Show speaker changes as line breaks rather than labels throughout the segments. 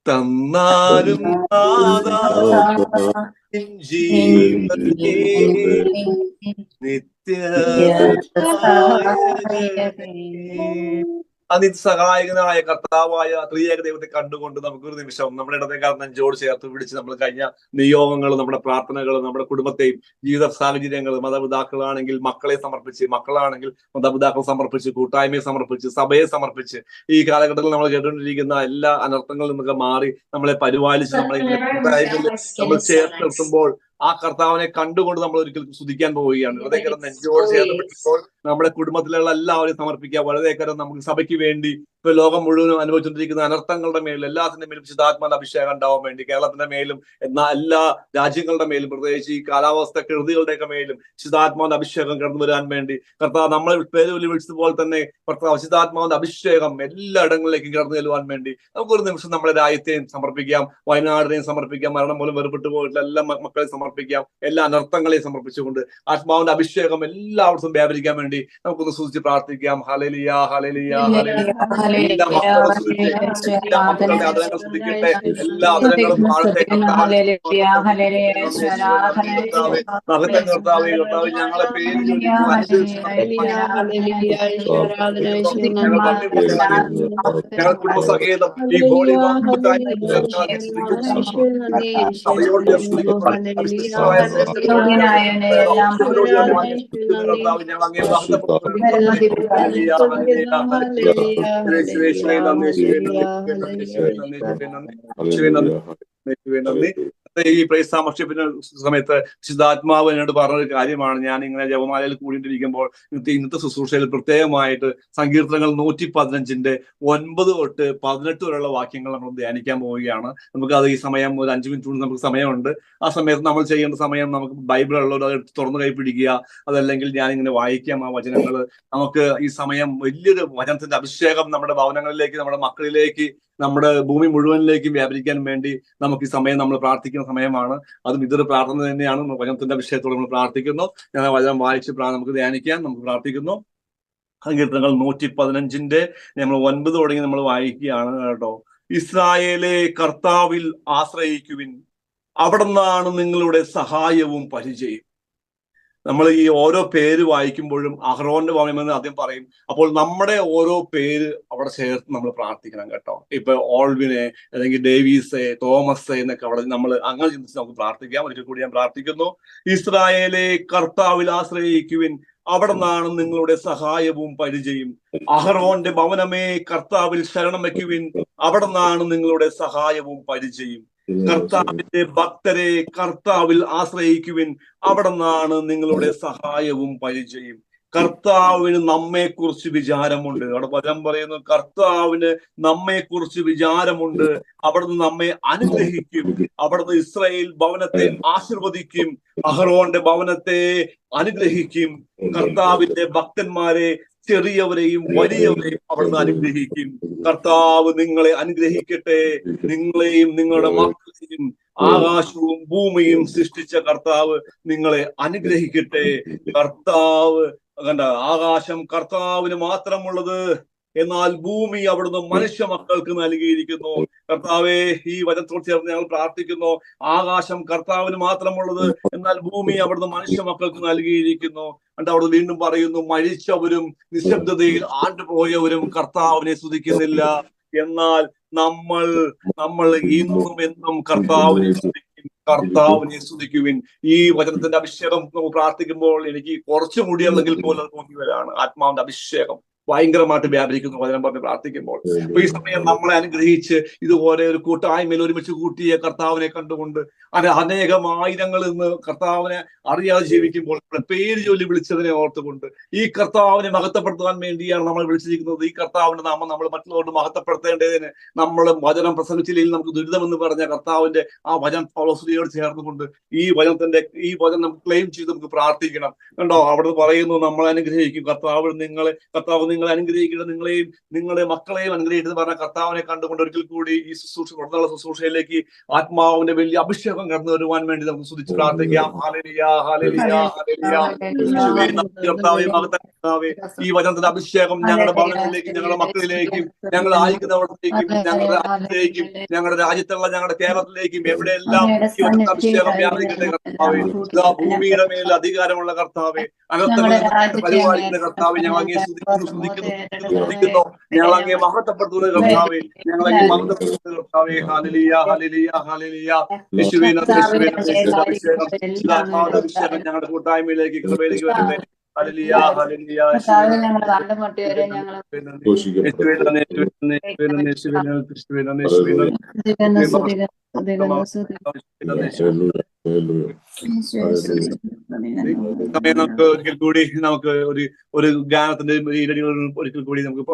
തന്നാലും നാഥാ ജീവനേ നിത്യ സഹായകനായ കർത്താവായ ത്രിയേക ദൈവത്തെ കണ്ടുകൊണ്ട് നമുക്കൊരു നിമിഷം നമ്മുടെ ഇടത്തേക്കാൾ നെഞ്ചോട് ചേർത്ത് പിടിച്ച് നമ്മൾ കഴിഞ്ഞ നിയോഗങ്ങളും നമ്മുടെ പ്രാർത്ഥനകളും നമ്മുടെ കുടുംബത്തെയും ജീവിത സാഹചര്യങ്ങളും മാതാപിതാക്കളാണെങ്കിൽ മക്കളെ സമർപ്പിച്ച്, മക്കളാണെങ്കിൽ മാതാപിതാക്കളെ സമർപ്പിച്ച്, കൂട്ടായ്മയെ സമർപ്പിച്ച്, സഭയെ സമർപ്പിച്ച്, ഈ കാലഘട്ടത്തിൽ നമ്മൾ കേട്ടുകൊണ്ടിരിക്കുന്ന എല്ലാ അനർത്ഥങ്ങളിൽ നിന്നൊക്കെ മാറി നമ്മളെ പരിപാലിച്ച് നമ്മളെ കൂട്ടായ്മയിൽ നമ്മൾ ചേർത്ത് നിർത്തുമ്പോൾ ആ കർത്താവിനെ കണ്ടുകൊണ്ട് നമ്മൾ ഒരിക്കൽ സ്തുതിക്കാൻ പോവുകയാണ്. വളരെയേറെ നെഞ്ചോട് ചേർന്നപ്പോൾ നമ്മുടെ കുടുംബത്തിലുള്ള എല്ലാവരെയും സമർപ്പിക്കുക. വളരെയേറെ നമുക്ക് സഭയ്ക്ക് വേണ്ടി ഇപ്പൊ ലോകം മുഴുവനും അനുഭവിച്ചുകൊണ്ടിരിക്കുന്ന അനർത്ഥങ്ങളുടെ മേലും എല്ലാത്തിന്റെ മേലും വിശുദ്ധാത്മാവിന്റെ അഭിഷേകം ഉണ്ടാവാൻ വേണ്ടി, കേരളത്തിന്റെ മേലും എന്നാൽ എല്ലാ രാജ്യങ്ങളുടെ മേലും പ്രത്യേകിച്ച് ഈ കാലാവസ്ഥ കെടുതികളുടെയൊക്കെ മേലും വിശുദ്ധാത്മാവിന്റെ അഭിഷേകം കടന്നു വരാൻ വേണ്ടി കർത്താവ് നമ്മളെ പേര് വിളിച്ചതുപോലെ തന്നെ കർത്താവ് വിശുദ്ധാത്മാവിന്റെ അഭിഷേകം എല്ലായിടങ്ങളിലേക്കും കടന്നു ചെല്ലുവാൻ വേണ്ടി നമുക്കൊരു നിമിഷം നമ്മുടെ രാജ്യത്തെയും സമർപ്പിക്കാം, വയനാടിനെയും സമർപ്പിക്കാം, മരണം മൂലം വേർപെട്ടു പോയിട്ടുള്ള എല്ലാ മക്കളെയും സമർപ്പിക്കാം, എല്ലാ അനർത്ഥങ്ങളെയും സമർപ്പിച്ചുകൊണ്ട് ആത്മാവിന്റെ അഭിഷേകം എല്ലാവർക്കും വ്യാപരിക്കാൻ വേണ്ടി നമുക്കൊന്ന് സ്തുതിച്ച് പ്രാർത്ഥിക്കാം. Hallelujah, hallelujah, hallelujah. എല്ലാ മക്കളും സ്തുതിക്കട്ടെ, എല്ലാ മക്കളുടെ ആദരങ്ങൾ സ്തുതിക്കട്ടെ, എല്ലാ ആദരങ്ങളും പാടട്ടെ. കർത്താവേ കർത്താവേ കർത്താവേ ഞങ്ങളെ പേര് ഞങ്ങൾ കുടുംബസഹിതം ഈ ഹോളി നന്ദി. ഈ പ്രൈസാമർഷിപ്പിന്റെ സമയത്ത് വിശുദ്ധാത്മാവ് എന്നോട് പറഞ്ഞൊരു കാര്യമാണ്. ഞാൻ ഇങ്ങനെ ജപമാലയിൽ കൂടിയിട്ടിരിക്കുമ്പോൾ ഇന്നത്തെ ശുശ്രൂഷയിൽ പ്രത്യേകമായിട്ട് സങ്കീർത്തനങ്ങൾ 115 9 തൊട്ട് 18 വരെയുള്ള വാക്യങ്ങൾ നമ്മൾ ധ്യാനിക്കാൻ പോവുകയാണ്. നമുക്കത് ഈ സമയം ഒരു 5 മിനിറ്റ് കൊണ്ട് നമുക്ക് സമയമുണ്ട്. ആ സമയത്ത് നമ്മൾ ചെയ്യേണ്ട സമയം നമുക്ക് ബൈബിൾ ഉള്ളവർ അത് തുറന്നു കൈ പിടിക്കുക, അതല്ലെങ്കിൽ ഞാനിങ്ങനെ വായിക്കാം ആ വചനങ്ങൾ. നമുക്ക് ഈ സമയം വലിയൊരു വചനത്തിന്റെ അഭിഷേകം നമ്മുടെ ഭവനങ്ങളിലേക്ക്, നമ്മുടെ മക്കളിലേക്ക്, നമ്മുടെ ഭൂമി മുഴുവനിലേക്കും വ്യാപരിക്കാൻ വേണ്ടി നമുക്ക് ഈ സമയം നമ്മൾ പ്രാർത്ഥിക്കുന്ന സമയമാണ്. അതും ഇതൊരു പ്രാർത്ഥന തന്നെയാണ്. വചനത്തിന്റെ വിഷയത്തോട് നമ്മൾ പ്രാർത്ഥിക്കുന്നു. ഞാൻ വചനം വായിച്ച് നമുക്ക് ധ്യാനിക്കാം, നമുക്ക് പ്രാർത്ഥിക്കുന്നു. സങ്കീർത്തനങ്ങൾ 115 നമ്മൾ 9 തുടങ്ങി നമ്മൾ വായിക്കുകയാണ് കേട്ടോ. ഇസ്രായേലെ കർത്താവിൽ ആശ്രയിക്കുവിൻ, അവിടുന്നാണ് നിങ്ങളുടെ സഹായവും പരിചയം. നമ്മൾ ഈ ഓരോ പേര് വായിക്കുമ്പോഴും അഹ്റോന്റെ ഭവനമെന്ന് ആദ്യം പറയും. അപ്പോൾ നമ്മുടെ ഓരോ പേര് അവിടെ ചേർത്ത് നമ്മൾ പ്രാർത്ഥിക്കണം കേട്ടോ. ഇപ്പൊ ഓൾവിനെ അല്ലെങ്കിൽ ഡേവീസെ, തോമസ് എന്നൊക്കെ അവിടെ നമ്മൾ അങ്ങനെ ചിന്തിച്ച് നമുക്ക് പ്രാർത്ഥിക്കാം. ഒരിക്കൽ കൂടി ഞാൻ പ്രാർത്ഥിക്കുന്നു. ഇസ്രായേലെ കർത്താവിൽ ആശ്രയിക്കുവിൻ, അവിടെ നിന്നാണ് നിങ്ങളുടെ സഹായവും പരിചയം. അഹ്റോന്റെ ഭവനമേ കർത്താവിൽ ശരണം വയ്ക്കുവിൻ, അവിടെ നിന്നാണ് നിങ്ങളുടെ സഹായവും പരിചയം. കർത്താവിന്റെ ഭക്തരെ കർത്താവിൽ ആശ്രയിക്കുവിൻ, അവിടെ നിന്നാണ് നിങ്ങളുടെ സഹായവും പരിചയം. കർത്താവിന് നമ്മെക്കുറിച്ച് വിചാരമുണ്ട്. അവിടെ വചനം പറയുന്നു, കർത്താവിന് നമ്മെക്കുറിച്ച് വിചാരമുണ്ട്, അവിടുന്ന് നമ്മെ അനുഗ്രഹിക്കും, അവിടുന്ന് ഇസ്രായേൽ ഭവനത്തെ ആശീർവദിക്കും, അഹ്റോന്റെ ഭവനത്തെ അനുഗ്രഹിക്കും. കർത്താവിന്റെ ഭക്തന്മാരെ ചെറിയവരെയും വലിയവരെയും അവിടുന്ന് അനുഗ്രഹിക്കും. കർത്താവ് നിങ്ങളെ അനുഗ്രഹിക്കട്ടെ, നിങ്ങളെയും നിങ്ങളുടെ മക്കളെയും. ആകാശവും ഭൂമിയും സൃഷ്ടിച്ച കർത്താവ് നിങ്ങളെ അനുഗ്രഹിക്കട്ടെ. കർത്താവ് കണ്ട, ആകാശം കർത്താവിന് മാത്രമുള്ളത്, എന്നാൽ ഭൂമി അവിടുന്ന് മനുഷ്യ മക്കൾക്ക് നൽകിയിരിക്കുന്നു. കർത്താവെ, ഈ വചനത്തോട് ചേർന്ന് ഞങ്ങൾ പ്രാർത്ഥിക്കുന്നു. ആകാശം കർത്താവിന് മാത്രമുള്ളത്, എന്നാൽ ഭൂമി അവിടുന്ന് മനുഷ്യ മക്കൾക്ക് നൽകിയിരിക്കുന്നു. എന്നിട്ട് അവിടെ വീണ്ടും പറയുന്നു, മരിച്ചവരും നിശബ്ദതയിൽ ആണ്ടുപോയവരും കർത്താവിനെ സ്തുതിക്കുന്നില്ല, എന്നാൽ നമ്മൾ ഇന്നും എന്നും കർത്താവിനെ കർത്താവിനെ സ്തുതിക്കുവിൻ. ഈ വചനത്തിന്റെ അഭിഷേകം പ്രാർത്ഥിക്കുമ്പോൾ എനിക്ക് കുറച്ചു മുടിയുള്ളെങ്കിൽ പോലും തോന്നി വരാണ്. ആത്മാവിന്റെ അഭിഷേകം ഭയങ്കരമായിട്ട് വ്യാപരിക്കുന്നു വചനം പറഞ്ഞ് പ്രാർത്ഥിക്കുമ്പോൾ. അപ്പൊ ഈ സമയം നമ്മളെ അനുഗ്രഹിച്ച് ഇതുപോലെ ഒരു കൂട്ടായ്മയിൽ ഒരുമിച്ച് കൂട്ടിയ കർത്താവിനെ കണ്ടുകൊണ്ട് അനേകം ആയിരങ്ങൾ ഇന്ന് കർത്താവിനെ അറിയാതെ ജീവിക്കുമ്പോൾ പേര് ചൊല്ലി വിളിച്ചതിനെ ഓർത്തുകൊണ്ട് ഈ കർത്താവിനെ മഹത്വപ്പെടുത്താൻ വേണ്ടിയാണ് നമ്മൾ വിളിച്ചിരിക്കുന്നത്. ഈ കർത്താവിന്റെ നാമം നമ്മൾ മറ്റുള്ളവരോട് മഹത്വപ്പെടുത്തേണ്ടതിന് നമ്മൾ വചനം പ്രസംഗിച്ചില്ലെങ്കിൽ നമുക്ക് ദുരിതമെന്ന് പറഞ്ഞ കർത്താവിന്റെ ആ വചനം ഫലോസ്തിയോട് ചേർന്നുകൊണ്ട് ഈ വചനം നമുക്ക് ക്ലെയിം ചെയ്ത് നമുക്ക് പ്രാർത്ഥിക്കണം. കണ്ടോ, അവിടെ പറയുന്നു, നമ്മളെ അനുഗ്രഹിക്കും. കർത്താവ് നിങ്ങളെ അനുഗ്രഹിക്കുന്നത്, നിങ്ങളെയും നിങ്ങളുടെ മക്കളെയും അനുഗ്രഹിക്കുന്നത് പറഞ്ഞ കർത്താവിനെ കണ്ടുകൊണ്ട് ഒരിക്കൽ കൂടി ഈ ശുശ്രൂഷയിലേക്ക് ആത്മാവിന്റെ വലിയ അഭിഷേകം കടന്നു വരുവാൻ വേണ്ടി നമുക്ക് സ്തുതിച്ച് പ്രാർത്ഥിക്കാം. Hallelujah, hallelujah, hallelujah. യേശുവേ, നന്ദി കർത്താവേ, മഹത്വം കർത്താവേ. ഈ വചനത്തിന്റെ അഭിഷേകം ഞങ്ങളുടെ ഭവനങ്ങളിലേക്കും ഞങ്ങളുടെ മക്കളിലേക്കും ഞങ്ങൾ ആയിരിക്കുന്നവിടത്തേക്കും ഞങ്ങളുടെ രാജ്യത്തേക്കും ഞങ്ങളുടെ രാജ്യത്തുള്ള ഞങ്ങളുടെ കേരളത്തിലേക്കും എവിടെയെല്ലാം ഈ വചനത്തിന്റെ അഭിഷേകം വ്യാപിക്കട്ടെ കർത്താവേ. ഇതാ ഭൂമിയുടെ മേൽ അധികാരമുള്ള കർത്താവേ, അനർത്ഥങ്ങളിൽ പരിപാലിക്കുന്ന കർത്താവേ, ഞങ്ങൾ അങ്ങേ സ്തുതിക്കുന്നു, ഞങ്ങൾ അങ്ങേ മഹത്വപ്പെടുത്തുന്ന കർത്താവേ, ഞങ്ങൾ അങ്ങേ മഹത്വപ്പെടുത്തുന്ന കർത്താവേ. Hallelujah, hallelujah, hallelujah. യേശുവേ, അഭിഷേകം ഞങ്ങളുടെ കൂട്ടായ്മയിലേക്ക് കൃപയിലേക്ക് വരട്ടെ. Hallelujah, hallelujah. നമുക്ക് ഒരിക്കൽ കൂടി നമുക്ക് ഒരു ഗാനത്തിന്റെ ഒരിക്കൽ കൂടി നമുക്ക്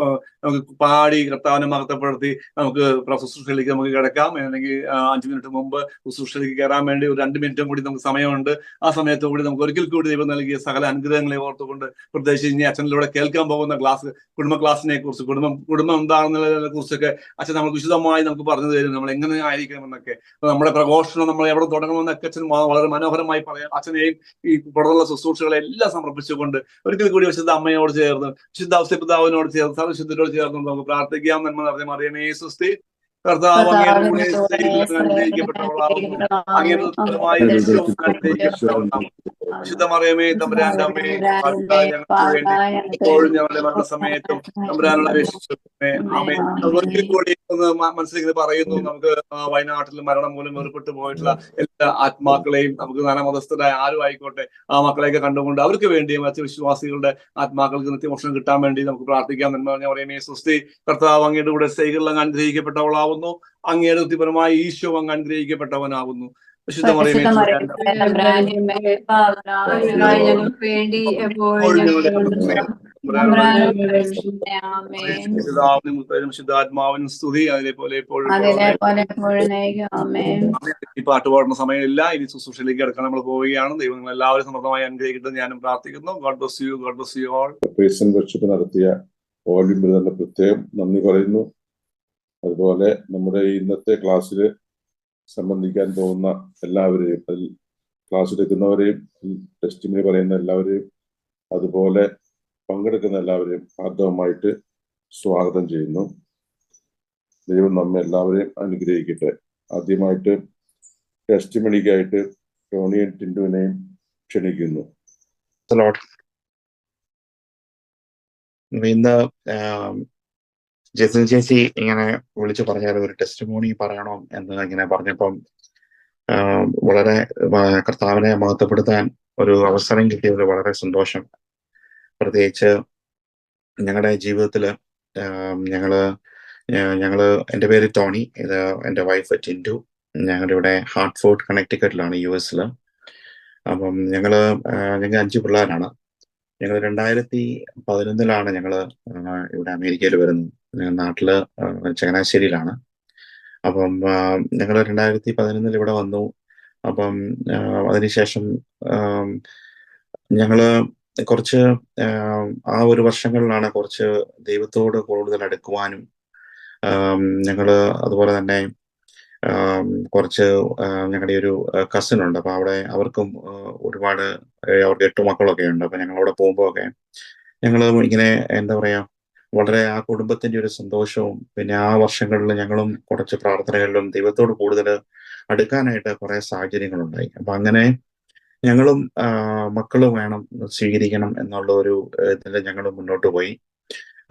പാടി കർത്താവിനെ മഹത്വപ്പെടുത്തി നമുക്ക് ശുശ്രൂഷയിലേക്ക് നമുക്ക് കിടക്കാം. അല്ലെങ്കിൽ 5 മിനിറ്റ് മുമ്പ് ശുശ്രൂഷയിലേക്ക് കയറാൻ വേണ്ടി ഒരു 2 മിനിറ്റും കൂടി നമുക്ക് സമയമുണ്ട്. ആ സമയത്ത് കൂടി നമുക്ക് ഒരിക്കൽ കൂടി ദൈവം നൽകിയ സകല അനുഗ്രഹങ്ങളെ ഓർത്തുകൊണ്ട്, പ്രത്യേകിച്ച് ഇനി അച്ഛനിലൂടെ കേൾക്കാൻ പോകുന്ന കുടുംബ ക്ലാസ്സിനെ കുറിച്ച്, കുടുംബം എന്താണെന്നതിനെ കുറിച്ചൊക്കെ അച്ഛൻ നമ്മൾ വിശദമായി നമുക്ക് പറഞ്ഞു തരും, നമ്മൾ എങ്ങനെ ആയിരിക്കണമെന്നൊക്കെ. നമ്മുടെ പ്രഘോഷണം നമ്മൾ എവിടെ തുടങ്ങണമെന്നൊക്കെ അച്ഛൻ വളരെ മനോഹരമായി പറയാം. അച്ഛനെയും ഈ തുടർന്നുള്ള ശുശ്രൂഷകളെ എല്ലാം സമർപ്പിച്ചുകൊണ്ട് ഒരിക്കൽ കൂടി വിശുദ്ധ അമ്മയോട് ചേർന്ന്, വിശുദ്ധ ഔസേപ്പിതാവിനോട് ചേർന്ന്, സർവ്വശുദ്ധരോട് ചേർന്ന് നമുക്ക് പ്രാർത്ഥിക്കാം. നന്മ നിറഞ്ഞ മറിയമേ സ്വസ്തി, കർത്താവ് അങ്ങയുടെ കൂടെ അനുഗ്രഹിക്കപ്പെട്ടവളാകുന്നു, അങ്ങയുടെ ഫലമായി അനുഗ്രഹിക്കപ്പെട്ടവളാകുന്നു. വിശുദ്ധ മറിയമേ തമ്പുരാന്റെ അമ്മേ, ഞങ്ങൾക്ക് വേണ്ടി എപ്പോഴും ഞങ്ങളുടെ മരണസമയത്തും തമ്പുരാനുള്ള അപേക്ഷിച്ചേ. ആമേൻ. ഒരിക്കൽ കൂടി ഒന്ന് മനസ്സിലേക്ക് പറയുന്നു, നമുക്ക് വയനാട്ടിൽ മരണം മൂലം വേർപെട്ടു പോയിട്ടുള്ള എല്ലാ ആത്മാക്കളെയും, നമുക്ക് നാനാമതസ്ഥരായ ആരും ആയിക്കോട്ടെ, ആ മക്കളെയൊക്കെ കണ്ടുകൊണ്ട് അവർക്ക് വേണ്ടിയും മറ്റു വിശ്വാസികളുടെ ആത്മാക്കൾക്ക് നിത്യമോക്ഷണം കിട്ടാൻ വേണ്ടി നമുക്ക് പ്രാർത്ഥിക്കാം. നന്മ പറഞ്ഞ പറയുമേ സ്വസ്തി, കർത്താവ് അങ്ങയുടെ കൂടെ സ്ത്രീകളിൽ അങ്ങ് അനുഗ്രഹിക്കപ്പെട്ടവളാവുന്നു, അങ്ങയുടെ വൃത്തിപരമായി ഈശോ അങ്ങ് അനുഗ്രഹിക്കപ്പെട്ടവനാവുന്നു. വിശുദ്ധ മറിയമേ വിശുദ്ധാത്മാവിനും സ്തുതി, അതേപോലെ എപ്പോഴും. ഈ പാട്ട് പാടുന്ന സമയമില്ല, ഇനി ശുശ്രൂഷയിലേക്ക് കിടക്കാൻ നമ്മൾ പോവുകയാണ്. ദൈവം നിങ്ങൾ എല്ലാവരും സമൃദ്ധമായി അനുഗ്രഹിക്കട്ടെ ഞാനും പ്രാർത്ഥിക്കുന്നു. God bless you, God bless you all.
Worship നടത്തിയ തന്നെ പ്രത്യേകം നന്ദി പറയുന്നു. അതുപോലെ നമ്മുടെ ഇന്നത്തെ ക്ലാസ്സിൽ സംബന്ധിക്കാൻ പോകുന്ന എല്ലാവരെയും, അതിൽ ക്ലാസ്സിലെത്തുന്നവരെയും ടെസ്റ്റിമിനി പറയുന്ന എല്ലാവരെയും അതുപോലെ പങ്കെടുക്കുന്ന എല്ലാവരെയും ആർദ്രമായിട്ട് സ്വാഗതം ചെയ്യുന്നു. ദൈവം നമ്മെ എല്ലാവരെയും അനുഗ്രഹിക്കട്ടെ. ആദ്യമായിട്ട് ടെസ്റ്റിമണിക്കായിട്ട് ടോണിയും ടിൻഡുവിനെയും ക്ഷണിക്കുന്നു.
ഇന്ന് ജെസിൻ ചേച്ചി ഇങ്ങനെ വിളിച്ചു പറഞ്ഞാൽ ഒരു ടെസ്റ്റിമോണി പറയണം എന്ന് ഇങ്ങനെ പറഞ്ഞപ്പം വളരെ കർത്താവിനെ മഹത്വപ്പെടുത്താൻ ഒരു അവസരം കിട്ടിയത് വളരെ സന്തോഷം. പ്രത്യേകിച്ച് ഞങ്ങളുടെ ജീവിതത്തിൽ ഞങ്ങള് എൻ്റെ പേര് ടോണി, ഇത് എൻ്റെ വൈഫ് ടിൻഡു. ഞങ്ങളുടെ ഇവിടെ ഹാർട്ട്ഫോർഡ് കണക്റ്റിക്കറ്റിലാണ്, US. അപ്പം ഞങ്ങൾ 5 പിള്ളേരാണ്. ഞങ്ങൾ 2011 ഞങ്ങൾ ഇവിടെ അമേരിക്കയിൽ വരുന്നത്. നാട്ടില് ചങ്ങനാശ്ശേരിയിലാണ്. അപ്പം ഞങ്ങൾ 2011 ഇവിടെ വന്നു. അപ്പം അതിനുശേഷം ഞങ്ങള് കുറച്ച് ആ ഒരു വർഷങ്ങളിലാണ് കുറച്ച് ദൈവത്തോട് കൂടുതൽ അടുക്കുവാനും, ഞങ്ങള് അതുപോലെ തന്നെ കുറച്ച് ഞങ്ങളുടെ ഒരു കസിൻ ഉണ്ട്. അപ്പൊ അവിടെ അവർക്കും ഒരുപാട്, അവർക്ക് 8 മക്കളൊക്കെ ഉണ്ട്. അപ്പൊ ഞങ്ങൾ അവിടെ പോകുമ്പോ ഒക്കെ ഞങ്ങൾ ഇങ്ങനെ എന്താ പറയാ, വളരെ ആ കുടുംബത്തിന്റെ ഒരു സന്തോഷവും, പിന്നെ ആ വർഷങ്ങളിൽ ഞങ്ങളും കുറച്ച് പ്രാർത്ഥനകളിലും ദൈവത്തോട് കൂടുതൽ അടുക്കാനായിട്ട് കുറെ സാഹചര്യങ്ങളുണ്ടായി. അപ്പൊ അങ്ങനെ ഞങ്ങളും മക്കള് വേണം, സ്വീകരിക്കണം എന്നുള്ള ഒരു ഇതിൽ ഞങ്ങൾ മുന്നോട്ട് പോയി.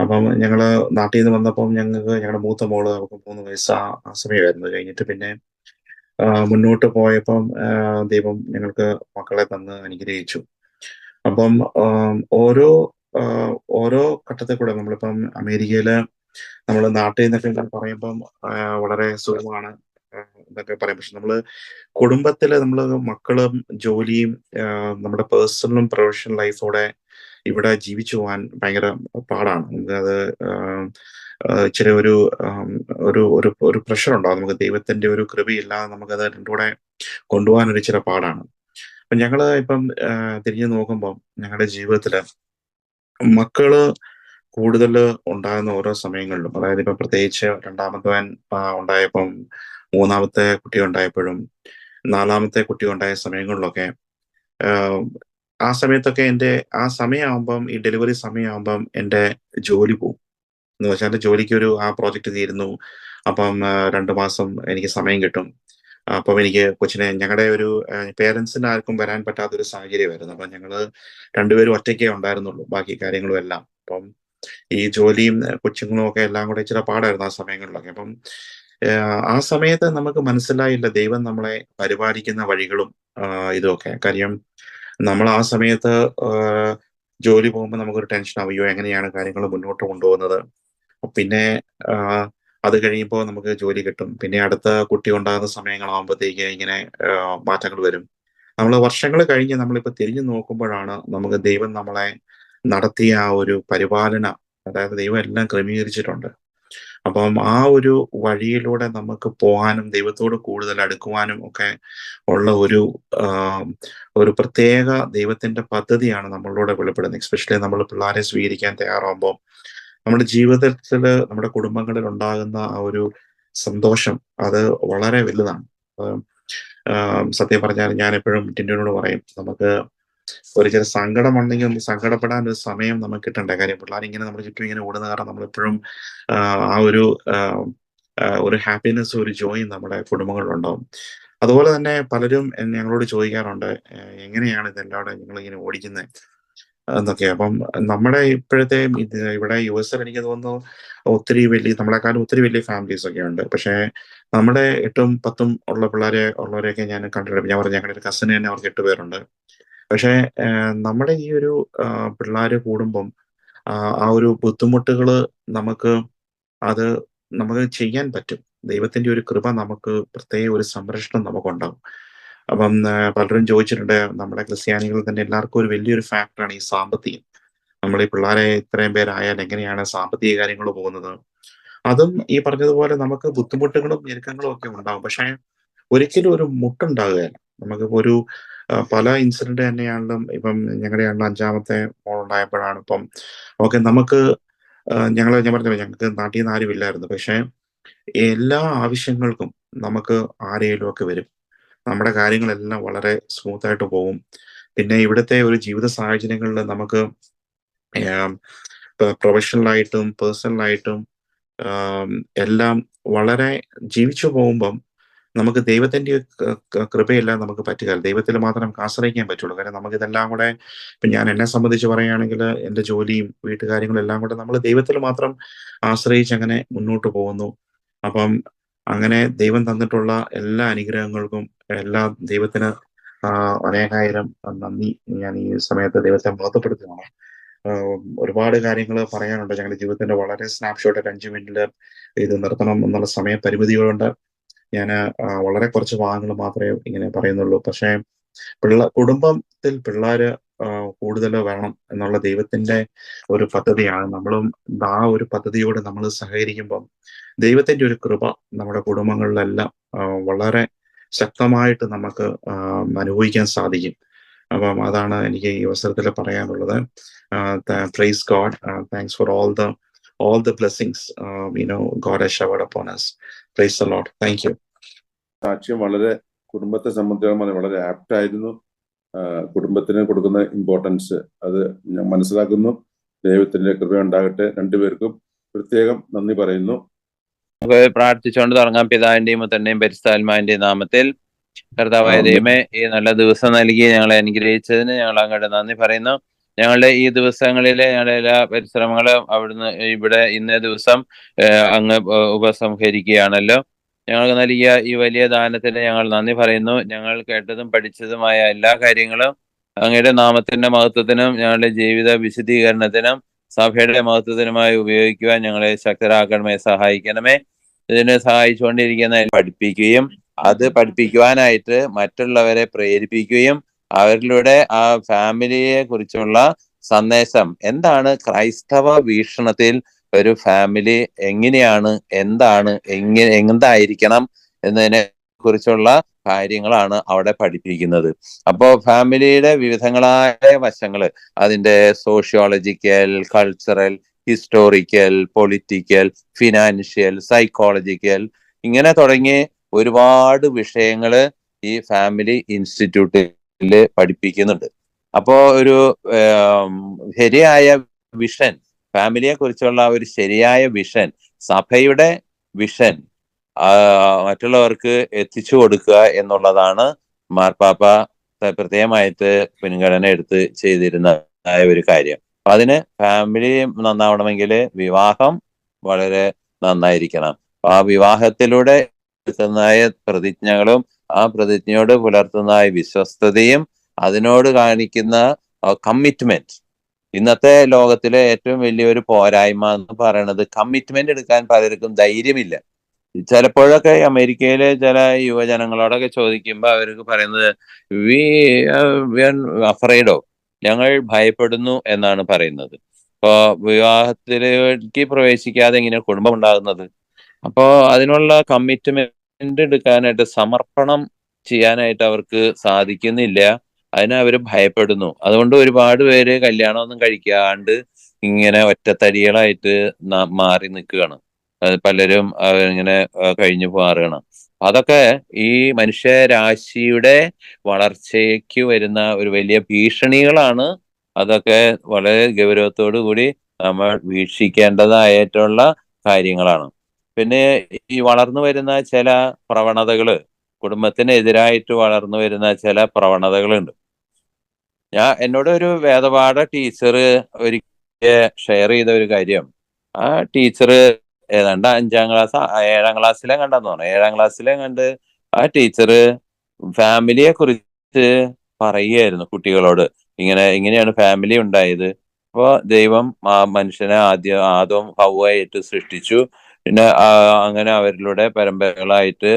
അപ്പം ഞങ്ങള് നാട്ടിൽ നിന്ന് വന്നപ്പം ഞങ്ങളുടെ മൂത്ത മോള്, അവർക്ക് 3 വയസ്സ് ആ സമയമായിരുന്നു. കഴിഞ്ഞിട്ട് പിന്നെ മുന്നോട്ട് പോയപ്പം ദൈവം ഞങ്ങൾക്ക് മക്കളെ തന്ന് അനുഗ്രഹിച്ചു. അപ്പം ഓരോ ഘട്ടത്തിൽ കൂടെ നമ്മളിപ്പം അമേരിക്കയില് നമ്മൾ നാട്ടിൽ നിന്നൊക്കെ പറയുമ്പം വളരെ സുഖമാണ് എന്നൊക്കെ പറയും. പക്ഷെ നമ്മള് കുടുംബത്തില് നമ്മള് മക്കളും ജോലിയും നമ്മുടെ പേഴ്സണലും പ്രൊഫഷണൽ ലൈഫോടെ ഇവിടെ ജീവിച്ചു പോകാൻ ഭയങ്കര പാടാണ്. നമുക്കത് ഇച്ചിരി ഒരു പ്രഷർ ഉണ്ടാവും. നമുക്ക് ദൈവത്തിന്റെ ഒരു കൃപയില്ലാതെ നമുക്കത് രണ്ടും കൂടെ കൊണ്ടുപോകാൻ ഒരു ഇച്ചിരി പാടാണ്. അപ്പൊ ഞങ്ങള് ഇപ്പം തിരിഞ്ഞു നോക്കുമ്പം ഞങ്ങളുടെ ജീവിതത്തില് മക്കള് കൂടുതൽ ഉണ്ടാകുന്ന ഓരോ സമയങ്ങളിലും, അതായത് ഇപ്പം പ്രത്യേകിച്ച് രണ്ടാമത്തവൻ ഉണ്ടായപ്പം, മൂന്നാമത്തെ കുട്ടി ഉണ്ടായപ്പോഴും, നാലാമത്തെ കുട്ടി ഉണ്ടായ സമയങ്ങളിലൊക്കെ ആഹ് ആ സമയത്തൊക്കെ ആ സമയമാകുമ്പം, ഈ ഡെലിവറി സമയമാകുമ്പം എൻ്റെ ജോലി പോകും. എന്ന് വെച്ചാൽ ജോലിക്കൊരു ആ പ്രോജക്റ്റ് തീരുന്നു. അപ്പം 2 മാസം എനിക്ക് സമയം കിട്ടും. അപ്പം എനിക്ക് കൊച്ചിനെ, ഞങ്ങളുടെ ഒരു പേരൻസിന് ആർക്കും വരാൻ പറ്റാത്തൊരു സാഹചര്യമായിരുന്നു. അപ്പം ഞങ്ങള് രണ്ടുപേരും ഒറ്റയ്ക്കേ ഉണ്ടായിരുന്നുള്ളൂ, ബാക്കി കാര്യങ്ങളും എല്ലാം. അപ്പം ഈ ജോലിയും കൊച്ചുങ്ങളും ഒക്കെ എല്ലാം കൂടെ ഇച്ചിരി പാടായിരുന്നു ആ സമയങ്ങളിലൊക്കെ. അപ്പം ആ സമയത്ത് നമുക്ക് മനസ്സിലായില്ല ദൈവം നമ്മളെ പരിപാലിക്കുന്ന വഴികളും ഇതുമൊക്കെ. കാര്യം നമ്മൾ ആ സമയത്ത് ജോലി പോകുമ്പോൾ നമുക്കൊരു ടെൻഷൻ ആവും, അയ്യോ എങ്ങനെയാണ് കാര്യങ്ങൾ മുന്നോട്ട് കൊണ്ടുപോകുന്നത്. പിന്നെ അത് കഴിയുമ്പോൾ നമുക്ക് ജോലി കിട്ടും. പിന്നെ അടുത്ത കുട്ടി ഉണ്ടാകുന്ന സമയങ്ങളാകുമ്പോഴത്തേക്ക് ഇങ്ങനെ മാറ്റങ്ങൾ വരും. നമ്മൾ വർഷങ്ങൾ കഴിഞ്ഞ് നമ്മളിപ്പോൾ തിരിഞ്ഞു നോക്കുമ്പോഴാണ് നമുക്ക് ദൈവം നമ്മളെ നടത്തിയ ആ ഒരു പരിപാലന, അതായത് ദൈവം എല്ലാം ക്രമീകരിച്ചിട്ടുണ്ട്. അപ്പം ആ ഒരു വഴിയിലൂടെ നമുക്ക് പോകാനും ദൈവത്തോട് കൂടുതൽ അടുക്കുവാനും ഒക്കെ ഉള്ള ഒരു പ്രത്യേക ദൈവത്തിന്റെ പദ്ധതിയാണ് നമ്മളിലൂടെ വെളിപ്പെടുന്നത്. എസ്പെഷ്യലി നമ്മൾ പിള്ളേരെ സ്വീകരിക്കാൻ തയ്യാറാകുമ്പോൾ നമ്മുടെ ജീവിതത്തിൽ, നമ്മുടെ കുടുംബങ്ങളിൽ ഉണ്ടാകുന്ന ആ ഒരു സന്തോഷം അത് വളരെ വലുതാണ്. സത്യം പറഞ്ഞാൽ ഞാൻ എപ്പോഴും ടിൻഡുവിനോട് പറയും, നമുക്ക് ഒരു ചില സങ്കടം ഉണ്ടെങ്കിൽ ഒന്ന് സങ്കടപ്പെടാൻ ഒരു സമയം നമുക്ക് കിട്ടണ്ടേ. കാര്യം പിള്ളേരിങ്ങനെ നമ്മുടെ ചുറ്റും ഇങ്ങനെ ഓടുന്ന കാരണം നമ്മളെപ്പോഴും ആ ഒരു ഹാപ്പിനെസ്, ഒരു ജോയും നമ്മുടെ കുടുംബങ്ങളിലുണ്ടാവും. അതുപോലെ തന്നെ പലരും ഞങ്ങളോട് ചോദിക്കാറുണ്ട്, എങ്ങനെയാണ് ഇതെല്ലാം നിങ്ങളിങ്ങനെ ഓടിക്കുന്നത് എന്നൊക്കെ. അപ്പം നമ്മുടെ ഇപ്പോഴത്തെ ഇവിടെ US എനിക്ക് തോന്നുന്നു ഒത്തിരി വലിയ, നമ്മളെക്കാളും ഒത്തിരി വലിയ ഫാമിലീസ് ഒക്കെ ഉണ്ട്. പക്ഷേ നമ്മുടെ 8ഉം 10ഉം ഉള്ള ഉള്ളവരെയൊക്കെ ഞാൻ കണ്ടിട്ടുണ്ട്. ഞാൻ പറഞ്ഞു, ഞങ്ങളുടെ ഒരു കസിന് തന്നെ അവർക്ക് 8 പേരുണ്ട്. പക്ഷേ നമ്മുടെ ഈ ഒരു പിള്ളേര് കൂടുമ്പം ആ ഒരു ബുദ്ധിമുട്ടുകള് നമുക്ക് ചെയ്യാൻ പറ്റും. ദൈവത്തിന്റെ ഒരു കൃപ, നമുക്ക് പ്രത്യേക ഒരു സംരക്ഷണം നമുക്കുണ്ടാവും. അപ്പം പലരും ചോദിച്ചിട്ടുണ്ട്, നമ്മുടെ ക്രിസ്ത്യാനികളിൽ തന്നെ എല്ലാവർക്കും ഒരു വലിയൊരു ഫാക്ടറാണ് ഈ സാമ്പത്തികം. നമ്മൾ ഈ പിള്ളേരെ ഇത്രയും പേരായാൽ എങ്ങനെയാണ് സാമ്പത്തിക കാര്യങ്ങൾ പോകുന്നത്. അതും ഈ പറഞ്ഞതുപോലെ നമുക്ക് ബുദ്ധിമുട്ടുകളും ഞെരുക്കങ്ങളും ഒക്കെ ഉണ്ടാവും. പക്ഷേ ഒരിക്കലും ഒരു മുട്ടുണ്ടാകുകയില്ല. നമുക്കിപ്പോ ഒരു പല ഇൻസിഡന്റ് തന്നെയാണെങ്കിലും, ഇപ്പം ഞങ്ങളുടെ 5ാമത്തെ മോളുണ്ടായപ്പോഴാണ് ഇപ്പം നമുക്ക് ഞാൻ പറഞ്ഞല്ലോ, ഞങ്ങൾക്ക് നാട്ടിൽ നിന്ന് ആരും ഇല്ലായിരുന്നു. പക്ഷേ എല്ലാ ആവശ്യങ്ങൾക്കും നമുക്ക് ആരെങ്കിലും ഒക്കെ വരും. നമ്മുടെ കാര്യങ്ങളെല്ലാം വളരെ സ്മൂത്ത് ആയിട്ട് പോകും. പിന്നെ ഇവിടുത്തെ ഒരു ജീവിത സാഹചര്യങ്ങളിൽ നമുക്ക് പ്രൊഫഷണലായിട്ടും പേഴ്സണലായിട്ടും എല്ലാം വളരെ ജീവിച്ചു പോകുമ്പം നമുക്ക് ദൈവത്തിന്റെ കൃപയെല്ലാം നമുക്ക് പറ്റുക. ദൈവത്തിൽ മാത്രം നമുക്ക് ആശ്രയിക്കാൻ പറ്റുള്ളൂ. കാരണം നമുക്കിതെല്ലാം കൂടെ, ഇപ്പം ഞാൻ എന്നെ സംബന്ധിച്ച് പറയുകയാണെങ്കിൽ, എൻ്റെ ജോലിയും വീട്ടുകാര്യങ്ങളും എല്ലാം കൂടെ നമ്മൾ ദൈവത്തിൽ മാത്രം ആശ്രയിച്ച് അങ്ങനെ മുന്നോട്ട് പോകുന്നു. അപ്പം അങ്ങനെ ദൈവം തന്നിട്ടുള്ള എല്ലാ അനുഗ്രഹങ്ങൾക്കും എല്ലാം ദൈവത്തിന് അനേകായിരം നന്ദി. ഞാൻ ഈ സമയത്ത് ദൈവത്തെ മഹത്വപ്പെടുത്തുകയാണ്. ഒരുപാട് കാര്യങ്ങൾ പറയാനുണ്ട്. ഞങ്ങളുടെ ജീവിതത്തിന്റെ വളരെ സ്നാപ്ഷോട്ട് 5 മിനിറ്റിൽ ഇത് നിർത്തണം എന്നുള്ള സമയ പരിമിതികളുണ്ട്. ഞാൻ വളരെ കുറച്ച് ഭാഗങ്ങൾ മാത്രമേ ഇങ്ങനെ പറയുന്നുള്ളൂ. പക്ഷേ കുടുംബത്തിൽ പിള്ളേര് കൂടുതൽ വേണം എന്നുള്ള ദൈവത്തിന്റെ ഒരു പദ്ധതിയാണ്. നമ്മളും ആ ഒരു പദ്ധതിയോട് നമ്മൾ സഹകരിക്കുമ്പം ദൈവത്തിന്റെ ഒരു കൃപ നമ്മുടെ കുടുംബങ്ങളിലെല്ലാം വളരെ ശക്തമായിട്ട് നമുക്ക് അനുഭവിക്കാൻ സാധിക്കും. അപ്പം അതാണ് എനിക്ക് ഈ അവസരത്തിൽ പറയാനുള്ളത്. Praise God. Thanks for all the blessings God has showered upon us. Praise the Lord. Thank you.
സാക്ഷ്യം വളരെ കുടുംബത്തെ സംബന്ധിച്ചിടത്തോളം വളരെ ആപ്റ്റ് ആയിരുന്നു. കുടുംബത്തിന് കൊടുക്കുന്ന ഇമ്പോർട്ടൻസ് അത് ഞാൻ മനസ്സിലാക്കുന്നു. ദൈവത്തിന്റെ കൃപയുണ്ടാകട്ടെ. രണ്ടുപേർക്കും പ്രത്യേകം നന്ദി പറയുന്നു.
നമുക്ക് പ്രാർത്ഥിച്ചുകൊണ്ട് തുടങ്ങാം. പിതാവിന്റെയും പുത്രന്റെയും പരിശുദ്ധാത്മാവിന്റെയും നാമത്തിൽ. കർത്താവായ ദൈവമേ, ഈ നല്ല ദിവസം നൽകി ഞങ്ങളെ അനുഗ്രഹിച്ചതിന് ഞങ്ങൾ അങ്ങോട്ട് നന്ദി പറയുന്നു. ഞങ്ങളുടെ ഈ ദിവസങ്ങളിലെ ഞങ്ങളുടെ എല്ലാ പരിശ്രമങ്ങളും അവിടുന്ന് ഇവിടെ ഇന്നേ ദിവസം അങ്ങ് ഉപസംഹരിക്കുകയാണല്ലോ. ഞങ്ങൾക്ക് നൽകിയ ഈ വലിയ ദാനത്തിന് ഞങ്ങൾ നന്ദി പറയുന്നു. ഞങ്ങൾ കേട്ടതും പഠിച്ചതുമായ എല്ലാ കാര്യങ്ങളും അങ്ങയുടെ നാമത്തിന്റെ മഹത്വത്തിനും ഞങ്ങളുടെ ജീവിത വിശുദ്ധീകരണത്തിനും സഭയുടെ മഹത്വത്തിനുമായി ഉപയോഗിക്കുവാൻ ഞങ്ങളെ ശക്തരാക്കണമേ, സഹായിക്കണമേ. ഇതിനെ സഹായിച്ചുകൊണ്ടിരിക്കുന്ന പഠിപ്പിക്കുകയും അത് പഠിപ്പിക്കുവാനായിട്ട് മറ്റുള്ളവരെ പ്രേരിപ്പിക്കുകയും അവരിലൂടെ ആ ഫാമിലിയെ കുറിച്ചുള്ള സന്ദേശം എന്താണ്, ക്രൈസ്തവ വീക്ഷണത്തിൽ ഒരു ഫാമിലി എങ്ങനെയാണ്, എന്തായിരിക്കണം എന്നതിനെ കുറിച്ചുള്ള കാര്യങ്ങളാണ് അവിടെ പഠിപ്പിക്കുന്നത്. അപ്പോൾ ഫാമിലിയുടെ വിവിധങ്ങളായ വശങ്ങള്, അതിന്റെ sociological, cultural historical, political, financial, psychological, ഇങ്ങനെ തുടങ്ങി ഒരുപാട് വിഷയങ്ങള് ഈ ഫാമിലി ഇൻസ്റ്റിറ്റ്യൂട്ടിൽ പഠിപ്പിക്കുന്നുണ്ട്. അപ്പോ ഒരു ശരിയായ വിഷൻ, ഫാമിലിയെ കുറിച്ചുള്ള ഒരു ശരിയായ വിഷൻ, സഭയുടെ വിഷൻ മറ്റുള്ളവർക്ക് എത്തിച്ചു കൊടുക്കുക എന്നുള്ളതാണ് മാർപ്പാപ്പ പ്രത്യേകമായിട്ട് മുൻഗണന എടുത്ത് ചെയ്തിരുന്ന ഒരു കാര്യം. അപ്പൊ അതിന് ഫാമിലി നന്നാവണമെങ്കിൽ വിവാഹം വളരെ നന്നായിരിക്കണം. ആ വിവാഹത്തിലൂടെ എടുക്കുന്ന പ്രതിജ്ഞകളും ആ പ്രതിജ്ഞയോട് പുലർത്തുന്ന വിശ്വസ്തതയും അതിനോട് കാണിക്കുന്ന കമ്മിറ്റ്മെന്റ്, ഇന്നത്തെ ലോകത്തിലെ ഏറ്റവും വലിയൊരു പോരായ്മ എന്ന് പറയുന്നത് കമ്മിറ്റ്മെന്റ് എടുക്കാൻ പലർക്കും ധൈര്യമില്ല. ചിലപ്പോഴൊക്കെ അമേരിക്കയിലെ ചില യുവജനങ്ങളോടൊക്കെ ചോദിക്കുമ്പോൾ അവർക്ക് പറയുന്നത് വി അഫ്രൈഡ് ഓഫ്, ഞങ്ങൾ ഭയപ്പെടുന്നു എന്നാണ് പറയുന്നത്. ഇപ്പോ വിവാഹത്തിലേക്ക് പ്രവേശിക്കാതെ എങ്ങനെ കുടുംബം ഉണ്ടാകുന്നത്? അപ്പോ അതിനുള്ള കമ്മിറ്റ്മെന്റ് എടുക്കാനായിട്ട്, സമർപ്പണം ചെയ്യാനായിട്ട് അവർക്ക് സാധിക്കുന്നില്ല. അതിന് അവർ ഭയപ്പെടുന്നു. അതുകൊണ്ട് ഒരുപാട് പേര് കല്യാണമൊന്നും കഴിക്കാണ്ട് ഇങ്ങനെ ഒറ്റത്തടികളായിട്ട് മാറി നിൽക്കുകയാണ്. പലരും ഇങ്ങനെ കഴിഞ്ഞു പോകാറുകയാണ്. അതൊക്കെ ഈ മനുഷ്യരാശിയുടെ വളർച്ചയ്ക്ക് വരുന്ന ഒരു വലിയ ഭീഷണികളാണ്. അതൊക്കെ വളരെ ഗൗരവത്തോടു കൂടി നമ്മൾ വീക്ഷിക്കേണ്ടതായിട്ടുള്ള കാര്യങ്ങളാണ്. പിന്നെ ഈ വളർന്നു വരുന്ന ചില പ്രവണതകള്, കുടുംബത്തിനെതിരായിട്ട് വളർന്നു വരുന്ന ചില പ്രവണതകളുണ്ട്. എന്നോട് ഒരു വേദപാഠ ടീച്ചർ ഒരിക്കൽ ഷെയർ ചെയ്ത ഒരു കാര്യം, ആ ടീച്ചർ ഏതാണ്ട് 7ാം ക്ലാസ്സിലെ കണ്ടെന്ന് പറഞ്ഞു. 7ാം ക്ലാസ്സിലെ കണ്ട് ആ ടീച്ചർ ഫാമിലിയെ കുറിച്ച് പറയുകയായിരുന്നു കുട്ടികളോട്. ഇങ്ങനെയാണ് ഫാമിലി ഉണ്ടായത്. അപ്പോ ദൈവം മനുഷ്യനെ ആദം ഹവ്വയായിട്ട് സൃഷ്ടിച്ചു. പിന്നെ അങ്ങനെ അവരിലൂടെ പരമ്പരകളായിട്ട്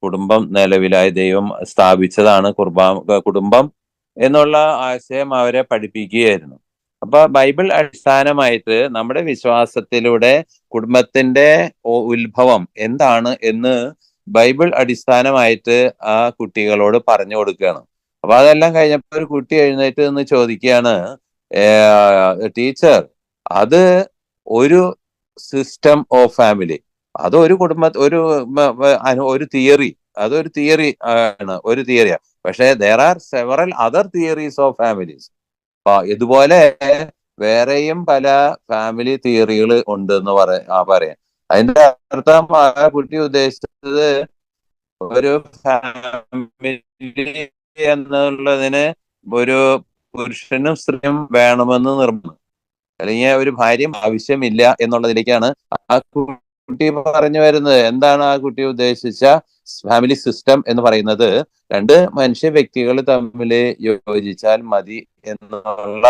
കുടുംബം നിലവിലായി ദൈവം സ്ഥാപിച്ചതാണ് കുടുംബം എന്നുള്ള ആശയം അവരെ പഠിപ്പിക്കുകയായിരുന്നു. അപ്പൊ ബൈബിൾ അടിസ്ഥാനമായിട്ട് നമ്മുടെ വിശ്വാസത്തിലൂടെ കുടുംബത്തിന്റെ ഉത്ഭവം എന്താണ് എന്ന് ബൈബിൾ അടിസ്ഥാനമായിട്ട് ആ കുട്ടികളോട് പറഞ്ഞു കൊടുക്കുകയാണ്. അപ്പൊ അതെല്ലാം കഴിഞ്ഞപ്പോൾ ഒരു കുട്ടി എഴുന്നേറ്റ് നിന്ന് ചോദിക്കുകയാണ്, ടീച്ചർ, അത് ഒരു സിസ്റ്റം ഓഫ് ഫാമിലി, അതൊരു ഒരു തിയറി, അതൊരു തിയറി ആണ്, ഒരു തിയറിയാ. പക്ഷെ there are several other theories of families. ഇതുപോലെ വേറെയും പല ഫാമിലി തിയറികൾ ഉണ്ട് എന്ന് പറയാം. അതിന്റെ അർത്ഥം ആ കുട്ടി ഉദ്ദേശിച്ചത് ഒരു ഫാമിലി എന്നുള്ളതിന് ഒരു പുരുഷനും സ്ത്രീയും വേണമെന്ന് നിർബന്ധം, അല്ലെങ്കിൽ ഒരു ഭാര്യയും ആവശ്യമില്ല എന്നുള്ളതിലേക്കാണ് ആ കുട്ടി പറഞ്ഞു വരുന്നത്. എന്താണ് ആ കുട്ടി ഉദ്ദേശിച്ച ഫാമിലി സിസ്റ്റം എന്ന് പറയുന്നത്? 2 മനുഷ്യ വ്യക്തികൾ തമ്മിൽ യോജിച്ചാൽ മതി എന്നുള്ള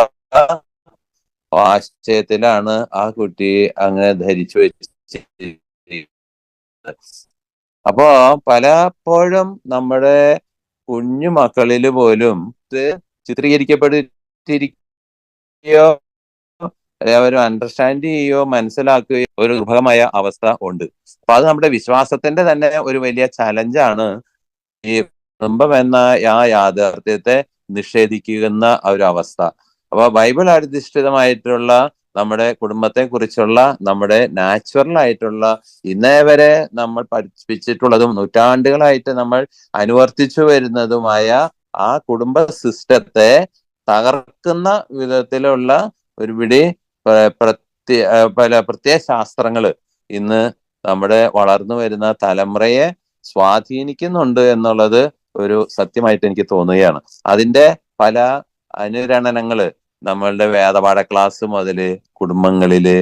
ആശയത്തിലാണ് ആ കുട്ടി അങ്ങനെ ധരിച്ചു വെച്ച്. അപ്പോ പലപ്പോഴും നമ്മുടെ കുഞ്ഞു മക്കളിൽ പോലും ചിത്രീകരിക്കപ്പെട്ടിരിക്കുകയോ അവർ അണ്ടർസ്റ്റാൻഡ് ചെയ്യുകയോ മനസ്സിലാക്കുകയോ ഒരു ദുർഭഗമായ അവസ്ഥ ഉണ്ട്. അപ്പൊ അത് നമ്മുടെ വിശ്വാസത്തിന്റെ തന്നെ ഒരു വലിയ ചലഞ്ചാണ്. ഈ കുടുംബം എന്ന ആ യാഥാർത്ഥ്യത്തെ നിഷേധിക്കുന്ന ഒരു അവസ്ഥ. അപ്പൊ ബൈബിൾ അധിഷ്ഠിതമായിട്ടുള്ള നമ്മുടെ കുടുംബത്തെ കുറിച്ചുള്ള നമ്മുടെ നാച്ചുറൽ ആയിട്ടുള്ള ഇന്നേ വരെ നമ്മൾ പഠിപ്പിച്ചിട്ടുള്ളതും നൂറ്റാണ്ടുകളായിട്ട് നമ്മൾ അനുവർത്തിച്ചു വരുന്നതുമായ ആ കുടുംബ സിസ്റ്റത്തെ തകർക്കുന്ന വിധത്തിലുള്ള ഒരുപിടി പല പ്രത്യയശാസ്ത്രങ്ങള് ഇന്ന് നമ്മുടെ വളർന്നു വരുന്ന തലമുറയെ സ്വാധീനിക്കുന്നുണ്ട് എന്നുള്ളത് ഒരു സത്യമായിട്ട് എനിക്ക് തോന്നുകയാണ്. അതിന്റെ പല അനുരണനങ്ങള് നമ്മളുടെ വേദപാഠ ക്ലാസ് മുതല് കുടുംബങ്ങളില്,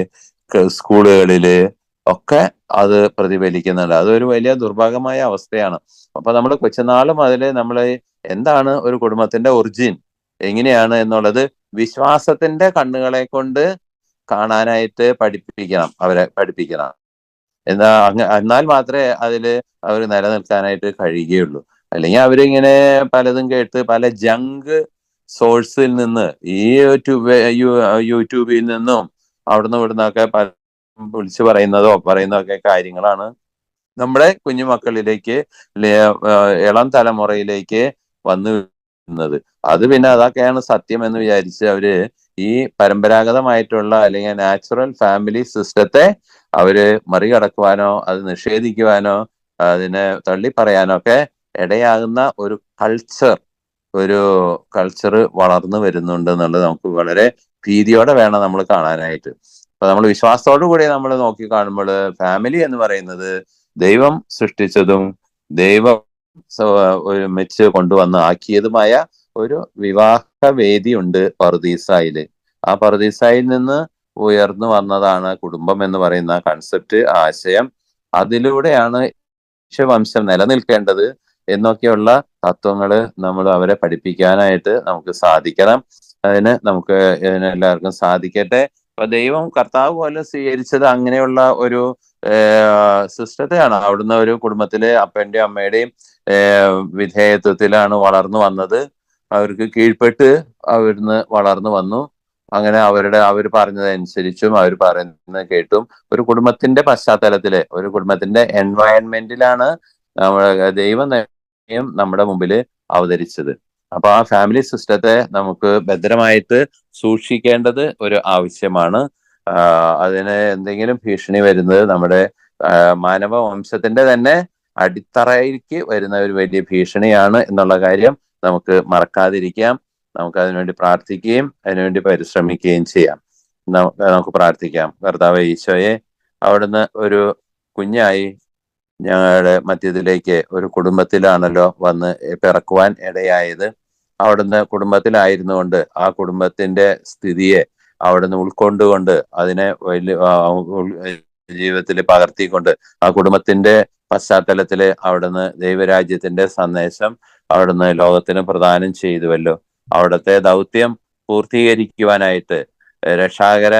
സ്കൂളുകളില് ഒക്കെ അത് പ്രതിഫലിക്കുന്നുണ്ട്. അതൊരു വലിയ ദുർഭാഗ്യമായ അവസ്ഥയാണ്. അപ്പൊ നമ്മൾ കൊച്ചുനാള് മുതല് നമ്മൾ എന്താണ് ഒരു കുടുംബത്തിന്റെ ഒറിജിൻ, എങ്ങനെയാണ് എന്നുള്ളത് വിശ്വാസത്തിന്റെ കണ്ണുകളെ കൊണ്ട് കാണാനായിട്ട് അവരെ പഠിപ്പിക്കണം. എന്നാൽ മാത്രമേ അതില് അവർ നിലനിൽക്കാനായിട്ട് കഴിയുകയുള്ളൂ. അല്ലെങ്കിൽ അവരിങ്ങനെ പലതും കേട്ട് പല ജങ്ക് സോഴ്സിൽ നിന്ന്, ഈ യൂട്യൂബിൽ നിന്നും അവിടുന്ന് ഇവിടുന്നൊക്കെ വിളിച്ചു പറയുന്നതൊക്കെ കാര്യങ്ങളാണ് നമ്മുടെ കുഞ്ഞുമക്കളിലേക്ക്, ഇളം തലമുറയിലേക്ക് വന്നു വരുന്നത്. അത് പിന്നെ അതൊക്കെയാണ് സത്യം എന്ന് വിചാരിച്ച് അവര് ഈ പരമ്പരാഗതമായിട്ടുള്ള അല്ലെങ്കിൽ നാച്ചുറൽ ഫാമിലി സിസ്റ്റത്തെ അവര് മറികടക്കുവാനോ അത് നിഷേധിക്കുവാനോ അതിനെ തള്ളിപ്പറയാനോ ഒക്കെ ഇടയാകുന്ന ഒരു കൾച്ചർ വളർന്നു വരുന്നുണ്ട് എന്നുള്ളത് നമുക്ക് വളരെ ഭീതിയോടെ വേണം നമ്മൾ കാണാനായിട്ട്. അപ്പൊ നമ്മൾ വിശ്വാസത്തോടു കൂടി നമ്മൾ നോക്കി കാണുമ്പോൾ ഫാമിലി എന്ന് പറയുന്നത് ദൈവം സൃഷ്ടിച്ചതും ദൈവം ഒരുമിച്ച് കൊണ്ടുവന്ന് ആക്കിയതുമായ ഒരു വിവാഹ വേദി ഉണ്ട് പറുദീസായില്. ആ പറുദീസായിൽ നിന്ന് ഉയർന്നു വന്നതാണ് കുടുംബം എന്ന് പറയുന്ന കൺസെപ്റ്റ്, ആശയം. അതിലൂടെയാണ് വംശം നിലനിൽക്കേണ്ടത് എന്നൊക്കെയുള്ള തത്വങ്ങൾ നമ്മൾ അവരെ പഠിപ്പിക്കാനായിട്ട് നമുക്ക് സാധിക്കണം. നമുക്ക് എല്ലാവർക്കും സാധിക്കട്ടെ. അപ്പൊ ദൈവം കർത്താവ് പോലെ സ്വീകരിച്ചത് അങ്ങനെയുള്ള ഒരു സിസ്റ്റത്തെയാണ്. അവിടുന്ന് ഒരു കുടുംബത്തിലെ അപ്പന്റെയും അമ്മയുടെയും വിധേയത്വത്തിലാണ് വളർന്നു വന്നത്. അവർക്ക് കീഴ്പ്പെട്ട് അവിടുന്ന് വളർന്നു വന്നു. അങ്ങനെ അവർ പറഞ്ഞതനുസരിച്ചും അവർ പറയുന്നത് കേട്ടും ഒരു കുടുംബത്തിന്റെ പശ്ചാത്തലത്തില്, ഒരു കുടുംബത്തിന്റെ എൻവയൺമെന്റിലാണ് ദൈവം നമ്മുടെ മുമ്പിൽ അവതരിച്ചത്. അപ്പൊ ആ ഫാമിലി സിസ്റ്റത്തെ നമുക്ക് ഭദ്രമായിട്ട് സൂക്ഷിക്കേണ്ടത് ഒരു ആവശ്യമാണ്. അതിന് എന്തെങ്കിലും ഭീഷണി വരുന്നത് നമ്മുടെ മാനവ വംശത്തിന്റെ തന്നെ അടിത്തറയിലേക്ക് വരുന്ന ഒരു വലിയ ഭീഷണിയാണ് എന്നുള്ള കാര്യം നമുക്ക് മറക്കാതിരിക്കാം. നമുക്ക് അതിനുവേണ്ടി പ്രാർത്ഥിക്കുകയും അതിനുവേണ്ടി പരിശ്രമിക്കുകയും ചെയ്യാം. നമുക്ക് പ്രാർത്ഥിക്കാം. കർത്താവേ ഈശോയെ, അവിടുന്ന് ഒരു കുഞ്ഞായി ഞങ്ങളുടെ മധ്യത്തിലേക്ക് ഒരു കുടുംബത്തിലാണല്ലോ വന്ന് പിറക്കുവാൻ ഇടയായത്. അവിടുന്ന് കുടുംബത്തിലായിരുന്നുകൊണ്ട് ആ കുടുംബത്തിന്റെ സ്ഥിതിയെ അവിടുന്ന് ഉൾക്കൊണ്ടുകൊണ്ട് അതിനെ വലിയ ജീവിതത്തിൽ പകർത്തിക്കൊണ്ട് ആ കുടുംബത്തിന്റെ പശ്ചാത്തലത്തില് അവിടുന്ന് ദൈവരാജ്യത്തിന്റെ സന്ദേശം അവിടുന്ന് ലോകത്തിന് പ്രദാനം ചെയ്തുവല്ലോ. അവിടുത്തെ ദൗത്യം പൂർത്തീകരിക്കുവാനായിട്ട്, രക്ഷാകര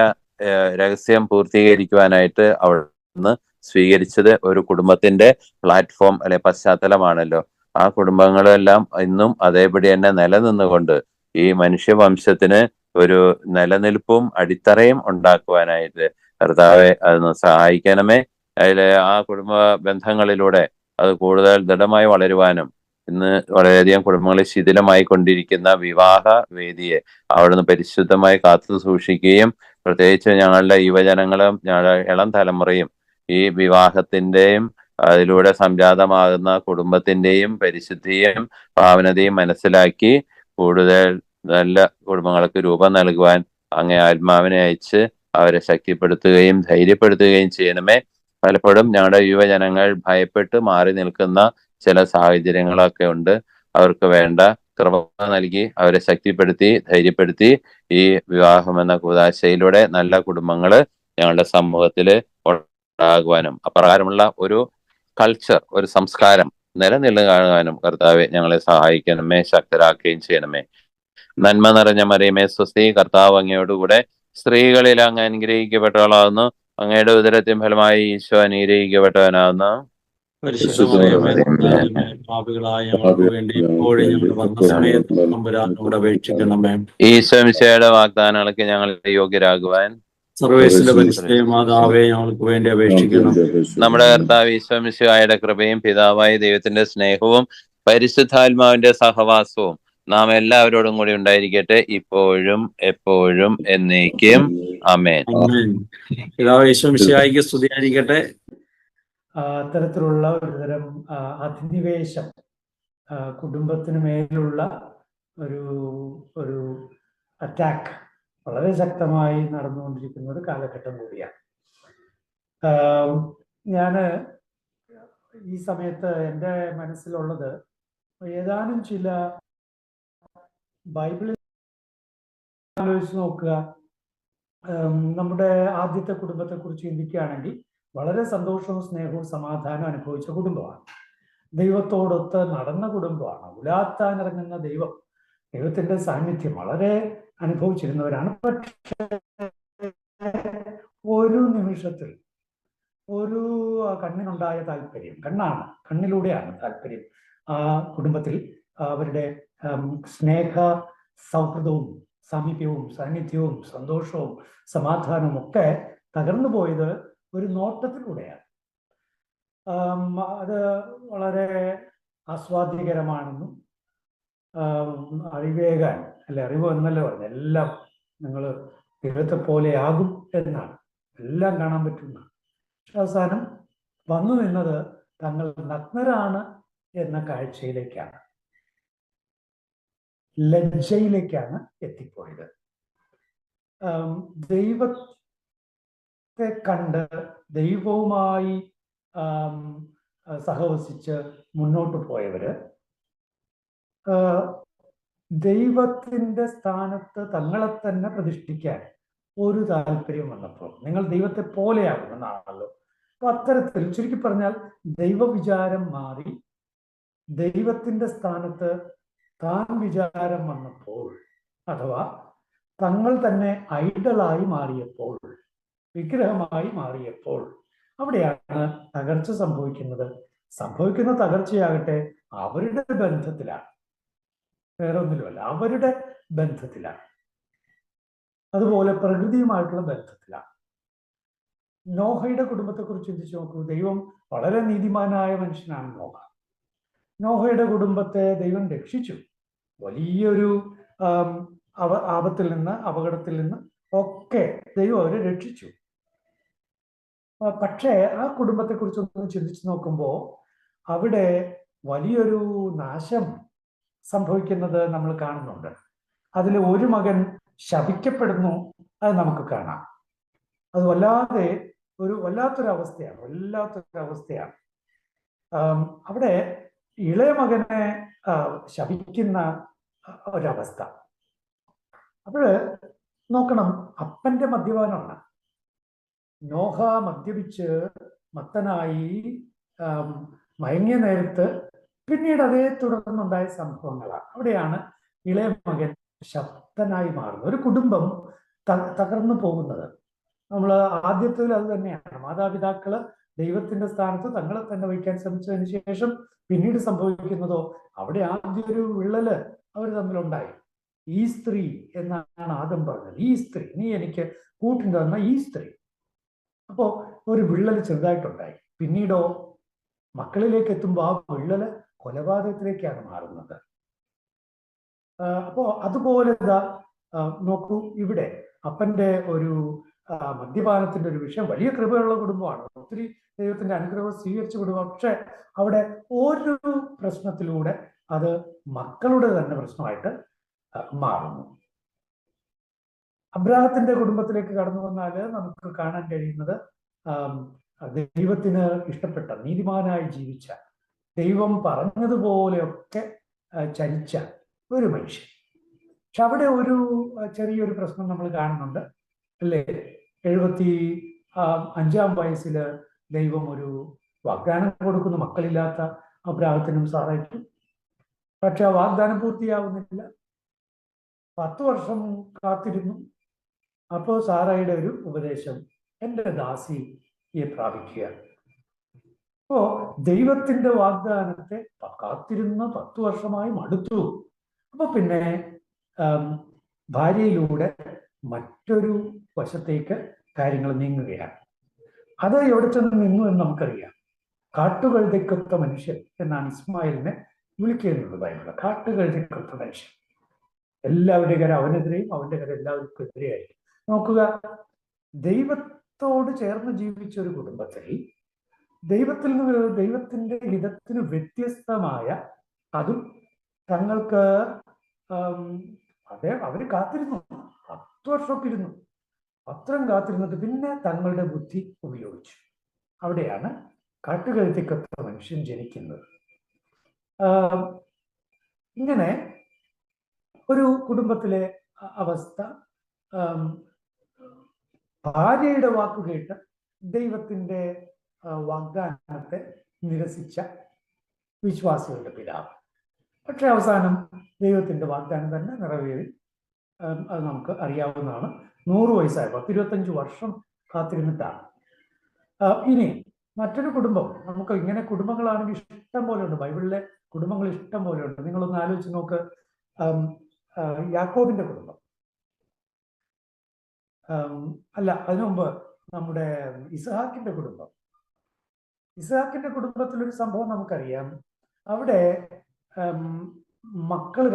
രഹസ്യം പൂർത്തീകരിക്കുവാനായിട്ട് അവിടുന്ന് സ്വീകരിച്ചത് ഒരു കുടുംബത്തിന്റെ പ്ലാറ്റ്ഫോം അല്ലെ പശ്ചാത്തലമാണല്ലോ. ആ കുടുംബങ്ങളെല്ലാം ഇന്നും അതേപടി തന്നെ നിലനിന്നുകൊണ്ട് ഈ മനുഷ്യവംശത്തിന് ഒരു നിലനിൽപ്പും അടിത്തറയും ഉണ്ടാക്കുവാനായിട്ട് കർത്താവെ അതൊന്ന് സഹായിക്കണമേ. അതിലെ ആ കുടുംബ ബന്ധങ്ങളിലൂടെ അത് കൂടുതൽ ദൃഢമായി വളരുവാനും ഇന്ന് വളരെയധികം കുടുംബങ്ങളിൽ ശിഥിലമായി കൊണ്ടിരിക്കുന്ന വിവാഹ വേദിയെ അവിടുന്ന് പരിശുദ്ധമായി കാത്തു സൂക്ഷിക്കുകയും പ്രത്യേകിച്ച് ഞങ്ങളുടെ യുവജനങ്ങളും ഞങ്ങളുടെ ഇളം തലമുറയും ഈ വിവാഹത്തിന്റെയും അതിലൂടെ സംജാതമാകുന്ന കുടുംബത്തിന്റെയും പരിശുദ്ധിയും പാവനതയും മനസ്സിലാക്കി കൂടുതൽ നല്ല കുടുംബങ്ങൾക്ക് രൂപം നൽകുവാൻ അങ്ങേ ആത്മാവിനെ അയച്ച് അവരെ ശക്തിപ്പെടുത്തുകയും ധൈര്യപ്പെടുത്തുകയും ചെയ്യണമേ. പലപ്പോഴും ഞങ്ങളുടെ യുവജനങ്ങൾ ഭയപ്പെട്ട് മാറി നിൽക്കുന്ന ചില സാഹചര്യങ്ങളൊക്കെ ഉണ്ട്. അവർക്ക് വേണ്ട കൃപ നൽകി അവരെ ശക്തിപ്പെടുത്തി ധൈര്യപ്പെടുത്തി ഈ വിവാഹം എന്ന കൂദാശയിലൂടെ നല്ല കുടുംബങ്ങള് ഞങ്ങളുടെ സമൂഹത്തില് ഉണ്ടാകുവാനും അപ്രകാരമുള്ള ഒരു കൾച്ചർ, ഒരു സംസ്കാരം നിലനിൽക്കാനും കർത്താവെ ഞങ്ങളെ സഹായിക്കണമേ, ശക്തരാക്കുകയും ചെയ്യണമേ. നന്മ നിറഞ്ഞ മറിയമേ സ്വസ്തി, കർത്താവ് അങ്ങയോടുകൂടെ സ്ത്രീകളിൽ അങ്ങ് അനുഗ്രഹിക്കപ്പെട്ടവളാകുന്നു. അങ്ങയുടെ ഉദരത്തിൻ ഫലമായി ഈശോ അനുഗ്രഹിക്കപ്പെട്ടവനാകുന്നു. ഈശോ മിശിഹായുടെ വാഗ്ദാനങ്ങൾക്ക് ഞങ്ങൾ യോഗ്യരാകുവാൻ
സർവേശ്വര പരിശുദ്ധ മാതാവേ ഞങ്ങൾക്ക് വേണ്ടി അപേക്ഷിക്കണം.
നമ്മുടെ കർത്താവ് ഈശോ മിശിഹായുടെ കൃപയും പിതാവായ ദൈവത്തിന്റെ സ്നേഹവും പരിശുദ്ധാത്മാവിന്റെ സഹവാസവും നാം എല്ലാവരോടും കൂടി ഉണ്ടായിരിക്കട്ടെ, ഇപ്പോഴും എപ്പോഴും എന്നേക്കും. ആമേൻ.
പിതാവ് ഈശോ മിശിഹായ്ക്ക് സ്തുതിയായിരിക്കട്ടെ.
അത്തരത്തിലുള്ള ഒരുതരം അധിനിവേശം കുടുംബത്തിന് മേലുള്ള ഒരു അറ്റാക്ക് വളരെ ശക്തമായി നടന്നുകൊണ്ടിരിക്കുന്ന ഒരു കാലഘട്ടം കൂടിയാണ്. ഞാൻ ഈ സമയത്ത് എൻ്റെ മനസ്സിലുള്ളത് ഏതാനും ചില ബൈബിളിൽ ആലോചിച്ച് നോക്കുക. നമ്മുടെ ആദ്യത്തെ കുടുംബത്തെക്കുറിച്ച് ചിന്തിക്കുകയാണെങ്കിൽ വളരെ സന്തോഷവും സ്നേഹവും സമാധാനവും അനുഭവിച്ച കുടുംബമാണ്. ദൈവത്തോടൊത്ത് നടന്ന കുടുംബമാണ്. ഉലാത്താനിറങ്ങുന്ന ദൈവത്തിന്റെ സാന്നിധ്യം വളരെ അനുഭവിച്ചിരുന്നവരാണ്. പക്ഷേ ഒരു നിമിഷത്തിൽ ഒരു കണ്ണിനുണ്ടായ താല്പര്യം, കണ്ണിലൂടെയാണ് താല്പര്യം, ആ കുടുംബത്തിൽ അവരുടെ സ്നേഹ സൗഹൃദവും സാമീപ്യവും സാന്നിധ്യവും സന്തോഷവും സമാധാനവും ഒക്കെ തകർന്നു പോയത് ഒരു നോട്ടത്തിലൂടെയാണ്. അത് വളരെ ആസ്വാദ്യകരമാണെന്നും അറിവ് എന്നല്ല പറഞ്ഞു, എല്ലാം നിങ്ങൾ ദൈവത്തെ പോലെയാകും എന്നാണ്, എല്ലാം കാണാൻ പറ്റുന്ന. പക്ഷെ അവസാനം വന്നു നിന്നത് തങ്ങൾ നഗ്നരാണ് എന്ന കാഴ്ചയിലേക്കാണ്, ലജ്ജയിലേക്കാണ് എത്തിപ്പോയത്. ദൈവത്തെ കണ്ട് ദൈവവുമായി സഹവസിച്ച് മുന്നോട്ട് പോയവര് ദൈവത്തിന്റെ സ്ഥാനത്ത് തങ്ങളെ തന്നെ പ്രതിഷ്ഠിക്കാൻ ഒരു താല്പര്യം വന്നപ്പോൾ, നിങ്ങൾ ദൈവത്തെ പോലെയാകുമെന്നാണല്ലോ. അപ്പൊ അത്തരത്തിൽ ചുരുക്കി പറഞ്ഞാൽ ദൈവവിചാരം മാറി ദൈവത്തിന്റെ സ്ഥാനത്ത് താൻ വിചാരം വന്നപ്പോൾ, അഥവാ തങ്ങൾ തന്നെ ഐഡലായി മാറിയപ്പോൾ, വിഗ്രഹമായി മാറിയപ്പോൾ, അവിടെയാണ് തകർച്ച സംഭവിക്കുന്നത്. സംഭവിക്കുന്ന തകർച്ചയാകട്ടെ അവരുടെ ബന്ധത്തിലാണ്, വേറെ ഒന്നിലുമല്ല, അവരുടെ ബന്ധത്തിലാണ്. അതുപോലെ പ്രകൃതിയുമായിട്ടുള്ള ബന്ധത്തിലാണ്. നോഹയുടെ കുടുംബത്തെക്കുറിച്ച് ചിന്തിച്ചു നോക്കൂ. ദൈവം വളരെ നീതിമാനായ മനുഷ്യനാണ് നോഹ. നോഹയുടെ കുടുംബത്തെ ദൈവം രക്ഷിച്ചു. വലിയൊരു ആപത്തിൽ നിന്ന്, അപകടത്തിൽ നിന്ന് ഒക്കെ ദൈവം അവരെ രക്ഷിച്ചു. പക്ഷേ ആ കുടുംബത്തെക്കുറിച്ചൊന്ന് ചിന്തിച്ചു നോക്കുമ്പോൾ അവിടെ വലിയൊരു നാശം സംഭവിക്കുന്നത് നമ്മൾ കാണുന്നുണ്ട്. അതിൽ ഒരു മകൻ ശപിക്കപ്പെടുന്നു, അത് നമുക്ക് കാണാം. അത് വല്ലാത്തൊരവസ്ഥയാണ്. അവിടെ ഇളയ മകനെ ശപിക്കുന്ന ഒരവസ്ഥ. അപ്പോഴ് നോക്കണം, അപ്പന്റെ മദ്യപാനമാണ്. നോഹ മദ്യപിച്ച് മത്തനായി മയങ്ങിയ നേരത്ത് പിന്നീട് അതേ തുടർന്നുണ്ടായ സംഭവങ്ങളാണ്. അവിടെയാണ് ഇളയ മകൻ ശക്തനായി മാറുന്നത്, ഒരു കുടുംബം തകർന്നു പോകുന്നത്. നമ്മൾ ആദ്യത്തിൽ അത് തന്നെയാണ്. മാതാപിതാക്കള് ദൈവത്തിന്റെ സ്ഥാനത്ത് തങ്ങളെ തന്നെ വയ്ക്കാൻ ശ്രമിച്ചതിന് ശേഷം പിന്നീട് സംഭവിക്കുന്നതോ, അവിടെ ആദ്യം ഒരു വിള്ളല് അവർ തമ്മിലുണ്ടായി. ഈ സ്ത്രീ എന്നാണ് ആദ്യം പറഞ്ഞത്. ഈ സ്ത്രീ, നീ എനിക്ക് കൂട്ടിന് തന്ന ഈ സ്ത്രീ. അപ്പോ ഒരു വിള്ളല് ചെറുതായിട്ടുണ്ടായി. പിന്നീടോ മക്കളിലേക്ക് എത്തുമ്പോൾ ആ വിള്ളല് കൊലപാതകത്തിലേക്കാണ് മാറുന്നത്. അപ്പോ അതുപോലെ നോക്കൂ, ഇവിടെ അപ്പന്റെ ഒരു മദ്യപാനത്തിന്റെ ഒരു വിഷയം. വലിയ കൃപയുള്ള കുടുംബമാണ്, ഒത്തിരി ദൈവത്തിന്റെ അനുഗ്രഹം സ്വീകരിച്ച കുടുംബം. പക്ഷെ അവിടെ ഒരു പ്രശ്നത്തിലൂടെ അത് മക്കളുടെ തന്നെ പ്രശ്നമായിട്ട് മാറുന്നു. അബ്രാഹത്തിന്റെ കുടുംബത്തിലേക്ക് കടന്നു വന്നാൽ നമുക്ക് കാണാൻ കഴിയുന്നത് ദൈവത്തിന് ഇഷ്ടപ്പെട്ട, നീതിമാനായി ജീവിച്ച, ദൈവം പറഞ്ഞതുപോലെയൊക്കെ ചരിച്ച ഒരു മനുഷ്യൻ. പക്ഷെ അവിടെ ഒരു ചെറിയൊരു പ്രശ്നം നമ്മൾ കാണുന്നുണ്ട്, അല്ലേ? 75 വയസ്സില് ദൈവം ഒരു വാഗ്ദാനം കൊടുക്കുന്നു, മക്കളില്ലാത്ത അബ്രാഹത്തിനും സാറായിട്ടും. പക്ഷെ ആ വാഗ്ദാനം പൂർത്തിയാവുന്നില്ല. 10 വർഷം കാത്തിരുന്നു. അപ്പോൾ സാറയുടെ ഒരു ഉപദേശം, എൻ്റെ ദാസിയെ പ്രാപിക്കുക. അപ്പോ ദൈവത്തിന്റെ വാഗ്ദാനത്തെ കാത്തിരുന്ന 10 വർഷമായി മടുത്തു. അപ്പൊ പിന്നെ ഭാര്യയിലൂടെ മറ്റൊരു വശത്തേക്ക് കാര്യങ്ങൾ നീങ്ങുകയാണ്. അത് എവിടെ ചെന്ന് നിന്നു എന്ന് നമുക്കറിയാം. കാട്ടുകഴുതയ്ക്കൊത്ത മനുഷ്യൻ എന്നാണ് ഇസ്മായിലിനെ വിളിക്കുന്നത് ബൈബിള്. കാട്ടുകഴുതയ്ക്കൊത്ത മനുഷ്യൻ. എല്ലാവരുടെയും കര അവനെതിരെയും അവന്റെ കര എല്ലാവർക്കും എതിരെയായിരിക്കും. നോക്കുക, ദൈവത്തോട് ചേർന്ന് ജീവിച്ച ഒരു കുടുംബത്തിൽ ദൈവത്തിന്റെ ഹിതത്തിന് വ്യത്യസ്തമായ, അതും തങ്ങൾക്ക് അവര് കാത്തിരുന്നു, 10 വർഷമൊക്കെ ഇരുന്നു. അത്രയും കാത്തിരുന്നിട്ട് പിന്നെ തങ്ങളുടെ ബുദ്ധി ഉപയോഗിച്ചു. അവിടെയാണ് കാട്ടുകഴുതയ്ക്കൊത്ത മനുഷ്യൻ ജനിക്കുന്നത്. ഇങ്ങനെ ഒരു കുടുംബത്തിലെ അവസ്ഥ, ഭാര്യയുടെ വാക്കുകേട്ട് ദൈവത്തിന്റെ വാഗ്ദാനത്തെ നിരസിച്ച വിശ്വാസികളുടെ പിതാവ്. പക്ഷെ അവസാനം ദൈവത്തിന്റെ വാഗ്ദാനം തന്നെ നിറവേറി. അത് നമുക്ക് അറിയാവുന്നതാണ്. 100 വയസ്സായ 25 വർഷം കാത്തിരുന്നിട്ടാണ്. ഇനി മറ്റൊരു കുടുംബം, നമുക്ക് ഇങ്ങനെ കുടുംബങ്ങളാണെങ്കിൽ ഇഷ്ടം പോലെ ഉണ്ട്, ബൈബിളിലെ കുടുംബങ്ങൾ ഇഷ്ടം പോലെ ഉണ്ട്. നിങ്ങളൊന്ന് ആലോചിച്ച് നോക്ക്. യാക്കോബിന്റെ കുടുംബം, അല്ല അതിനു മുമ്പ് നമ്മുടെ ഇസ്ഹാക്കിന്റെ കുടുംബം. ഇസ്ഹാക്കിന്റെ കുടുംബത്തിലൊരു സംഭവം നമുക്കറിയാം. അവിടെ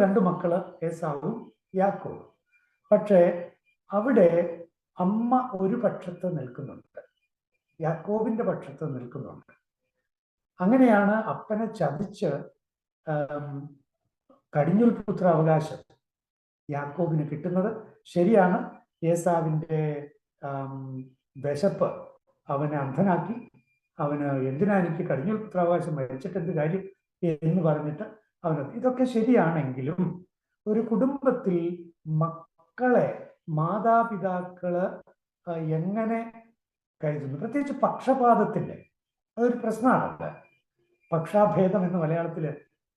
രണ്ട് മക്കള്, ഏസാവും യാക്കോബ്. പക്ഷേ അവിടെ അമ്മ ഒരു പക്ഷത്ത് നിൽക്കുന്നുണ്ട്, യാക്കോബിന്റെ പക്ഷത്ത് നിൽക്കുന്നുണ്ട്. അങ്ങനെയാണ് അപ്പനെ ചതിച്ച് കടിഞ്ഞൂൽ പുത്രാവകാശം യാക്കോബിന് കിട്ടുന്നത്. ശരിയാണ്, ഏസാവിന്റെ വിശപ്പ് അവനെ അന്ധനാക്കി. അവന് എന്തിനാ എനിക്ക് കടിഞ്ഞൂൽ പുത്രാവകാശം മരിച്ചിട്ട് എന്ത് കാര്യം എന്ന് പറഞ്ഞിട്ട് ഇതൊക്കെ ശരിയാണെങ്കിലും ഒരു കുടുംബത്തിൽ മക്കളെ മാതാപിതാക്കള് എങ്ങനെ കരുതുന്നു, പ്രത്യേകിച്ച് പക്ഷപാതത്തിന്റെ അതൊരു പ്രശ്നമാണത്. പക്ഷാഭേദം എന്ന് മലയാളത്തില്,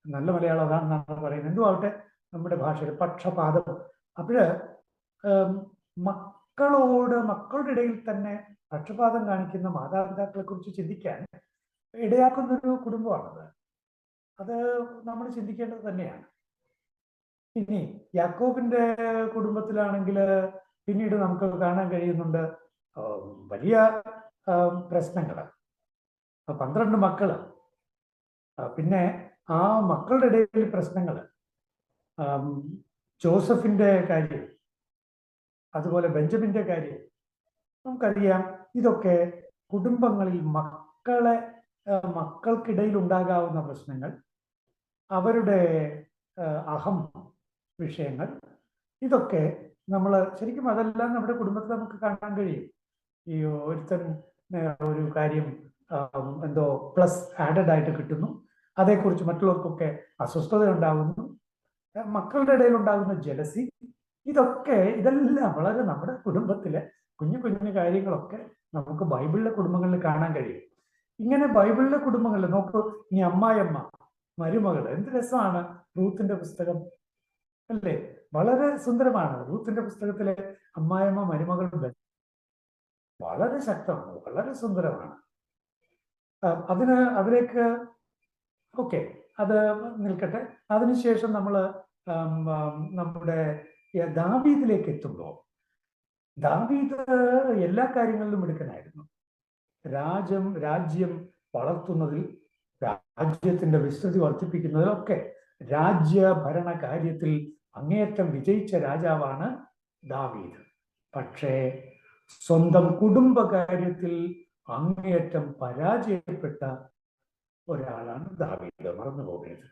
നല്ല മലയാളം അതാണെന്നാണ് പറയുന്നത്, എന്തും ആവട്ടെ നമ്മുടെ ഭാഷയിൽ പക്ഷപാതം. അപ്പോഴ് മക്കളുടെ ഇടയിൽ തന്നെ പക്ഷപാതം കാണിക്കുന്ന മാതാപിതാക്കളെ കുറിച്ച് ചിന്തിക്കാൻ ഇടയാക്കുന്നൊരു കുടുംബമാണത്. അത് നമ്മൾ ചിന്തിക്കേണ്ടത് തന്നെയാണ്. ഇനി യാക്കോബിന്റെ കുടുംബത്തിലാണെങ്കിൽ പിന്നീട് നമുക്ക് കാണാൻ കഴിയുന്നുണ്ട് വലിയ പ്രശ്നങ്ങൾ. 12 മക്കള്, പിന്നെ ആ മക്കളുടെ ഇടയിൽ പ്രശ്നങ്ങൾ, ജോസഫിന്റെ കാര്യം, അതുപോലെ ബെഞ്ചമിന്റെ കാര്യം നമുക്കറിയാം. ഇതൊക്കെ കുടുംബങ്ങളിൽ മക്കൾക്കിടയിൽ ഉണ്ടാകാവുന്ന പ്രശ്നങ്ങൾ, അവരുടെ അഹം വിഷയങ്ങൾ, ഇതൊക്കെ നമ്മൾ ശരിക്കും അതെല്ലാം നമ്മുടെ കുടുംബത്തിൽ നമുക്ക് കാണാൻ കഴിയും. ഈ ഒരുത്തൻ ഒരു കാര്യം എന്തോ പ്ലസ് ആഡഡ് ആയിട്ട് കിട്ടുന്നു, അതേക്കുറിച്ച് മറ്റുള്ളവർക്കൊക്കെ അസ്വസ്ഥത ഉണ്ടാകുന്നു, മക്കളുടെ ഇടയിൽ ഉണ്ടാകുന്ന ജലസി, ഇതെല്ലാം വളരെ നമ്മുടെ കുടുംബത്തിലെ കുഞ്ഞു കുഞ്ഞു കാര്യങ്ങളൊക്കെ നമുക്ക് ബൈബിളിലെ കുടുംബങ്ങളിൽ കാണാൻ കഴിയും. ഇങ്ങനെ ബൈബിളിലെ കുടുംബങ്ങളിൽ നോക്കൂ, ഇനി അമ്മായിയമ്മ, മരുമകൾ, എന്ത് രസമാണ് റൂത്തിന്റെ പുസ്തകം അല്ലേ, വളരെ സുന്ദരമാണ്. റൂത്തിന്റെ പുസ്തകത്തിലെ അമ്മായിയമ്മ മരുമകൾ വളരെ ശക്തമാണ്, വളരെ സുന്ദരമാണ്. അതിലേക്ക് ഓക്കെ, അത് നിൽക്കട്ടെ. അതിനുശേഷം നമ്മൾ നമ്മുടെ ദാവീദിലേക്ക് എത്തുമ്പോൾ, ദാവീദ് എല്ലാ കാര്യങ്ങളിലും മിടുക്കനായിരുന്നു. രാജ്യം വളർത്തുന്നതിൽ, രാജ്യത്തിന്റെ വിസ്തൃതി വർദ്ധിപ്പിക്കുന്നതിലൊക്കെ രാജ്യഭരണ കാര്യത്തിൽ അങ്ങേയറ്റം വിജയിച്ച രാജാവാണ് ദാവീദ്. പക്ഷേ സ്വന്തം കുടുംബകാര്യത്തിൽ അങ്ങേയറ്റം പരാജയപ്പെട്ട ഒരാളാണ് ദാവീദ്, മറന്നു പോകരുത്.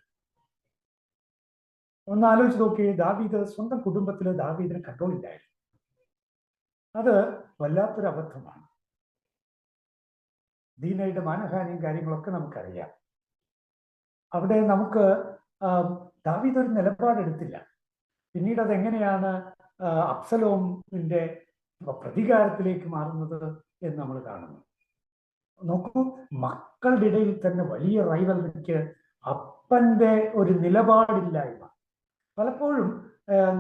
ഒന്ന് ആലോചിച്ച് നോക്കിയേ, ദാവീദ് സ്വന്തം കുടുംബത്തിലെ ദാവീദിന് കൺട്രോൾ ഇല്ലായിരുന്നു. അത് വല്ലാത്തൊരു അബദ്ധമാണ്. ദീനയുടെ മാനഹാനിയും കാര്യങ്ങളൊക്കെ നമുക്കറിയാം. അവിടെ നമുക്ക് ദാവീദ് ഒരു നിലപാടെടുത്തില്ല. പിന്നീട് അതെങ്ങനെയാണ് അബ്സലോമിന്റെ പ്രതികാരത്തിലേക്ക് മാറുന്നത് എന്ന് നമ്മൾ കാണുന്നു. നോക്കൂ, മക്കളുടെ ഇടയിൽ തന്നെ വലിയ റൈവൽറിക്ക് അപ്പന്റെ ഒരു നിലപാടില്ലായ്മ. പലപ്പോഴും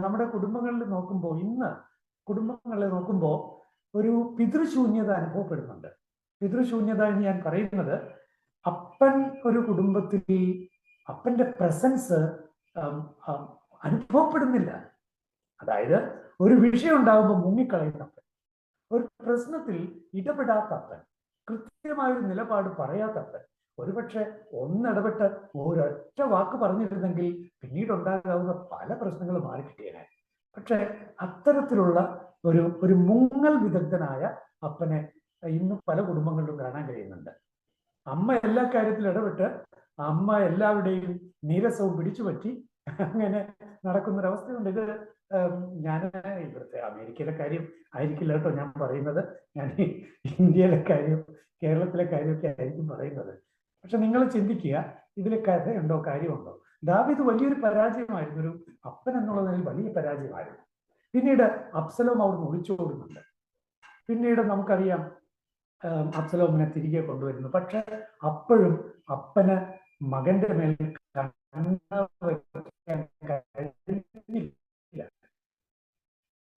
നമ്മുടെ കുടുംബങ്ങളിൽ നോക്കുമ്പോൾ, ഇന്ന് കുടുംബങ്ങളിൽ നോക്കുമ്പോൾ ഒരു പിതൃശൂന്യത അനുഭവപ്പെടുന്നുണ്ട്. പിതൃശൂന്യത എന്ന് ഞാൻ പറയുന്നത്, അപ്പൻ ഒരു കുടുംബത്തിൽ അപ്പന്റെ പ്രസൻസ് അനുഭവപ്പെടുന്നില്ല. അതായത് ഒരു വിഷയം ഉണ്ടാകുമ്പോൾ മുങ്ങിക്കളയുന്ന അപ്പൻ, ഒരു പ്രശ്നത്തിൽ ഇടപെടാത്ത അപ്പൻ, കൃത്യമായൊരു നിലപാട് പറയാത്ത അപ്പൻ. ഒരുപക്ഷെ ഒന്നിടപെട്ട് ഒരൊറ്റ വാക്ക് പറഞ്ഞിരുന്നെങ്കിൽ പിന്നീട് ഉണ്ടാകാവുന്ന പല പ്രശ്നങ്ങളും മാറിക്കിട്ടിയേനെ. പക്ഷെ അത്തരത്തിലുള്ള ഒരു മുങ്ങൽ വിദഗ്ധനായ അപ്പനെ ഇന്ന് പല കുടുംബങ്ങളിലും കാണാൻ കഴിയുന്നുണ്ട്. അമ്മ എല്ലാ കാര്യത്തിലും ഇടപെട്ട് അമ്മ എല്ലാവരുടെയും നീരസവും പിടിച്ചു പറ്റി അങ്ങനെ നടക്കുന്നൊരവസ്ഥയുണ്ട്. ഇത് ഞാൻ ഇവിടുത്തെ അമേരിക്കയിലെ കാര്യം ആയിരിക്കില്ല കേട്ടോ ഞാൻ പറയുന്നത്, ഞാൻ ഇന്ത്യയിലെ കാര്യം കേരളത്തിലെ കാര്യമൊക്കെ ആയിരിക്കും പറയുന്നത്. പക്ഷെ നിങ്ങൾ ചിന്തിക്കുക, ഇതിൽ കഥയുണ്ടോ, കാര്യമുണ്ടോ? ദാവീദ് വലിയൊരു പരാജയമായിരുന്നു, ഒരു അപ്പൻ എന്നുള്ളതിൽ വലിയ പരാജയമായിരുന്നു. പിന്നീട് അബ്സലോം അവിടുന്ന് ഒളിച്ചോടുന്നുണ്ട്. പിന്നീട് നമുക്കറിയാം അബ്സലോമിനെ തിരികെ കൊണ്ടുവരുന്നു. പക്ഷെ അപ്പോഴും അപ്പന് മകന്റെ മേൽ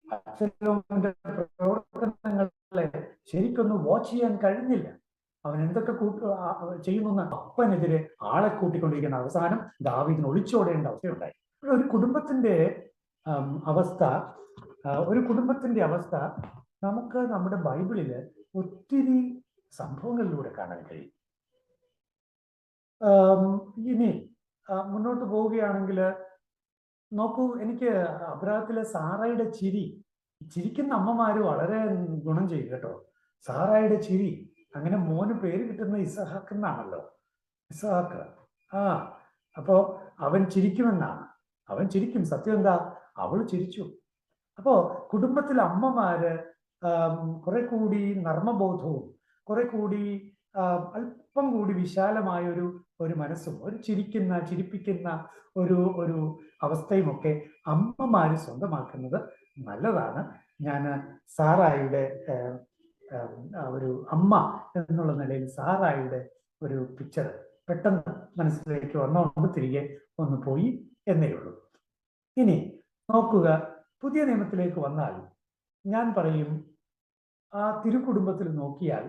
അബ്സലോമിന്റെ പ്രവർത്തനങ്ങളെ ശരിക്കൊന്ന് വാച്ച് ചെയ്യാൻ കഴിഞ്ഞില്ല. അവൻ എന്തൊക്കെ ചെയ്യുന്ന അപ്പനെതിരെ ആളെ കൂട്ടിക്കൊണ്ടിരിക്കുന്ന അവസാനം ദാവീദിന് ഒളിച്ചോടേണ്ട അവസ്ഥയുണ്ടായി. ഒരു കുടുംബത്തിന്റെ അവസ്ഥ നമുക്ക് നമ്മുടെ ബൈബിളില് ഒത്തിരി സംഭവങ്ങളിലൂടെ കാണാൻ കഴിയും. ഇനി മുന്നോട്ട് പോവുകയാണെങ്കിൽ നോക്കൂ, എനിക്ക് അബ്രാഹത്തിലെ സാറയുടെ ചിരി ചിരിക്കുന്ന അമ്മമാര് വളരെ ഗുണം ചെയ്യും കേട്ടോ. സാറായുടെ ചിരി, അങ്ങനെ മോന് പേര് കിട്ടുന്ന ഇസഹാക്ക് എന്നാണല്ലോ, ഇസഹാക്ക്. ആ അപ്പോ അവൻ ചിരിക്കുമെന്നാണ്. അവൻ ചിരിക്കും. സത്യം എന്താ? അവൾ ചിരിച്ചു. അപ്പോ കുടുംബത്തിലെ അമ്മമാര് കുറെ കൂടി നർമ്മബോധവും കുറെ കൂടി അല്പം കൂടി വിശാലമായ ഒരു മനസ്സും ഒരു ചിരിപ്പിക്കുന്ന ഒരു അവസ്ഥയുമൊക്കെ അമ്മമാര് സ്വന്തമാക്കുന്നത് നല്ലതാണ്. ഞാൻ സാറായുടെ ഒരു അമ്മ എന്നുള്ള നിലയിൽ സാറായുടെ ഒരു പിക്ചർ പെട്ടെന്ന് മനസ്സിലേക്ക് വന്നുകൊണ്ട് തിരികെ ഒന്ന് പോയി എന്നേ ഉള്ളൂ. ഇനി നോക്കുക, പുതിയ നിയമത്തിലേക്ക് വന്നാൽ ഞാൻ പറയും, ആ തിരുക്കുടുംബത്തിൽ നോക്കിയാൽ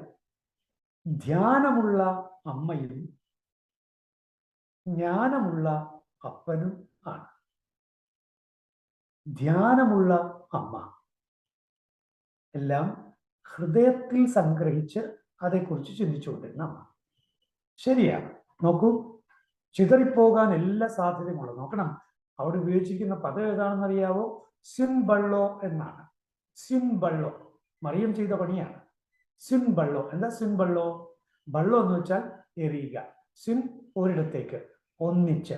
ധ്യാനമുള്ള അമ്മയും ജ്ഞാനമുള്ള അപ്പനും ആണ്. ധ്യാനമുള്ള അമ്മ എല്ലാം ഹൃദയത്തിൽ സംഗ്രഹിച്ച് അതേക്കുറിച്ച് ചിന്തിച്ചുകൊണ്ടിരുന്ന അമ്മ. ശരിയാണ്. നോക്കൂ, ചിതറിപ്പോകാൻ എല്ലാ സാധ്യതയുമുള്ളത്. നോക്കണം, അവിടെ ഉപയോഗിച്ചിരിക്കുന്ന പദം ഏതാണെന്ന് അറിയാവോ? സിൻബള്ളോ എന്നാണ്. സിൻബള്ളോ മറിയം ചെയ്ത പണിയാണ്. സിൻബള്ളോ. എന്താ സിൻബള്ളോ? ബള്ളോ എന്ന് വെച്ചാൽ എറിയുക, സിൻ ഒരിടത്തേക്ക്, ഒന്നിച്ച്.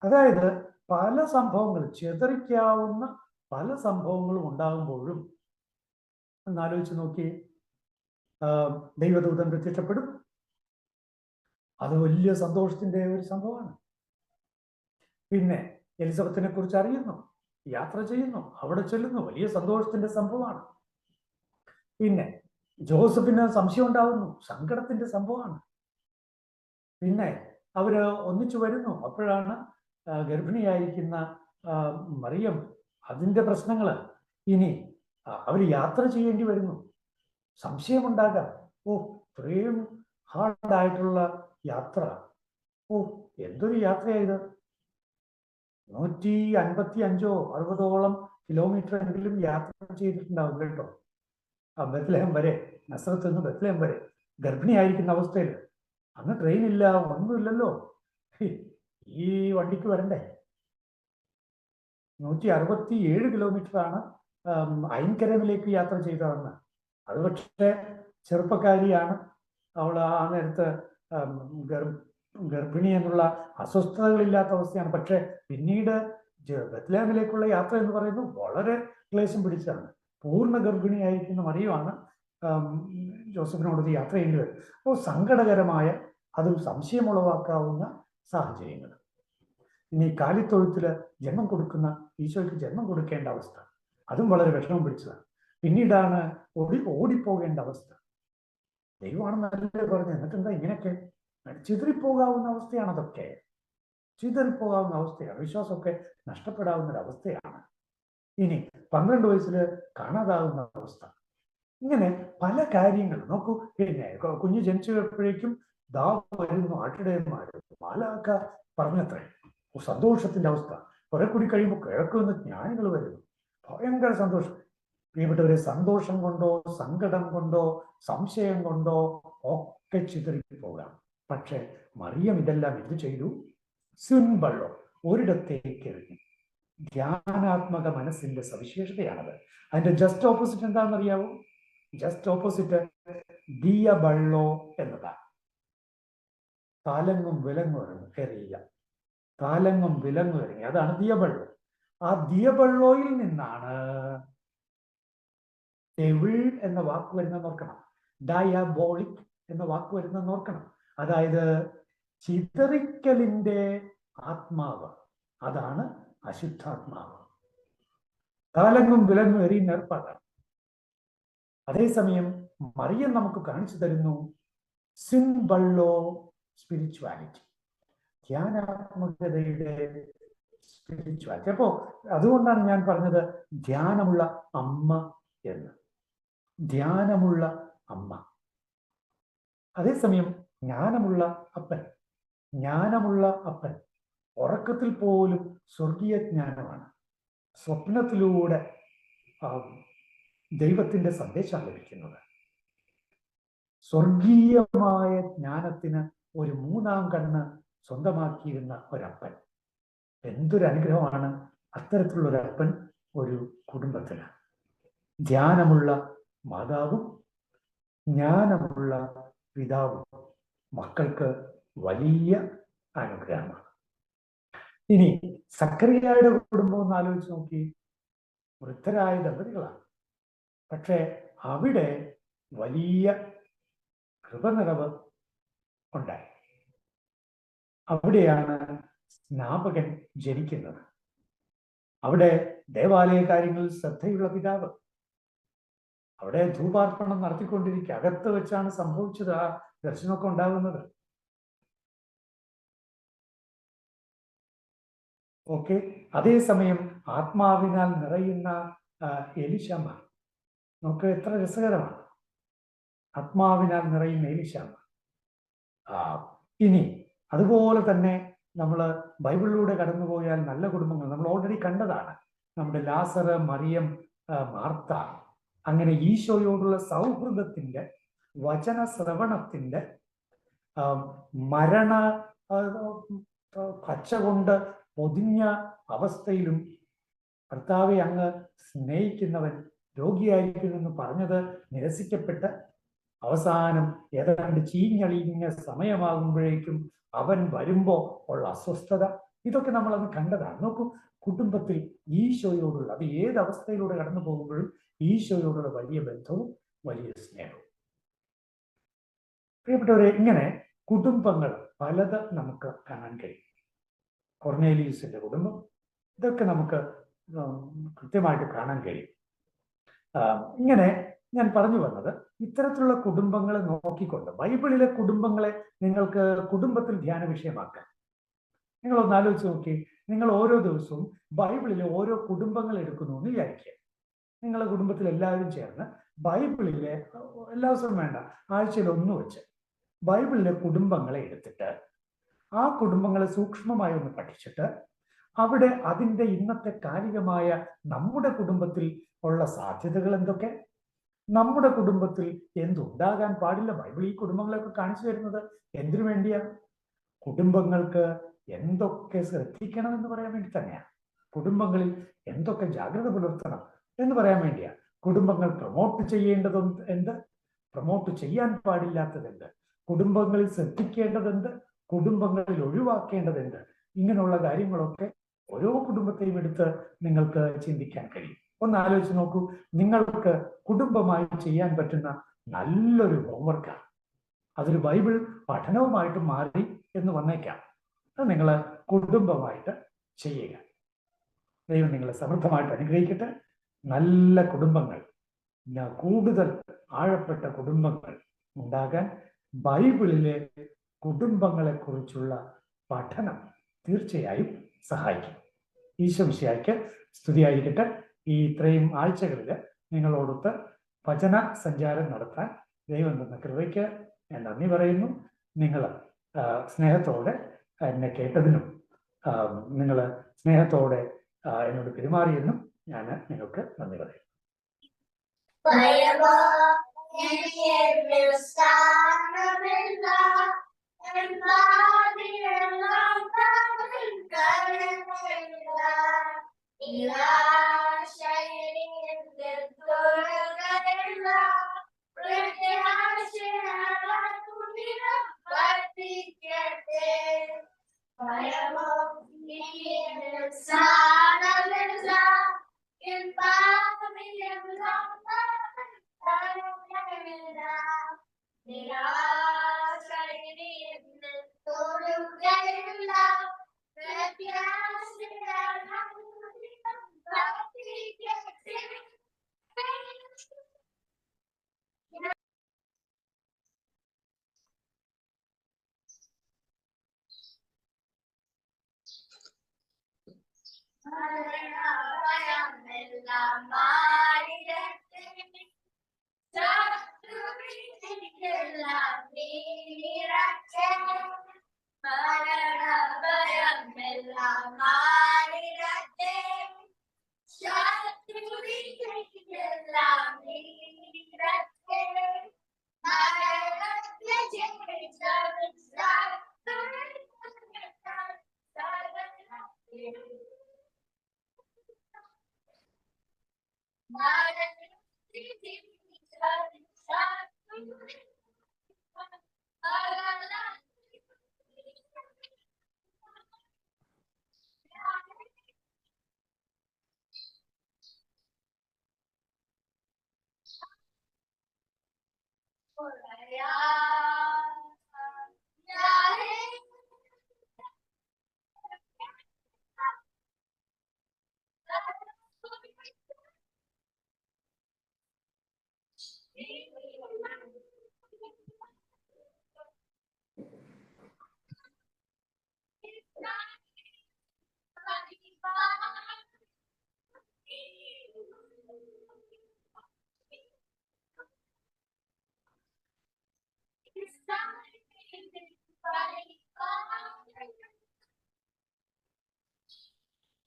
അതായത് പല സംഭവങ്ങൾ, ചിതറിക്കാവുന്ന പല സംഭവങ്ങളും ഉണ്ടാകുമ്പോഴും ഒന്നാലോചിച്ച് നോക്കിയേ, ദൈവദൂതൻ പ്രത്യക്ഷപ്പെടും. അത് വലിയ സന്തോഷത്തിന്റെ ഒരു സംഭവമാണ്. പിന്നെ എലിസബത്തിനെ കുറിച്ച് അറിയുന്നു, യാത്ര ചെയ്യുന്നു, അവിടെ ചെല്ലുന്നു, വലിയ സന്തോഷത്തിന്റെ സംഭവമാണ്. പിന്നെ ജോസഫിന് സംശയം ഉണ്ടാവുന്നു, സങ്കടത്തിന്റെ സംഭവമാണ്. പിന്നെ അവര് ഒന്നിച്ചു വരുന്നു, അപ്പോഴാണ് ഗർഭിണിയായിരിക്കുന്ന മറിയം, അതിന്റെ പ്രശ്നങ്ങള്. ഇനി അവർ യാത്ര ചെയ്യേണ്ടി വരുന്നു, സംശയമുണ്ടാകാം. ഓ, ഇത്രയും ഹാർഡായിട്ടുള്ള യാത്ര, ഓ എന്തൊരു യാത്രയായത്. 155 or 160 കിലോമീറ്റർ എങ്കിലും യാത്ര ചെയ്തിട്ടുണ്ടാവും കേട്ടോ. ബത്ലഹേം വരെ, നസറത്ത് നിന്ന് ബത്ലഹേം വരെ ഗർഭിണിയായിരിക്കുന്ന അവസ്ഥയിൽ. അന്ന് ട്രെയിനില്ല, ഒന്നുമില്ലല്ലോ. ഈ വണ്ടിക്ക് വരണ്ടേ. 167 കിലോമീറ്ററാണ് ഐൻകരമിലേക്ക് യാത്ര ചെയ്തതെന്ന്. അത് പക്ഷേ ചെറുപ്പക്കാരിയാണ്, അവൾ ആ നേരത്ത് ഗർഭിണി എന്നുള്ള അസ്വസ്ഥതകളില്ലാത്ത അവസ്ഥയാണ്. പക്ഷെ പിന്നീട് ബത്ലഹേമിലേക്കുള്ള യാത്ര എന്ന് പറയുന്നത് വളരെ ക്ലേശം പിടിച്ചതാണ്. പൂർണ്ണ ഗർഭിണിയായിരിക്കുന്ന മറിയമാണ് ജോസഫിനോട് യാത്ര ചെയ്യേണ്ടി വരും. അപ്പോൾ സങ്കടകരമായ, അതും സംശയമുളവാക്കാവുന്ന സാഹചര്യങ്ങൾ. ഇനി കാലിത്തൊഴുത്തില് ജന്മം കൊടുക്കുന്ന ഈശോയ്ക്ക് ജന്മം കൊടുക്കേണ്ട അവസ്ഥ, അതും വളരെ വിഷമം പിടിച്ചതാണ്. പിന്നീടാണ് ഓടിപ്പോകേണ്ട അവസ്ഥ. ദൈവമാണെന്നല്ലേ പറഞ്ഞു, എന്നിട്ടെന്താ ഇങ്ങനെയൊക്കെ? ചിതറിപ്പോകാവുന്ന അവസ്ഥയാണ് അതൊക്കെ. ചിതറിപ്പോകാവുന്ന അവസ്ഥയാണ്. വിശ്വാസമൊക്കെ നഷ്ടപ്പെടാവുന്ന ഒരു അവസ്ഥയാണ്. ഇനി 12 വയസ്സിൽ കാണാതാവുന്ന അവസ്ഥ. ഇങ്ങനെ പല കാര്യങ്ങൾ നോക്കൂ. പിന്നെ കുഞ്ഞ് ജനിച്ചപ്പോഴേക്കും ദാ വരുന്നു ആട്ടിടയന്മാര്, മാലാഖ പറഞ്ഞത്രേ, സന്തോഷത്തിന്റെ അവസ്ഥ. കുറെ കൂടി കഴിയുമ്പോൾ കിഴക്കുന്ന ജ്ഞാനികൾ വരുന്നു, ഭയങ്കര സന്തോഷം. പ്രിയപ്പെട്ടവരെ, സന്തോഷം കൊണ്ടോ സങ്കടം കൊണ്ടോ സംശയം കൊണ്ടോ ഒക്കെ ചിതറിപ്പോകാം. പക്ഷെ മറിയം ഇതെല്ലാം എന്ത് ചെയ്തു? സിൻബള്ളോ, ഒരിടത്തേക്ക് എറിഞ്ഞു. ധ്യാനാത്മക മനസ്സിന്റെ സവിശേഷതയാണത്. അതിന്റെ ജസ്റ്റ് ഓപ്പോസിറ്റ് എന്താണെന്നറിയാവോ? ജസ്റ്റ് ഓപ്പോസിറ്റ് ദിയബള്ളോ എന്നതാണ്. താലങ്ങും വിലങ്ങും എറിയുക, താലങ്ങും വിലങ്ങും എറിയുക, അതാണ് ദിയബള്ളോ. ആ ദിയബള്ളോയിൽ നിന്നാണ് ഡെവിൾ എന്ന വാക്ക് വരുന്നത് നോക്കണം. ഡയബോളിക് എന്ന വാക്ക് വരുന്നത് നോക്കണം. അതായത് ചിതറിക്കലിന്റെ ആത്മാവ്, അതാണ് അശുദ്ധാത്മാവ്. താലങ്ങും വിലങ്ങും എറിയുന്ന ഏർപ്പാടാണ്. അതേസമയം മറിയം നമുക്ക് കാണിച്ചു തരുന്നു സിൻബള്ളോ സ്പിരിച്വാലിറ്റി, ധ്യാനാത്മകതയുടെ സ്പിരിച്വാലിറ്റി. അപ്പോ അതുകൊണ്ടാണ് ഞാൻ പറഞ്ഞത് ധ്യാനമുള്ള അമ്മ എന്ന്. ധ്യാനമുള്ള അമ്മ. അതേസമയം ജ്ഞാനമുള്ള അപ്പൻ. ജ്ഞാനമുള്ള അപ്പൻ ഉറക്കത്തിൽ പോലും സ്വർഗീയ ജ്ഞാനമാണ്. സ്വപ്നത്തിലൂടെ ദൈവത്തിന്റെ സന്ദേശം ലഭിക്കുന്നത്. സ്വർഗീയമായ ജ്ഞാനത്തിന് ഒരു 3-ാം കണ്ണ് സ്വന്തമാക്കിയിരുന്ന ഒരപ്പൻ. എന്തൊരു അനുഗ്രഹമാണ് അത്തരത്തിലുള്ള ഒരപ്പൻ ഒരു കുടുംബത്തിന്. ധ്യാനമുള്ള മാതാവും ജ്ഞാനമുള്ള പിതാവും മക്കൾക്ക് വലിയ അനുഗ്രഹമാണ്. ഇനി സക്കറിയായുടെ കുടുംബം ഒന്ന് ആലോചിച്ച് നോക്കി. വൃദ്ധരായ ദമ്പതികളാണ്, പക്ഷെ അവിടെ വലിയ കൃപനിറവ് ഉണ്ടായി. അവിടെയാണ് സ്നാപകൻ ജനിക്കുന്നത്. അവിടെ ദേവാലയ കാര്യങ്ങളിൽ ശ്രദ്ധയുള്ള പിതാവ്. അവിടെ ധൂപാർപ്പണം നടത്തിക്കൊണ്ടിരിക്കുക. അകത്ത് വെച്ചാണ് സംഭവിച്ചത് ആ ദർശനമൊക്കെ ഉണ്ടാകുന്നത്. ഓക്കെ. അതേസമയം ആത്മാവിനാൽ നിറയുന്ന എലിശാമ, നമുക്ക് എത്ര രസകരമാണ്. ആത്മാവിനാൽ നിറയുന്ന എലിശാമ. ഇനി അതുപോലെ തന്നെ നമ്മൾ ബൈബിളിലൂടെ കടന്നുപോയാൽ നല്ല കുടുംബങ്ങൾ നമ്മൾ ഓൾറെഡി കണ്ടതാണ്. നമ്മുടെ ലാസർ, മറിയം, മാർത്ത. അങ്ങനെ ഈശോയോടുള്ള സൗഹൃദത്തിന്റെ, വചന ശ്രവണത്തിന്റെ, മരണ പച്ച കൊണ്ട് പൊതിഞ്ഞ അവസ്ഥയിലും കർത്താവെ അങ്ങ് സ്നേഹിക്കുന്നവൻ രോഗിയായിരിക്കുമെന്ന് പറഞ്ഞത് നിരസിക്കപ്പെട്ട് അവസാനം ഏതാണ്ട് ചീഞ്ഞളിഞ്ഞ സമയമാകുമ്പോഴേക്കും അവൻ വരുമ്പോ ഉള്ള അസ്വസ്ഥത, ഇതൊക്കെ നമ്മളത് കണ്ടതാണ്. നോക്കൂ, കുടുംബത്തിൽ ഈശോയോടുള്ള, അത് ഏത് അവസ്ഥയിലൂടെ കടന്നു പോകുമ്പോഴും ഈശോയോടുള്ള വലിയ ബന്ധവും വലിയ സ്നേഹവും. പ്രിയപ്പെട്ടവരെ, ഇങ്ങനെ കുടുംബങ്ങൾ പലത് നമുക്ക് കാണാൻ കഴിയും. കൊർണേലിയൂസിന്റെ കുടുംബം, ഇതൊക്കെ നമുക്ക് കൃത്യമായിട്ട് കാണാൻ കഴിയും. ഇങ്ങനെ ഞാൻ പറഞ്ഞു വന്നത്, ഇത്തരത്തിലുള്ള കുടുംബങ്ങളെ നോക്കിക്കൊണ്ട് ബൈബിളിലെ കുടുംബങ്ങളെ നിങ്ങൾക്ക് കുടുംബത്തിൽ ധ്യാന വിഷയമാക്കാം. നിങ്ങളൊന്ന് ആലോചിച്ച് നോക്കി. നിങ്ങൾ ഓരോ ദിവസവും ബൈബിളിലെ ഓരോ കുടുംബങ്ങൾ എടുക്കുന്നു എന്ന് വിചാരിക്കുക. നിങ്ങളുടെ കുടുംബത്തിൽ എല്ലാവരും ചേർന്ന് ബൈബിളിലെ, എല്ലാ ദിവസവും വേണ്ട, ആഴ്ചയിൽ ഒന്ന് വെച്ച് ബൈബിളിലെ കുടുംബങ്ങളെ എടുത്തിട്ട് ആ കുടുംബങ്ങളെ സൂക്ഷ്മമായി ഒന്ന് പഠിച്ചിട്ട് അവിടെ അതിൻ്റെ ഇന്നത്തെ കാലികമായ നമ്മുടെ കുടുംബത്തിൽ ഉള്ള സാധ്യതകൾ എന്തൊക്കെ, നമ്മുടെ കുടുംബത്തിൽ എന്തുണ്ടാകാൻ പാടില്ല. ബൈബിൾ ഈ കുടുംബങ്ങളെയൊക്കെ കാണിച്ചു തരുന്നത് എന്തിനു വേണ്ടിയാണ്? കുടുംബങ്ങൾക്ക് എന്തൊക്കെ ശ്രദ്ധിക്കണം എന്ന് പറയാൻ വേണ്ടി തന്നെയാണ്. കുടുംബങ്ങളിൽ എന്തൊക്കെ ജാഗ്രത പുലർത്തണം എന്ന് പറയാൻ വേണ്ടിയാണ്. കുടുംബങ്ങൾ പ്രൊമോട്ട് ചെയ്യേണ്ടത് എന്ത്, പ്രൊമോട്ട് ചെയ്യാൻ പാടില്ലാത്തതെന്ത്, കുടുംബങ്ങളിൽ ശ്രദ്ധിക്കേണ്ടതെന്ത്, കുടുംബങ്ങളിൽ ഒഴിവാക്കേണ്ടതെന്ത്, ഇങ്ങനെയുള്ള കാര്യങ്ങളൊക്കെ ഓരോ കുടുംബത്തെയും എടുത്ത് നിങ്ങൾക്ക് ചിന്തിക്കാൻ കഴിയും. ഒന്ന് ആലോചിച്ച് നോക്കൂ. നിങ്ങൾക്ക് കുടുംബമായി ചെയ്യാൻ പറ്റുന്ന നല്ലൊരു ഹോംവർക്കാണ്. അതൊരു ബൈബിൾ പഠനവുമായിട്ട് മാറി എന്ന് വന്നേക്കാം. അത് നിങ്ങൾ കുടുംബമായിട്ട് ചെയ്യുക. ദൈവം നിങ്ങളെ സമൃദ്ധമായിട്ട് അനുഗ്രഹിക്കട്ടെ. നല്ല കുടുംബങ്ങൾ, കൂടുതൽ ആഴപ്പെട്ട കുടുംബങ്ങൾ ഉണ്ടാകാൻ ബൈബിളിലെ കുടുംബങ്ങളെ കുറിച്ചുള്ള പഠനം തീർച്ചയായും സഹായിക്കും. ഈശോ മിശിഹായ്ക്ക് സ്തുതിയായിരിക്കട്ടെ. ഈ ഇത്രയും ആഴ്ചകളിൽ നിങ്ങളോടൊത്ത് വചന സഞ്ചാരം നടത്താൻ ദൈവം തന്ന കൃപയ്ക്ക് ഞാൻ നന്ദി പറയുന്നു. നിങ്ങൾ സ്നേഹത്തോടെ എന്നെ കേട്ടതിനും നിങ്ങൾ സ്നേഹത്തോടെ എന്നോട് പെരുമാറിയെന്നും ഞാൻ നിങ്ങൾക്ക് നന്ദി പറയുന്നു.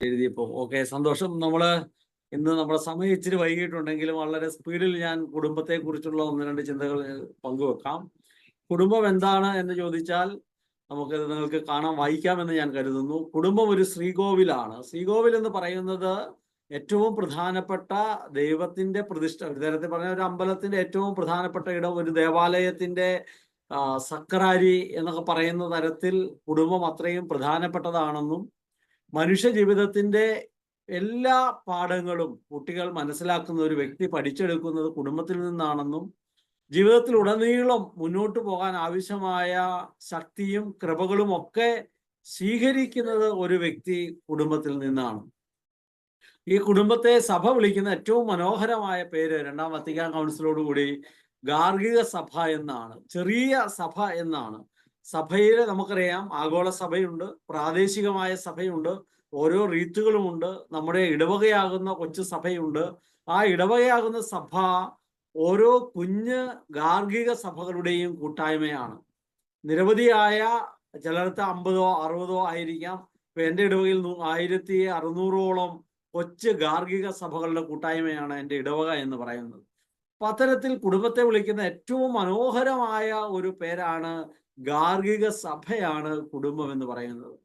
എഴുതിയപ്പോൾ. ഓക്കെ, സന്തോഷം. ഇന്ന് നമ്മുടെ സമയം ഇച്ചിരി വൈകിട്ടുണ്ടെങ്കിലും വളരെ സ്പീഡിൽ ഞാൻ കുടുംബത്തെ കുറിച്ചുള്ള 1-2 ചിന്തകൾ പങ്കുവെക്കാം. കുടുംബം എന്താണ് എന്ന് ചോദിച്ചാൽ നിങ്ങൾക്ക് വായിക്കാമെന്ന് ഞാൻ കരുതുന്നു. കുടുംബം ഒരു ശ്രീകോവിലാണ്. ശ്രീകോവിൽ എന്ന് പറയുന്നത് ഏറ്റവും പ്രധാനപ്പെട്ട ദൈവത്തിന്റെ പ്രതിഷ്ഠ, ഒരു തരത്തിൽ പറഞ്ഞ ഒരു അമ്പലത്തിന്റെ ഏറ്റവും പ്രധാനപ്പെട്ട ഇടം, ഒരു ദേവാലയത്തിന്റെ സക്രാരി എന്നൊക്കെ പറയുന്ന തരത്തിൽ കുടുംബം അത്രയും പ്രധാനപ്പെട്ടതാണെന്നും മനുഷ്യ ജീവിതത്തിന്റെ എല്ലാ പാഠങ്ങളും കുട്ടികൾ ഒരു വ്യക്തി പഠിച്ചെടുക്കുന്നത് കുടുംബത്തിൽ നിന്നാണെന്നും ജീവിതത്തിൽ ഉടനീളം മുന്നോട്ട് പോകാൻ ആവശ്യമായ ശക്തിയും കൃപകളും ഒക്കെ സ്വീകരിക്കുന്നത് ഒരു വ്യക്തി കുടുംബത്തിൽ നിന്നാണ്. ഈ കുടുംബത്തെ സഭ വിളിക്കുന്ന ഏറ്റവും മനോഹരമായ പേര് 2-ാം വത്തിക്കാൻ കൗൺസിലോടുകൂടി ഗാർഹിക സഭ എന്നാണ്, ചെറിയ സഭ എന്നാണ്. സഭയിൽ നമുക്കറിയാം ആഗോള സഭയുണ്ട്, പ്രാദേശികമായ സഭയുണ്ട്, ഓരോ റീത്തുകളുമുണ്ട്, നമ്മുടെ ഇടവകയാകുന്ന കൊച്ചു സഭയുണ്ട്. ആ ഇടവകയാകുന്ന സഭ ഓരോ കുഞ്ഞ് ഗാർഹിക സഭകളുടെയും കൂട്ടായ്മയാണ്. നിരവധിയായ, ചിലർക്ക് 50-ഓ 60-ഓ ആയിരിക്കാം. ഇപ്പൊ എൻ്റെ ഇടവകയിൽ 1600ഓളം കൊച്ചു ഗാർഹിക സഭകളുടെ കൂട്ടായ്മയാണ് എൻ്റെ ഇടവക എന്ന് പറയുന്നത്. അപ്പൊ അത്തരത്തിൽ കുടുംബത്തെ വിളിക്കുന്ന ഏറ്റവും മനോഹരമായ ഒരു പേരാണ് ഗാർഹിക സഭയാണ് കുടുംബം എന്ന് പറയുന്നത്.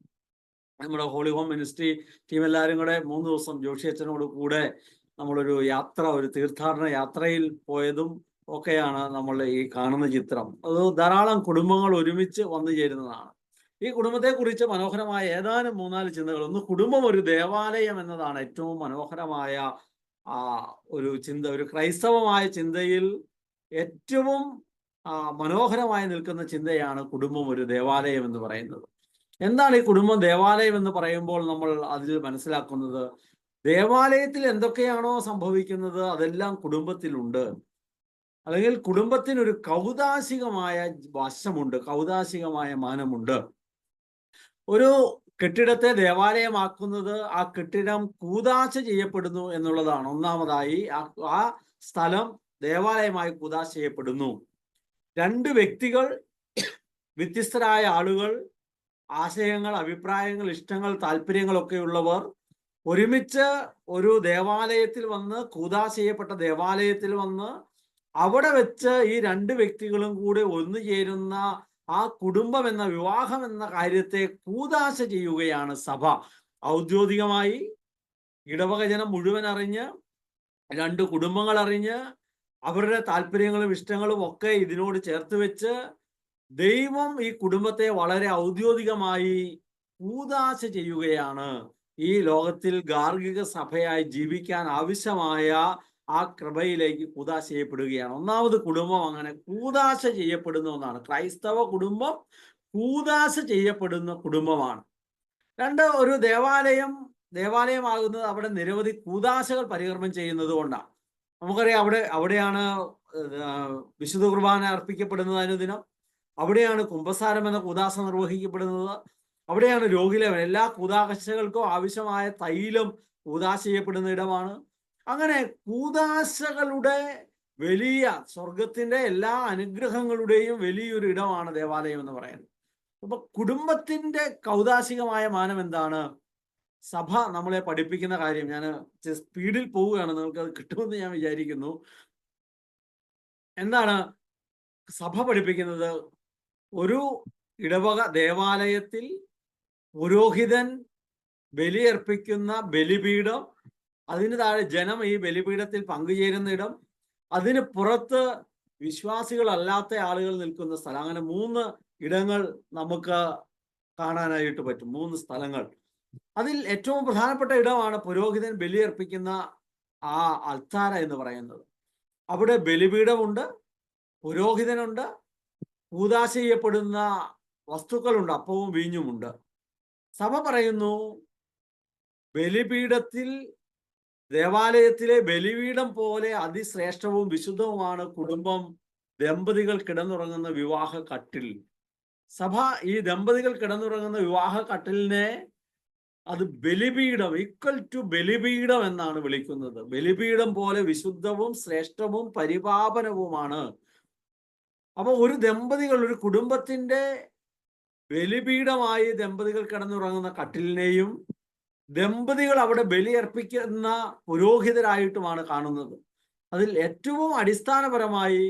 നമ്മുടെ ഹോളി ഹോം മിനിസ്ട്രി ടീം എല്ലാവരും കൂടെ 3 ദിവസം ജോഷി അച്ഛനോട് കൂടെ നമ്മളൊരു യാത്ര, ഒരു തീർത്ഥാടന യാത്രയിൽ പോയതും ഒക്കെയാണ് നമ്മൾ ഈ കാണുന്ന ചിത്രം. അത് ധാരാളം കുടുംബങ്ങൾ ഒരുമിച്ച് വന്നു ചേരുന്നതാണ്. ഈ കുടുംബത്തെ കുറിച്ച് മനോഹരമായ ഏതാനും 3-4 ചിന്തകൾ. ഒന്ന്, കുടുംബം ഒരു ദേവാലയം എന്നതാണ് ഏറ്റവും മനോഹരമായ ഒരു ചിന്ത. ഒരു ക്രൈസ്തവമായ ചിന്തയിൽ ഏറ്റവും മനോഹരമായി നിൽക്കുന്ന ചിന്തയാണ് കുടുംബം ഒരു ദേവാലയം എന്ന് പറയുന്നത്. എന്താണ് ഈ കുടുംബം ദേവാലയം എന്ന് പറയുമ്പോൾ നമ്മൾ അതിൽ മനസ്സിലാക്കുന്നത്, ദേവാലയത്തിൽ എന്തൊക്കെയാണോ സംഭവിക്കുന്നത് അതെല്ലാം കുടുംബത്തിലുണ്ട്. അല്ലെങ്കിൽ കുടുംബത്തിനൊരു കൗതാശികമായ വശമുണ്ട്, കൗതാശികമായ മാനമുണ്ട്. ഒരു കെട്ടിടത്തെ ദേവാലയമാക്കുന്നത് ആ കെട്ടിടം കൂദാശ ചെയ്യപ്പെടുന്നു എന്നുള്ളതാണ്. ഒന്നാമതായി ആ സ്ഥലം ദേവാലയമായി കൂദാശ ചെയ്യപ്പെടുന്നു. 2 വ്യക്തികൾ, വ്യത്യസ്തരായ ആളുകൾ, ആശയങ്ങൾ, അഭിപ്രായങ്ങൾ, ഇഷ്ടങ്ങൾ, താല്പര്യങ്ങളൊക്കെ ഉള്ളവർ ഒരുമിച്ച് ഒരു ദേവാലയത്തിൽ വന്ന്, കൂദാശ ചെയ്യപ്പെട്ട ദേവാലയത്തിൽ വന്ന് അവിടെ വെച്ച് ഈ 2 വ്യക്തികളും കൂടെ ഒന്നുചേരുന്ന ആ കുടുംബം എന്ന, വിവാഹം എന്ന കാര്യത്തെ കൂദാശ ചെയ്യുകയാണ് സഭ. ഔദ്യോഗികമായി ഇടവക ജനം മുഴുവൻ അറിഞ്ഞ്, 2 കുടുംബങ്ങൾ അറിഞ്ഞ്, അവരുടെ താല്പര്യങ്ങളും ഇഷ്ടങ്ങളും ഒക്കെ ഇതിനോട് ചേർത്ത് വെച്ച് ദൈവം ഈ കുടുംബത്തെ വളരെ ഔദ്യോഗികമായി കൂദാശ ചെയ്യുകയാണ്. ഈ ലോകത്തിൽ ഗാർഹിക സഭയായി ജീവിക്കാൻ ആവശ്യമായ ആ കൃപയിലേക്ക് കൂദാശ ചെയ്യപ്പെടുകയാണ്. ഒന്നാമത് കുടുംബം അങ്ങനെ കൂദാശ ചെയ്യപ്പെടുന്ന ഒന്നാണ്. ക്രൈസ്തവ കുടുംബം കൂദാശ ചെയ്യപ്പെടുന്ന കുടുംബമാണ്. 2, ഒരു ദേവാലയമാകുന്നത് അവിടെ നിരവധി കൂദാശകൾ പരികർമ്മം ചെയ്യുന്നത് കൊണ്ടാണ്. നമുക്കറിയാം, അവിടെയാണ് വിശുദ്ധ കുർബാന അർപ്പിക്കപ്പെടുന്നത് അനുദിനം. അവിടെയാണ് കുമ്പസാരം എന്ന കൂദാശ നിർവഹിക്കപ്പെടുന്നത്. അവിടെയാണ് രോഗിലേവൻ, എല്ലാ കൂദാശകൾക്കും ആവശ്യമായ തൈലം കൂദാശ ചെയ്യപ്പെടുന്ന ഇടമാണ്. അങ്ങനെ കൂദാശകളുടെ വലിയ, സ്വർഗത്തിന്റെ എല്ലാ അനുഗ്രഹങ്ങളുടെയും വലിയൊരു ഇടമാണ് ദേവാലയം എന്ന് പറയുന്നത്. അപ്പൊ കുടുംബത്തിന്റെ കൗദാശികമായ മാനം എന്താണ്? സഭ നമ്മളെ പഠിപ്പിക്കുന്ന കാര്യം, ഞാൻ സ്പീഡിൽ പോവുകയാണ്, നിങ്ങൾക്ക് അത് കിട്ടുമെന്ന് ഞാൻ വിചാരിക്കുന്നു. എന്താണ് സഭ പഠിപ്പിക്കുന്നത്? ഒരു ഇടവക ദേവാലയത്തിൽ പുരോഹിതൻ ബലിയർപ്പിക്കുന്ന ബലിപീഠം, അതിന് താഴെ ജനം ഈ ബലിപീഠത്തിൽ പങ്കുചേരുന്ന ഇടം, അതിന് പുറത്ത് വിശ്വാസികളല്ലാത്ത ആളുകൾ നിൽക്കുന്ന സ്ഥലം. അങ്ങനെ 3 ഇടങ്ങൾ നമുക്ക് കാണാനായിട്ട് പറ്റും, 3 സ്ഥലങ്ങൾ. അതിൽ ഏറ്റവും പ്രധാനപ്പെട്ട ഇടമാണ് പുരോഹിതൻ ബലിയർപ്പിക്കുന്ന ആ അൾത്താര എന്ന് പറയുന്നത്. അവിടെ ബലിപീഠമുണ്ട്, പുരോഹിതനുണ്ട്, കൂദാശ ചെയ്യപ്പെടുന്ന വസ്തുക്കളുണ്ട്, അപ്പവും വീഞ്ഞുമുണ്ട്. സഭ പറയുന്നു, ബലിപീഠത്തിൽ, ദേവാലയത്തിലെ ബലിപീഠം പോലെ അതിശ്രേഷ്ഠവും വിശുദ്ധവുമാണ് കുടുംബം, ദമ്പതികൾ കിടന്നുറങ്ങുന്ന വിവാഹ കട്ടിൽ. സഭ ഈ ദമ്പതികൾ കിടന്നുറങ്ങുന്ന വിവാഹ കട്ടിലിനെ അത് ബലിപീഠം, ഈക്വൽ ടു ബലിപീഠം എന്നാണ് വിളിക്കുന്നത്. ബലിപീഠം പോലെ വിശുദ്ധവും ശ്രേഷ്ഠവും പരിപാവനവുമാണ്. അപ്പൊ ഒരു ദമ്പതികൾ, ഒരു കുടുംബത്തിന്റെ ബലിപീഠമായി ദമ്പതികൾ കിടന്നുറങ്ങുന്ന കട്ടിലിനെയും ദമ്പതികൾ അവിടെ ബലിയർപ്പിക്കുന്ന പുരോഹിതരായിട്ടുമാണ് കാണുന്നത്. അതിൽ ഏറ്റവും അടിസ്ഥാനപരമായി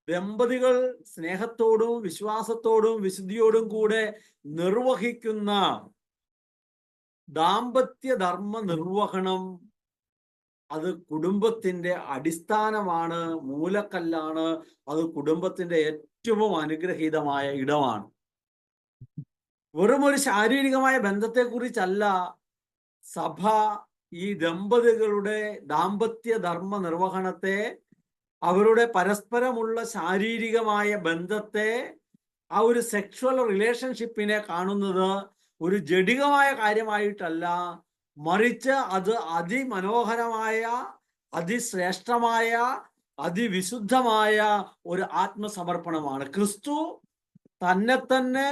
ദമ്പതികൾ സ്നേഹത്തോടും വിശ്വാസത്തോടും വിശുദ്ധിയോടും കൂടെ നിർവഹിക്കുന്ന ദാമ്പത്യ ധർമ്മ നിർവഹണം അത് കുടുംബത്തിന്റെ അടിസ്ഥാനമാണ്, മൂലക്കല്ലാണ്. അത് കുടുംബത്തിന്റെ ഏറ്റവും അനുഗ്രഹീതമായ ഇടമാണ്. വെറും ഒരു ശാരീരികമായ ബന്ധത്തെക്കുറിച്ചല്ല സഭ ഈ ദമ്പതികളുടെ ദാമ്പത്യ ധർമ്മ നിർവഹണത്തെ, അവരുടെ പരസ്പരമുള്ള ശാരീരികമായ ബന്ധത്തെ, ആ ഒരു സെക്ഷുവൽ റിലേഷൻഷിപ്പിനെ കാണുന്നത് ഒരു ജഡികമായ കാര്യമായിട്ടല്ല, മറിച്ച് അത് അതിമനോഹരമായ, അതിശ്രേഷ്ഠമായ, അതിവിശുദ്ധമായ ഒരു ആത്മസമർപ്പണമാണ്. ക്രിസ്തു തന്നെ തന്നെ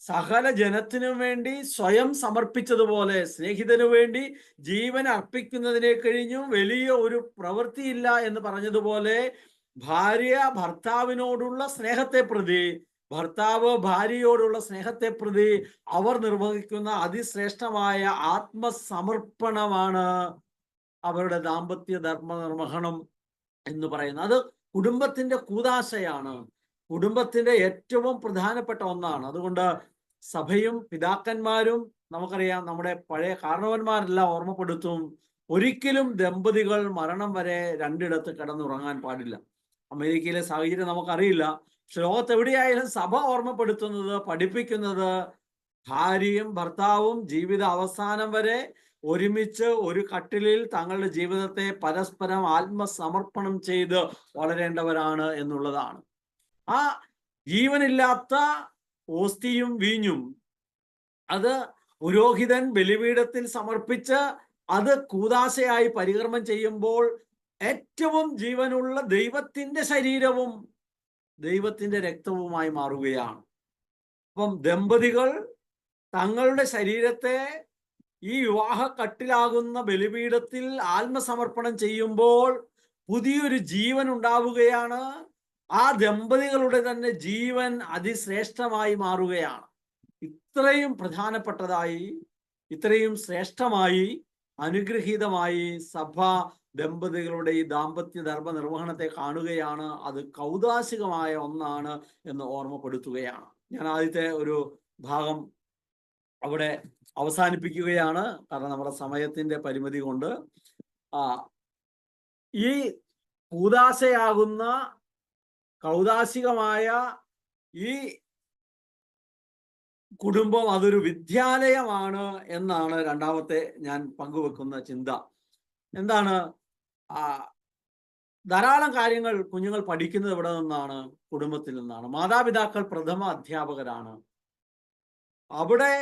സകല ജനത്തിനും വേണ്ടി സ്വയം സമർപ്പിച്ചതുപോലെ സ്നേഹിതനു വേണ്ടി ജീവൻ അർപ്പിക്കുന്നതിനെ കഴിഞ്ഞും വലിയ ഒരു പ്രവൃത്തിയില്ല എന്ന് പറഞ്ഞതുപോലെ, ഭാര്യ ഭർത്താവിനോടുള്ള സ്നേഹത്തെ പ്രതി, ഭർത്താവ് ഭാര്യയോടുള്ള സ്നേഹത്തെ പ്രതി അവർ നിർവഹിക്കുന്ന അതിശ്രേഷ്ഠമായ ആത്മസമർപ്പണമാണ് അവരുടെ ദാമ്പത്യ ധർമ്മ നിർവഹണം എന്ന് പറയുന്നത്. അത് കുടുംബത്തിന്റെ കൂദാശയാണ്, കുടുംബത്തിന്റെ ഏറ്റവും പ്രധാനപ്പെട്ട ഒന്നാണ്. അതുകൊണ്ട് സഭയും പിതാക്കന്മാരും, നമുക്കറിയാം, നമ്മുടെ പഴയ കാരണവന്മാരെല്ലാം ഓർമ്മപ്പെടുത്തും, ഒരിക്കലും ദമ്പതികൾ മരണം വരെ രണ്ടിടത്ത് കിടന്നുറങ്ങാൻ പാടില്ല. അമേരിക്കയിലെ സാഹചര്യം നമുക്കറിയില്ല. പക്ഷെ ലോകത്തെവിടെയായാലും സഭ ഓർമ്മപ്പെടുത്തുന്നത്, പഠിപ്പിക്കുന്നത്, ഭാര്യയും ഭർത്താവും ജീവിത അവസാനം വരെ ഒരുമിച്ച് ഒരു കട്ടിലിൽ തങ്ങളുടെ ജീവിതത്തെ പരസ്പരം ആത്മസമർപ്പണം ചെയ്ത് വളരേണ്ടവരാണ് എന്നുള്ളതാണ്. ആ ജീവനില്ലാത്ത ഓസ്തിയും വീഞ്ഞും അത് പുരോഹിതൻ ബലിപീഠത്തിൽ സമർപ്പിച്ച് അത് കൂദാശയായി പരികർമ്മം ചെയ്യുമ്പോൾ ഏറ്റവും ജീവനുള്ള ദൈവത്തിന്റെ ശരീരവും ദൈവത്തിന്റെ രക്തവുമായി മാറുകയാണ്. അപ്പം ദമ്പതികൾ തങ്ങളുടെ ശരീരത്തെ ഈ വിവാഹ കട്ടിലാകുന്ന ബലിപീഠത്തിൽ ആത്മസമർപ്പണം ചെയ്യുമ്പോൾ പുതിയൊരു ജീവൻ ഉണ്ടാവുകയാണ്. ആ ദമ്പതികളുടെ തന്നെ ജീവൻ അതിശ്രേഷ്ഠമായി മാറുകയാണ്. ഇത്രയും പ്രധാനപ്പെട്ടതായി, ഇത്രയും ശ്രേഷ്ഠമായി, അനുഗ്രഹീതമായി സഭ ദമ്പതികളുടെ ഈ ദാമ്പത്യ ധർമ്മ നിർവഹണത്തെ കാണുകയാണ്. അത് കൗദാശികമായ ഒന്നാണ് എന്ന് ഓർമ്മപ്പെടുത്തുകയാണ്. ഞാൻ ആദ്യത്തെ ഒരു ഭാഗം അവിടെ അവസാനിപ്പിക്കുകയാണ്, കാരണം നമ്മുടെ സമയത്തിന്റെ പരിമിതി കൊണ്ട്. ഈ കൂദാശയാകുന്ന കൗദാശികമായ ഈ കുടുംബം അതൊരു വിദ്യാലയമാണ് എന്നാണ് രണ്ടാമത്തെ ഞാൻ പങ്കുവെക്കുന്ന ചിന്ത. എന്താണ്? ധാരാളം കാര്യങ്ങൾ കുഞ്ഞുങ്ങൾ പഠിക്കുന്നത് എവിടെ നിന്നാണ്? കുടുംബത്തിൽ നിന്നാണ്. മാതാപിതാക്കൾ പ്രഥമ അധ്യാപകരാണ്. അവിടെ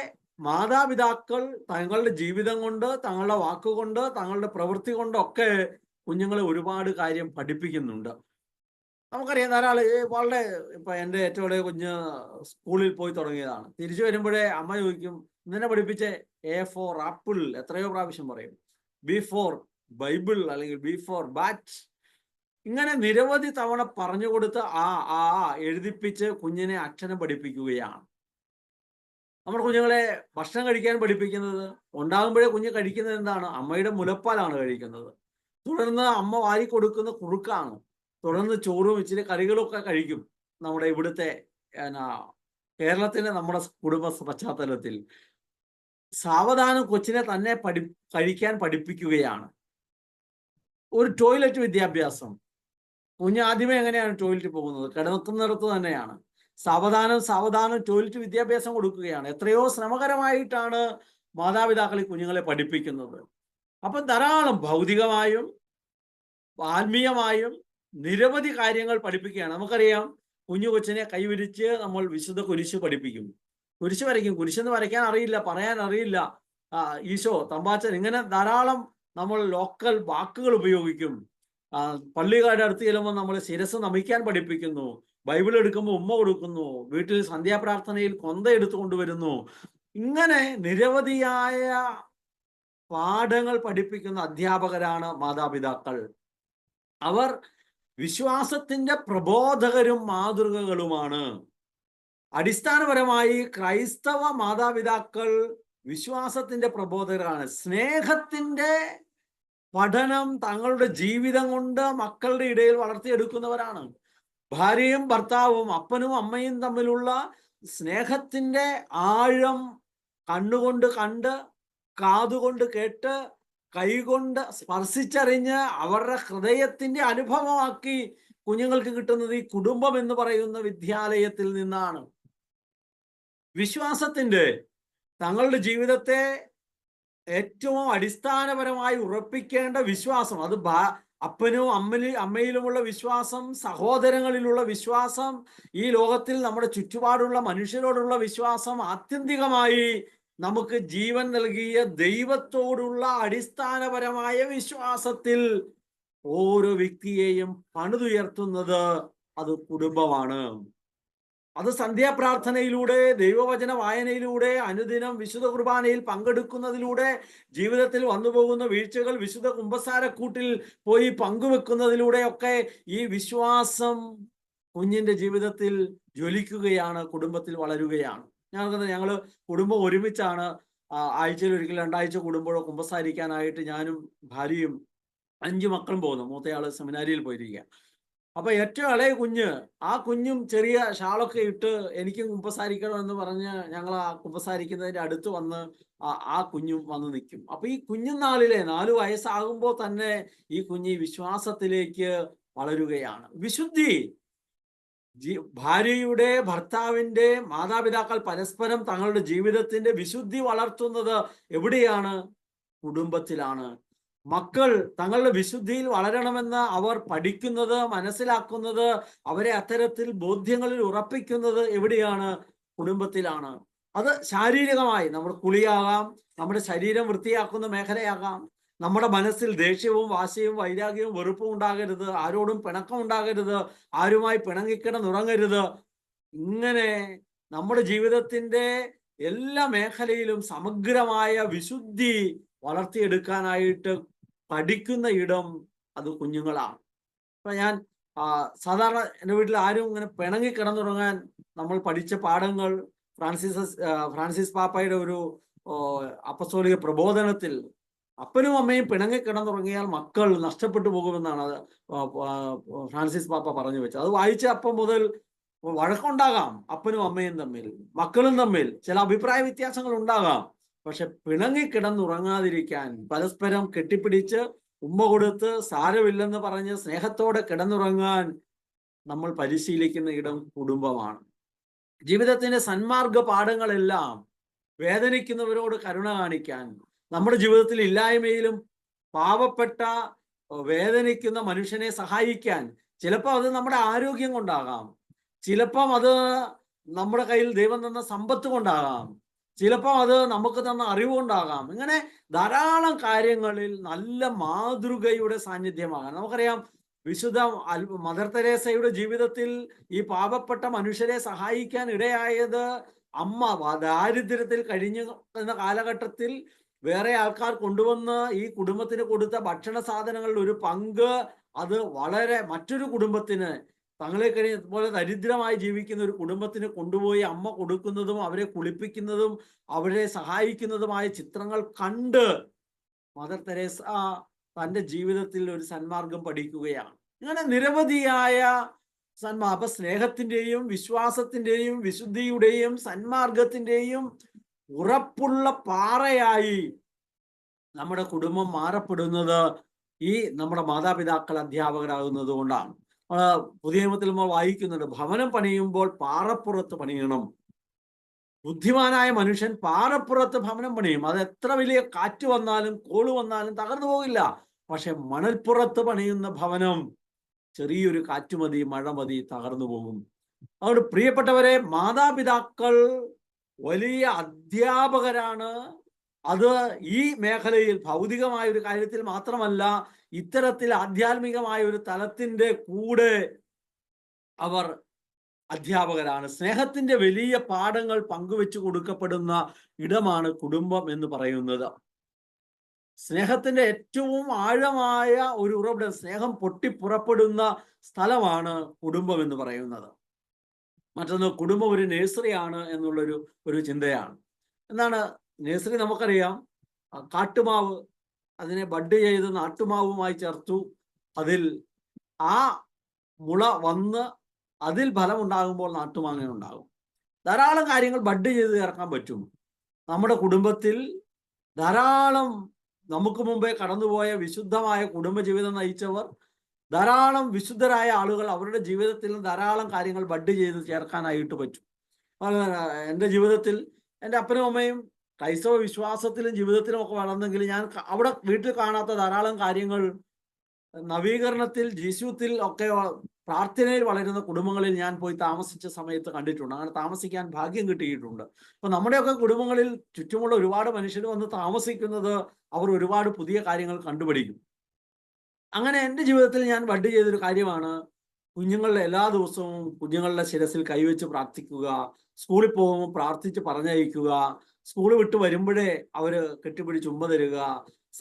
മാതാപിതാക്കൾ തങ്ങളുടെ ജീവിതം കൊണ്ട്, തങ്ങളുടെ വാക്കുകൊണ്ട്, തങ്ങളുടെ പ്രവൃത്തി കൊണ്ടൊക്കെ കുഞ്ഞുങ്ങളെ ഒരുപാട് കാര്യം പഠിപ്പിക്കുന്നുണ്ട്. നമുക്കറിയാം, ധാരാളം വളരെ ഇപ്പൊ എൻ്റെ ഏറ്റവും വലിയ കുഞ്ഞ് സ്കൂളിൽ പോയി തുടങ്ങിയതാണ്. തിരിച്ചു വരുമ്പോഴേ അമ്മ ചോദിക്കും, ഇന്നെ പഠിപ്പിച്ചേ? A for ആപ്പിൾ എത്രയോ പ്രാവശ്യം പറയും, B for ബൈബിൾ അല്ലെങ്കിൽ B for ബാറ്റ്, ഇങ്ങനെ നിരവധി തവണ പറഞ്ഞു കൊടുത്ത് ആ എഴുതിപ്പിച്ച് കുഞ്ഞിനെ അക്ഷരം പഠിപ്പിക്കുകയാണ്. നമ്മുടെ കുഞ്ഞുങ്ങളെ ഭക്ഷണം കഴിക്കാൻ പഠിപ്പിക്കുന്നത്, ഉണ്ടാകുമ്പോഴേ കുഞ്ഞ് കഴിക്കുന്നത് എന്താണ്? അമ്മയുടെ മുലപ്പാലാണ് കഴിക്കുന്നത്. തുടർന്ന് അമ്മ വാരി കൊടുക്കുന്ന കുറുക്കാണ്. തുടർന്ന് ചോറും ഇച്ചിരി കറികളൊക്കെ കഴിക്കും. നമ്മുടെ ഇവിടുത്തെ കേരളത്തിലെ നമ്മുടെ കുടുംബ പശ്ചാത്തലത്തിൽ സാവധാനം കൊച്ചിനെ തന്നെ കഴിക്കാൻ പഠിപ്പിക്കുകയാണ്. ഒരു ടോയ്ലറ്റ് വിദ്യാഭ്യാസം. കുഞ്ഞ് ആദ്യമേ എങ്ങനെയാണ് ടോയ്ലറ്റിൽ പോകുന്നത്? കിടക്കുന്നിടത്ത് തന്നെയാണ്. സാവധാനം ടോയ്ലറ്റ് വിദ്യാഭ്യാസം കൊടുക്കുകയാണ്. എത്രയോ ശ്രമകരമായിട്ടാണ് മാതാപിതാക്കൾ ഈ കുഞ്ഞുങ്ങളെ പഠിപ്പിക്കുന്നത്. അപ്പം ധാരാളം ഭൗതികമായും ആത്മീയമായും നിരവധി കാര്യങ്ങൾ പഠിപ്പിക്കുകയാണ്. നമുക്കറിയാം, കുഞ്ഞു കൊച്ചിനെ കൈവിരിച്ച് നമ്മൾ വിശുദ്ധ കുരിശ് പഠിപ്പിക്കും. കുരിശ് വരയ്ക്കും. കുരിശെന്ന് വരയ്ക്കാൻ അറിയില്ല, പറയാൻ അറിയില്ല. ഈശോ, തമ്പാച്ചൻ, ഇങ്ങനെ ധാരാളം നമ്മൾ ലോക്കൽ വാക്കുകൾ ഉപയോഗിക്കും. പള്ളിക്കാരുടെ അടുത്ത് ചെല്ലുമ്പോൾ നമ്മൾ ശിരസ് നമിക്കാൻ പഠിപ്പിക്കുന്നു. ബൈബിൾ എടുക്കുമ്പോൾ ഉമ്മ കൊടുക്കുന്നു. വീട്ടിൽ സന്ധ്യാപ്രാർത്ഥനയിൽ കൊന്ത എടുത്തു കൊണ്ടുവരുന്നു. ഇങ്ങനെ നിരവധിയായ പാഠങ്ങൾ പഠിപ്പിക്കുന്ന അധ്യാപകരാണ് മാതാപിതാക്കൾ. അവർ വിശ്വാസത്തിന്റെ പ്രബോധകരും മാതൃകകളുമാണ്. അടിസ്ഥാനപരമായി ക്രൈസ്തവ മാതാപിതാക്കൾ വിശ്വാസത്തിന്റെ പ്രബോധകരാണ്. സ്നേഹത്തിന്റെ പഠനം തങ്ങളുടെ ജീവിതം കൊണ്ട് മക്കളുടെ ഇടയിൽ വളർത്തിയെടുക്കുന്നവരാണ്. ഭാര്യയും ഭർത്താവും അപ്പനും അമ്മയും തമ്മിലുള്ള സ്നേഹത്തിന്റെ ആഴം കണ്ണുകൊണ്ട് കണ്ട്, കാതുകൊണ്ട് കേട്ട്, കൈകൊണ്ട് സ്പർശിച്ചറിഞ്ഞ് അവരുടെ ഹൃദയത്തിന്റെ അനുഭവമാക്കി കുഞ്ഞുങ്ങൾക്ക് കിട്ടുന്നത് ഈ കുടുംബം എന്ന് പറയുന്ന വിദ്യാലയത്തിൽ നിന്നാണ്. വിശ്വാസത്തിന്റെ തങ്ങളുടെ ജീവിതത്തെ ഏറ്റവും അടിസ്ഥാനപരമായി ഉറപ്പിക്കേണ്ട വിശ്വാസം, അത് അപ്പനും അമ്മയിലുമുള്ള വിശ്വാസം, സഹോദരങ്ങളിലുള്ള വിശ്വാസം, ഈ ലോകത്തിൽ നമ്മുടെ ചുറ്റുപാടുള്ള മനുഷ്യരോടുള്ള വിശ്വാസം, ആത്യന്തികമായി നമുക്ക് ജീവൻ നൽകിയ ദൈവത്തോടുള്ള അടിസ്ഥാനപരമായ വിശ്വാസത്തിൽ ഓരോ വ്യക്തിയെയും പണിതുയർത്തുന്നത് അത് കുടുംബമാണ്. അത് സന്ധ്യാപ്രാർത്ഥനയിലൂടെ, ദൈവവചന വായനയിലൂടെ, അനുദിനം വിശുദ്ധ കുർബാനയിൽ പങ്കെടുക്കുന്നതിലൂടെ, ജീവിതത്തിൽ വന്നുപോകുന്ന വീഴ്ചകൾ വിശുദ്ധ കുമ്പസാരക്കൂട്ടിൽ പോയി പങ്കുവെക്കുന്നതിലൂടെയൊക്കെ ഈ വിശ്വാസം കുഞ്ഞിന്റെ ജീവിതത്തിൽ ജ്വലിക്കുകയാണ്, കുടുംബത്തിൽ വളരുകയാണ്. ഞങ്ങള് കുടുംബം ഒരുമിച്ചാണ് ആഴ്ചയിൽ ഒരിക്കൽ 2 ആഴ്ച കൂടുമ്പോഴോ കുമ്പസാരിക്കാനായിട്ട് ഞാനും ഭാര്യയും 5 മക്കളും പോകുന്നു. മൂത്തയാള് സെമിനാരിയിൽ പോയിരിക്കുക. അപ്പൊ ഏറ്റവും ഇളയ കുഞ്ഞ്, ആ കുഞ്ഞും ചെറിയ ഷാളൊക്കെ ഇട്ട് എനിക്കും കുമ്പസാരിക്കണം എന്ന് പറഞ്ഞ് ഞങ്ങൾ ആ കുമ്പസാരിക്കുന്നതിന്റെ അടുത്ത് വന്ന് ആ കുഞ്ഞും വന്ന് നിൽക്കും. അപ്പൊ ഈ കുഞ്ഞുനാളിലെ 4 വയസ്സാകുമ്പോൾ തന്നെ ഈ കുഞ്ഞ് വിശ്വാസത്തിലേക്ക് വളരുകയാണ്. വിശുദ്ധി, ഭാര്യയുടെ, ഭർത്താവിന്റെ, മാതാപിതാക്കൾ പരസ്പരം തങ്ങളുടെ ജീവിതത്തിന്റെ വിശുദ്ധി വളർത്തുന്നത് എവിടെയാണ്? കുടുംബത്തിലാണ്. മക്കൾ തങ്ങളുടെ വിശുദ്ധിയിൽ വളരണമെന്ന് അവർ പഠിക്കുന്നത്, മനസ്സിലാക്കുന്നത്, അവരെ അത്തരത്തിൽ ബോധ്യങ്ങളിൽ ഉറപ്പിക്കുന്നത് എവിടെയാണ്? കുടുംബത്തിലാണ്. അത് ശാരീരികമായി നമ്മുടെ കുളിയാകാം, നമ്മുടെ ശരീരം വൃത്തിയാക്കുന്ന മേഖലയാകാം. നമ്മുടെ മനസ്സിൽ ദേഷ്യവും വാശിയും വൈരാഗ്യവും വെറുപ്പും ഉണ്ടാകരുത്, ആരോടും പിണക്കം ഉണ്ടാകരുത്, ആരുമായി പിണങ്ങിക്കിടന്നുറങ്ങരുത്. ഇങ്ങനെ നമ്മുടെ ജീവിതത്തിന്റെ എല്ലാ മേഖലയിലും സമഗ്രമായ വിശുദ്ധി വളർത്തിയെടുക്കാനായിട്ട് പഠിക്കുന്ന ഇടം അത് കുഞ്ഞുങ്ങളാണ്. ഇപ്പൊ ഞാൻ സാധാരണ എൻ്റെ വീട്ടിൽ ആരും ഇങ്ങനെ പിണങ്ങി കിടന്നുറങ്ങാൻ നമ്മൾ പഠിച്ച പാഠങ്ങൾ ഫ്രാൻസിസ് പാപ്പയുടെ ഒരു അപ്പസ്തോലിക പ്രബോധനത്തിൽ, അപ്പനും അമ്മയും പിണങ്ങി കിടന്നുറങ്ങിയാൽ മക്കൾ നഷ്ടപ്പെട്ടു പോകുമെന്നാണ് ഫ്രാൻസിസ് പാപ്പ പറഞ്ഞു വെച്ചത്. അത് വായിച്ച അപ്പം മുതൽ വഴക്കുണ്ടാകാം, അപ്പനും അമ്മയും തമ്മിൽ, മക്കളും തമ്മിൽ ചില അഭിപ്രായ വ്യത്യാസങ്ങൾ ഉണ്ടാകാം. പക്ഷെ പിണങ്ങി കിടന്നുറങ്ങാതിരിക്കാൻ, പരസ്പരം കെട്ടിപ്പിടിച്ച് ഉമ്മ കൊടുത്ത് സാരമില്ലെന്ന് പറഞ്ഞ് സ്നേഹത്തോടെ കിടന്നുറങ്ങാൻ നമ്മൾ പരിശീലിക്കുന്ന ഇടം കുടുംബമാണ്. ജീവിതത്തിന്റെ സന്മാർഗ പാഠങ്ങളെല്ലാം വേദനിക്കുന്നവരോട് കരുണ കാണിക്കാൻ, നമ്മുടെ ജീവിതത്തിൽ ഇല്ലായ്മയിലും പാവപ്പെട്ട വേദനിക്കുന്ന മനുഷ്യനെ സഹായിക്കാൻ, ചിലപ്പോൾ അത് നമ്മുടെ ആരോഗ്യം കൊണ്ടാകാം, ചിലപ്പം അത് നമ്മുടെ കയ്യിൽ ദൈവം തന്ന സമ്പത്ത് കൊണ്ടാകാം, ചിലപ്പോൾ അത് നമുക്ക് തന്ന അറിവ് കൊണ്ടാകാം. ഇങ്ങനെ ധാരാളം കാര്യങ്ങളിൽ നല്ല മാതൃകയുടെ സാന്നിധ്യമാകാം. നമുക്കറിയാം, വിശുദ്ധ മദർ തെരേസയുടെ ജീവിതത്തിൽ ഈ പാവപ്പെട്ട മനുഷ്യരെ സഹായിക്കാൻ ഇടയായത് അമ്മ ദാരിദ്ര്യത്തിൽ കഴിഞ്ഞു എന്ന കാലഘട്ടത്തിൽ വേറെ ആൾക്കാർ കൊണ്ടുവന്ന് ഈ കുടുംബത്തിന് കൊടുത്ത ഭക്ഷണ സാധനങ്ങളിൽ ഒരു പങ്ക് അത് വളരെ മറ്റൊരു കുടുംബത്തിന്, തങ്ങളെ പോലെ ദരിദ്രമായി ജീവിക്കുന്ന ഒരു കുടുംബത്തിന് കൊണ്ടുപോയി അമ്മ കൊടുക്കുന്നതും അവരെ കുളിപ്പിക്കുന്നതും അവരെ സഹായിക്കുന്നതുമായ ചിത്രങ്ങൾ കണ്ട് മദർ തെരേസ തൻ്റെ ജീവിതത്തിൽ ഒരു സന്മാർഗം പഠിക്കുകയാണ്. ഇങ്ങനെ നിരവധിയായ അപ്പൊ സ്നേഹത്തിന്റെയും വിശ്വാസത്തിന്റെയും വിശുദ്ധിയുടെയും സന്മാർഗത്തിന്റെയും ഉറപ്പുള്ള പാറയായി നമ്മുടെ കുടുംബം മാറപ്പെടുന്നത് ഈ നമ്മുടെ മാതാപിതാക്കൾ അധ്യാപകരാകുന്നത് കൊണ്ടാണ്. പുതിയ നിയമത്തിൽ നമ്മൾ വായിക്കുന്നുണ്ട്, ഭവനം പണിയുമ്പോൾ പാറപ്പുറത്ത് പണിയണം. ബുദ്ധിമാനായ മനുഷ്യൻ പാറപ്പുറത്ത് ഭവനം പണിയും. അത് എത്ര വലിയ കാറ്റ് വന്നാലും കോള് വന്നാലും തകർന്നു പോകില്ല. പക്ഷെ മണൽപ്പുറത്ത് പണിയുന്ന ഭവനം ചെറിയൊരു കാറ്റ് മതി, മഴ മതി, തകർന്നു പോകും. അതുകൊണ്ട് പ്രിയപ്പെട്ടവരെ, മാതാപിതാക്കൾ വലിയ അധ്യാപകരാണ്. അത് ഈ മേഖലയിൽ ഭൗതികമായ ഒരു കാര്യത്തിൽ മാത്രമല്ല, ഇത്തരത്തിൽ ആധ്യാത്മികമായ ഒരു തലത്തിന്റെ കൂടെ അവർ അധ്യാപകരാണ്. സ്നേഹത്തിന്റെ വലിയ പാഠങ്ങൾ പങ്കുവെച്ചു കൊടുക്കപ്പെടുന്ന ഇടമാണ് കുടുംബം എന്ന് പറയുന്നത്. സ്നേഹത്തിന്റെ ഏറ്റവും ആഴമായ ഒരു ഉറവിടം, സ്നേഹം പൊട്ടിപ്പുറപ്പെടുന്ന സ്ഥലമാണ് കുടുംബം എന്ന് പറയുന്നത്. മറ്റൊന്ന്, കുടുംബം ഒരു നേഴ്സറിയാണ് എന്നുള്ളൊരു ചിന്തയാണ്. എന്താണ് നഴ്സറി നമുക്കറിയാം, കാട്ടുമാവ് അതിനെ ബഡ് ചെയ്ത് നാട്ടുമാവുമായി ചേർത്തു. അതിൽ ആ മുള വന്ന് അതിൽ ഫലം ഉണ്ടാകുമ്പോൾ നാട്ടുമാങ്ങ ഉണ്ടാകും. ധാരാളം കാര്യങ്ങൾ ബഡ് ചെയ്ത് ചേർക്കാൻ പറ്റും. നമ്മുടെ കുടുംബത്തിൽ ധാരാളം നമുക്ക് മുമ്പേ കടന്നുപോയ വിശുദ്ധമായ കുടുംബജീവിതം നയിച്ചവർ, ധാരാളം വിശുദ്ധരായ ആളുകൾ, അവരുടെ ജീവിതത്തിൽ ധാരാളം കാര്യങ്ങൾ ബഡ് ചെയ്ത് ചേർക്കാനായിട്ട് പറ്റും. എൻ്റെ ജീവിതത്തിൽ എൻ്റെ അപ്പനും അമ്മയും ക്രൈസ്തവ വിശ്വാസത്തിലും ജീവിതത്തിലും ഒക്കെ വളർന്നെങ്കിൽ ഞാൻ അവിടെ വീട്ടിൽ കാണാത്ത ധാരാളം കാര്യങ്ങൾ നവീകരണത്തിൽ, ജീശുത്തിൽ ഒക്കെ പ്രാർത്ഥനയിൽ വളരുന്ന കുടുംബങ്ങളിൽ ഞാൻ പോയി താമസിച്ച സമയത്ത് കണ്ടിട്ടുണ്ട്. അങ്ങനെ താമസിക്കാൻ ഭാഗ്യം കിട്ടിയിട്ടുണ്ട്. അപ്പൊ നമ്മുടെയൊക്കെ കുടുംബങ്ങളിൽ ചുറ്റുമുള്ള ഒരുപാട് മനുഷ്യർ വന്ന് താമസിക്കുന്നത് അവർ ഒരുപാട് പുതിയ കാര്യങ്ങൾ കണ്ടുപിടിക്കും. അങ്ങനെ എൻ്റെ ജീവിതത്തിൽ ഞാൻ ബഡ് ചെയ്തൊരു കാര്യമാണ് കുഞ്ഞുങ്ങളുടെ എല്ലാ ദിവസവും കുഞ്ഞുങ്ങളുടെ ശിരസിൽ കൈവച്ച് പ്രാർത്ഥിക്കുക, സ്കൂളിൽ പോകുമ്പോൾ പ്രാർത്ഥിച്ച് പറഞ്ഞയക്കുക, സ്കൂൾ വിട്ട് വരുമ്പോഴേ അവര് കെട്ടിപ്പിടിച്ച് ഉമ്മ തരിക,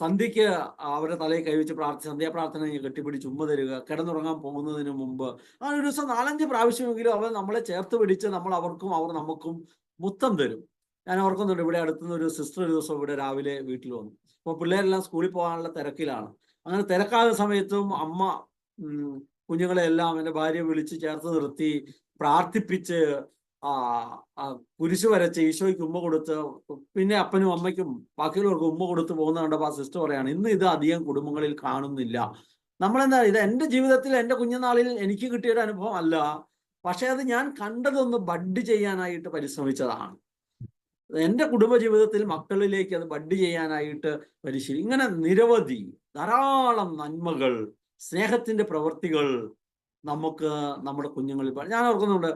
സന്ധ്യയ്ക്ക് അവരുടെ തലയിൽ കൈവച്ച് സന്ധ്യാപ്രാർത്ഥന കെട്ടിപ്പിടിച്ച് ഉമ്മ തരിക, കിടന്നുറങ്ങാൻ പോകുന്നതിന് മുമ്പ് അങ്ങനെ ഒരു ദിവസം 4-5 പ്രാവശ്യമെങ്കിലും അവർ നമ്മളെ ചേർത്ത് പിടിച്ച് നമ്മൾ അവർക്കും അവർ നമുക്കും മുത്തം തരും. ഞാൻ ഓർക്കുന്നുണ്ട്, ഇവിടെ അടുത്തുനിന്ന് ഒരു സിസ്റ്റർ ഒരു ദിവസം ഇവിടെ രാവിലെ വീട്ടിൽ വന്നു. അപ്പോൾ പിള്ളേരെല്ലാം സ്കൂളിൽ പോകാനുള്ള തിരക്കിലാണ്. അങ്ങനെ തിരക്കായ സമയത്തും അമ്മ കുഞ്ഞുങ്ങളെ എല്ലാം എൻ്റെ ഭാര്യ വിളിച്ച് ചേർത്ത് നിർത്തി പ്രാർത്ഥിപ്പിച്ച് കുരിശ് വരച്ച് ഈശോയ്ക്ക് ഉമ്മ കൊടുത്ത്, പിന്നെ അപ്പനും അമ്മയ്ക്കും ബാക്കിയുള്ളവർക്ക് ഉമ്മ കൊടുത്ത് പോകുന്ന കണ്ടപ്പോൾ ആ സിസ്റ്റർ പറയാണ്, ഇന്ന് ഇത് അധികം കുടുംബങ്ങളിൽ കാണുന്നില്ല. നമ്മളെന്താ, ഇത് എൻ്റെ ജീവിതത്തിൽ എൻ്റെ കുഞ്ഞുനാളിൽ എനിക്ക് കിട്ടിയൊരു അനുഭവം അല്ല, പക്ഷെ അത് ഞാൻ കണ്ടതൊന്ന് ബഡ് ചെയ്യാനായിട്ട് പരിശ്രമിച്ചതാണ്. എൻ്റെ കുടുംബജീവിതത്തിൽ മക്കളിലേക്ക് അത് ബഡ് ചെയ്യാനായിട്ട് ഇങ്ങനെ നിരവധി ധാരാളം നന്മകൾ, സ്നേഹത്തിന്റെ പ്രവൃത്തികൾ നമുക്ക് നമ്മുടെ കുഞ്ഞുങ്ങളിൽ. ഞാൻ ഓർക്കുന്നുണ്ട്,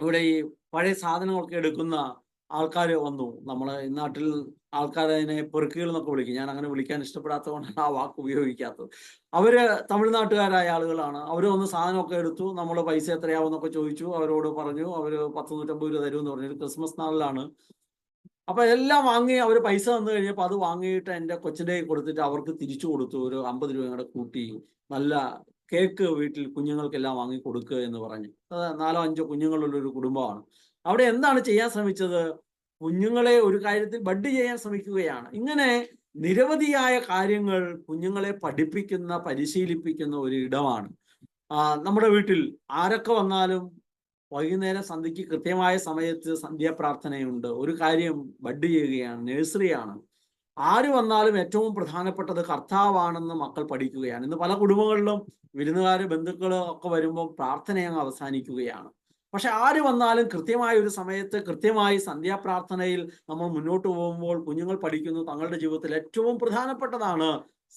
ഇവിടെ ഈ പഴയ സാധനങ്ങളൊക്കെ എടുക്കുന്ന ആൾക്കാർ വന്നു. നമ്മളെ ഈ നാട്ടിൽ ആൾക്കാർ അതിനെ പെറുക്കുകൾ എന്നൊക്കെ വിളിക്കും. ഞാൻ അങ്ങനെ വിളിക്കാൻ ഇഷ്ടപ്പെടാത്തതുകൊണ്ടാണ് ആ വാക്ക് ഉപയോഗിക്കാത്തത്. അവര് തമിഴ്നാട്ടുകാരായ ആളുകളാണ്. അവർ വന്ന് സാധനമൊക്കെ എടുത്തു. നമ്മൾ പൈസ എത്രയാവുമെന്നൊക്കെ ചോദിച്ചു. അവരോട് പറഞ്ഞു. അവര് 10-150 രൂപ തരുമെന്ന് പറഞ്ഞു. ക്രിസ്മസ് നാളിലാണ്. അപ്പൊ എല്ലാം വാങ്ങി അവർ പൈസ തന്നു കഴിഞ്ഞപ്പോൾ അത് വാങ്ങിയിട്ട് എൻ്റെ കൊച്ചിൻ്റെ കൊടുത്തിട്ട് അവർക്ക് തിരിച്ചു കൊടുത്തു. ഒരു 50 രൂപ കൂടെ കൂട്ടി നല്ല കേക്ക് വീട്ടിൽ കുഞ്ഞുങ്ങൾക്കെല്ലാം വാങ്ങി കൊടുക്കുക എന്ന് പറഞ്ഞു. അത് 4-5 കുഞ്ഞുങ്ങളുള്ള ഒരു കുടുംബമാണ്. അവിടെ എന്താണ് ചെയ്യാൻ ശ്രമിച്ചത്? കുഞ്ഞുങ്ങളെ ഒരു കാര്യത്തിൽ ബഡ് ചെയ്യാൻ ശ്രമിക്കുകയാണ്. ഇങ്ങനെ നിരവധിയായ കാര്യങ്ങൾ കുഞ്ഞുങ്ങളെ പഠിപ്പിക്കുന്ന, പരിശീലിപ്പിക്കുന്ന ഒരു ഇടമാണ്. നമ്മുടെ വീട്ടിൽ ആരൊക്കെ വന്നാലും വൈകുന്നേരം സന്ധ്യയ്ക്ക് കൃത്യമായ സമയത്ത് സന്ധ്യാപ്രാർത്ഥനയുണ്ട്. ഒരു കാര്യം ബഡ് ചെയ്യുകയാണ്, നഴ്സറിയാണ്. ആര് വന്നാലും ഏറ്റവും പ്രധാനപ്പെട്ടത് കർത്താവാണെന്ന് മക്കൾ പഠിക്കുകയാണ്. ഇന്ന് പല കുടുംബങ്ങളിലും വിരുന്നുകാര്, ബന്ധുക്കള് ഒക്കെ വരുമ്പോൾ പ്രാർത്ഥനയങ്ങ് അവസാനിക്കുകയാണ്. പക്ഷെ ആര് വന്നാലും കൃത്യമായ ഒരു സമയത്ത് കൃത്യമായി സന്ധ്യാപ്രാർത്ഥനയിൽ നമ്മൾ മുന്നോട്ട് പോകുമ്പോൾ കുഞ്ഞുങ്ങൾ പഠിക്കുന്നു തങ്ങളുടെ ജീവിതത്തിൽ ഏറ്റവും പ്രധാനപ്പെട്ടതാണ്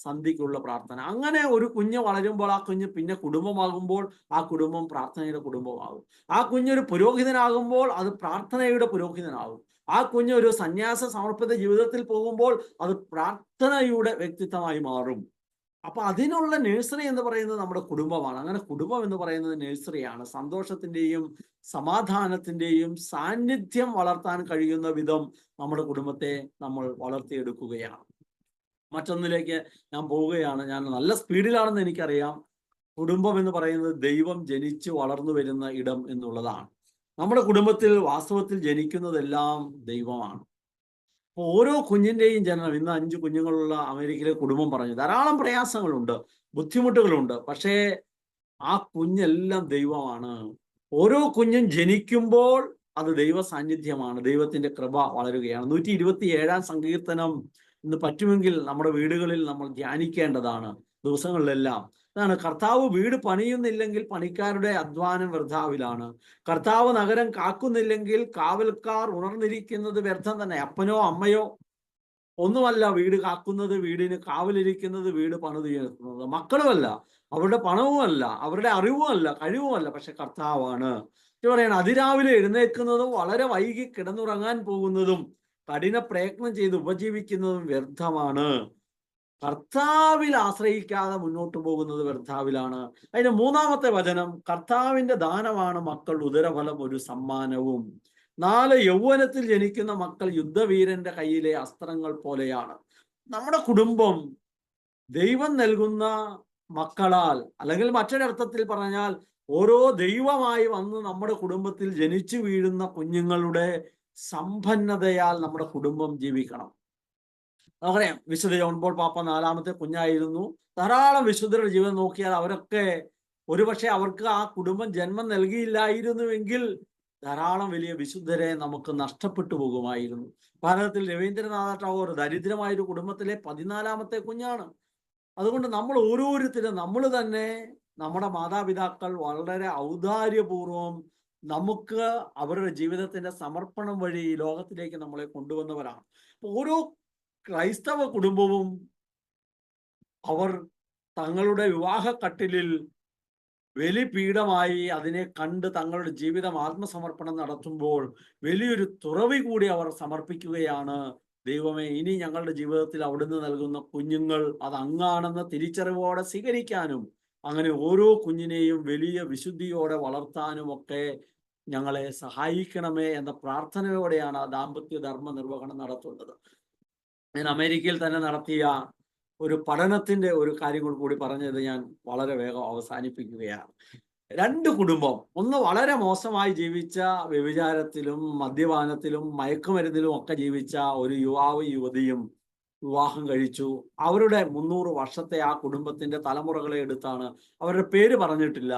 സന്ധ്യയ്ക്കുള്ള പ്രാർത്ഥന. അങ്ങനെ ഒരു കുഞ്ഞ് വളരുമ്പോൾ ആ കുഞ്ഞ് പിന്നെ കുടുംബമാകുമ്പോൾ ആ കുടുംബം പ്രാർത്ഥനയുടെ കുടുംബമാകും. ആ കുഞ്ഞൊരു പുരോഹിതനാകുമ്പോൾ അത് പ്രാർത്ഥനയുടെ പുരോഹിതനാകും. ആ കുഞ്ഞൊരു സന്യാസ സമർപ്പിത ജീവിതത്തിൽ പോകുമ്പോൾ അത് പ്രാർത്ഥനയുടെ വ്യക്തിത്വമായി മാറും. അപ്പൊ അതിനുള്ള നഴ്സറി എന്ന് പറയുന്നത് നമ്മുടെ കുടുംബമാണ്. അങ്ങനെ കുടുംബം എന്ന് പറയുന്നത് നഴ്സറിയാണ്. സന്തോഷത്തിന്റെയും സമാധാനത്തിന്റെയും സാന്നിധ്യം വളർത്താൻ കഴിയുന്ന വിധം നമ്മുടെ കുടുംബത്തെ നമ്മൾ വളർത്തിയെടുക്കുകയാണ്. മറ്റൊന്നിലേക്ക് ഞാൻ പോവുകയാണ്. ഞാൻ നല്ല സ്പീഡിലാണെന്ന് എനിക്കറിയാം. കുടുംബം എന്ന് പറയുന്നത് ദൈവം ജനിച്ച് വളർന്നു വരുന്ന ഇടം എന്നുള്ളതാണ്. നമ്മുടെ കുടുംബത്തിൽ വാസ്തവത്തിൽ ജനിക്കുന്നതെല്ലാം ദൈവമാണ്. അപ്പോൾ ഓരോ കുഞ്ഞിൻ്റെയും ജനനം, ഇന്ന് 5 കുഞ്ഞുങ്ങളുള്ള അമേരിക്കയിലെ കുടുംബം പറഞ്ഞു, ധാരാളം പ്രയാസങ്ങളുണ്ട്, ബുദ്ധിമുട്ടുകളുണ്ട്. പക്ഷേ ആ കുഞ്ഞെല്ലാം ദൈവമാണ്. ഓരോ കുഞ്ഞും ജനിക്കുമ്പോൾ അത് ദൈവ സാന്നിധ്യമാണ്, ദൈവത്തിന്റെ കൃപ വളരുകയാണ്. 127-ാം സങ്കീർത്തനം ഇന്ന് പറ്റുമെങ്കിൽ നമ്മുടെ വീടുകളിൽ നമ്മൾ ധ്യാനിക്കേണ്ടതാണ് ദിവസങ്ങളിലെല്ലാം. അതാണ്, കർത്താവ് വീട് പണിയുന്നില്ലെങ്കിൽ പണിക്കാരുടെ അധ്വാനം വൃഥാവിലാണ്. കർത്താവ് നഗരം കാക്കുന്നില്ലെങ്കിൽ കാവൽക്കാർ ഉണർന്നിരിക്കുന്നത് വ്യർത്ഥം തന്നെ. അപ്പനോ അമ്മയോ ഒന്നുമല്ല വീട് കാക്കുന്നത്, വീടിന് കാവലിരിക്കുന്നത്, വീട് പണിതുയർത്തുന്നത്. മക്കളുമല്ല, അവരുടെ പണവുമല്ല, അവരുടെ അറിവുമല്ല, കഴിവുമല്ല, പക്ഷെ കർത്താവാണ്. പറയണം, അതിരാവിലെ എഴുന്നേൽക്കുന്നതും വളരെ വൈകി കിടന്നുറങ്ങാൻ പോകുന്നതും കഠിന പ്രയത്നം ചെയ്ത് ഉപജീവിക്കുന്നതും വ്യർത്ഥമാണ്. കർത്താവിൽ ആശ്രയിക്കാതെ മുന്നോട്ട് പോകുന്നത് വ്യർത്ഥാവിലാണ്. അതിന്റെ 3-ാമത്തെ വചനം, കർത്താവിന്റെ ദാനമാണ് മക്കൾ, ഉദരഫലം ഒരു സമ്മാനവും. 4 യൗവനത്തിൽ ജനിക്കുന്ന മക്കൾ യുദ്ധവീരന്റെ കയ്യിലെ അസ്ത്രങ്ങൾ പോലെയാണ്. നമ്മുടെ കുടുംബം ദൈവം നൽകുന്ന മക്കളാൽ, അല്ലെങ്കിൽ മറ്റൊരർത്ഥത്തിൽ പറഞ്ഞാൽ ഓരോ ദൈവമായി വന്ന് നമ്മുടെ കുടുംബത്തിൽ ജനിച്ചു വീഴുന്ന കുഞ്ഞുങ്ങളുടെ സമ്പന്നതയാൽ നമ്മുടെ കുടുംബം ജീവിക്കണം. നമുക്കറിയാം, വിശുദ്ധ ജോൺ പോൾ പാപ്പ 4-ാമത്തെ കുഞ്ഞായിരുന്നു. ധാരാളം വിശുദ്ധരുടെ ജീവിതം നോക്കിയാൽ അവരൊക്കെ ഒരുപക്ഷെ അവർക്ക് ആ കുടുംബം ജന്മം നൽകിയില്ലായിരുന്നുവെങ്കിൽ ധാരാളം വലിയ വിശുദ്ധരെ നമുക്ക് നഷ്ടപ്പെട്ടു പോകുമായിരുന്നു. ഭാരതത്തിൽ രവീന്ദ്രനാഥ ടാഗോർ ദരിദ്രമായൊരു കുടുംബത്തിലെ 14-ാമത്തെ കുഞ്ഞാണ്. അതുകൊണ്ട് നമ്മൾ ഓരോരുത്തരും, നമ്മൾ തന്നെ, നമ്മുടെ മാതാപിതാക്കൾ വളരെ ഔദാര്യപൂർവം നമുക്ക് അവരുടെ ജീവിതത്തിന്റെ സമർപ്പണം വഴി ഈ ലോകത്തിലേക്ക് നമ്മളെ കൊണ്ടുവന്നവരാണ്. ഓരോ ക്രൈസ്തവ കുടുംബവും അവർ തങ്ങളുടെ വിവാഹക്കട്ടിലിൽ ബലിപീഠമായി അതിനെ കണ്ട് തങ്ങളുടെ ജീവിതം ആത്മസമർപ്പണം നടത്തുമ്പോൾ വലിയൊരു തുറവി കൂടി അവർ സമർപ്പിക്കുകയാണ്. ദൈവമേ, ഇനി ഞങ്ങളുടെ ജീവിതത്തിൽ അവിടുന്ന് നൽകുന്ന കുഞ്ഞുങ്ങൾ അത് അങ്ങാണെന്ന തിരിച്ചറിവോടെ സ്വീകരിക്കാനും അങ്ങനെ ഓരോ കുഞ്ഞിനെയും വലിയ വിശുദ്ധിയോടെ വളർത്താനും ഒക്കെ ഞങ്ങളെ സഹായിക്കണമേ എന്ന പ്രാർത്ഥനയോടെയാണ് ആ ദാമ്പത്യ ധർമ്മ നിർവഹണം നടത്തുന്നത്. ഞാൻ അമേരിക്കയിൽ തന്നെ നടത്തിയ ഒരു പഠനത്തിന്റെ ഒരു കാര്യങ്ങൾ കൂടി പറഞ്ഞത് ഞാൻ വളരെ വേഗം അവസാനിപ്പിക്കുകയാണ്. 2 കുടുംബം, ഒന്ന് വളരെ മോശമായി ജീവിച്ച, വ്യഭിചാരത്തിലും മദ്യപാനത്തിലും മയക്കുമരുന്നിലും ഒക്കെ ജീവിച്ച ഒരു യുവാവ് യുവതിയും വിവാഹം കഴിച്ചു. അവരുടെ 300 വർഷത്തെ ആ കുടുംബത്തിന്റെ തലമുറകളെ എടുത്താണ്, അവരുടെ പേര് പറഞ്ഞിട്ടില്ല,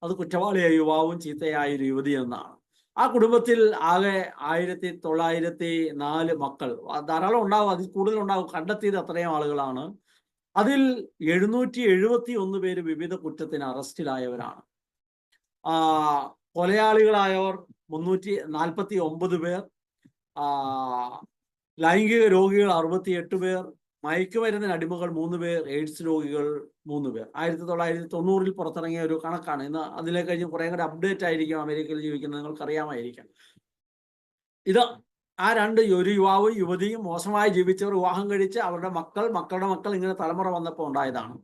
അത് കുറ്റവാളിയായ യുവാവും ചീത്തയായ ഒരു യുവതി എന്നാണ്. ആ കുടുംബത്തിൽ ആകെ 1904 മക്കൾ, ധാരാളം ഉണ്ടാവും, അതിൽ കൂടുതലുണ്ടാവും, കണ്ടെത്തിയത് അത്രയും ആളുകളാണ്. അതിൽ 771 പേര് വിവിധ കുറ്റത്തിന് അറസ്റ്റിലായവരാണ്. കൊലയാളികളായവർ 349 പേർ, ലൈംഗിക രോഗികൾ 68 പേർ, മയക്കുമരുന്നിന് അടിമകൾ 3 പേർ, എയ്ഡ്സ് രോഗികൾ 3 പേർ. 1990 പുറത്തിറങ്ങിയ ഒരു കണക്കാണ്. ഇന്ന് അതിലേക്ക് കഴിഞ്ഞ് കുറെ കൂടെ അപ്ഡേറ്റ് ആയിരിക്കും അമേരിക്കയിൽ ജീവിക്കുന്നത്, നിങ്ങൾക്കറിയാമായിരിക്കാം. ഇത് ആ 2, ഒരു യുവാവും യുവതിയും മോശമായി ജീവിച്ചവർ വിവാഹം കഴിച്ച് അവരുടെ മക്കളുടെ മക്കൾ ഇങ്ങനെ തലമുറ വന്നപ്പോൾ ഉണ്ടായതാണ്.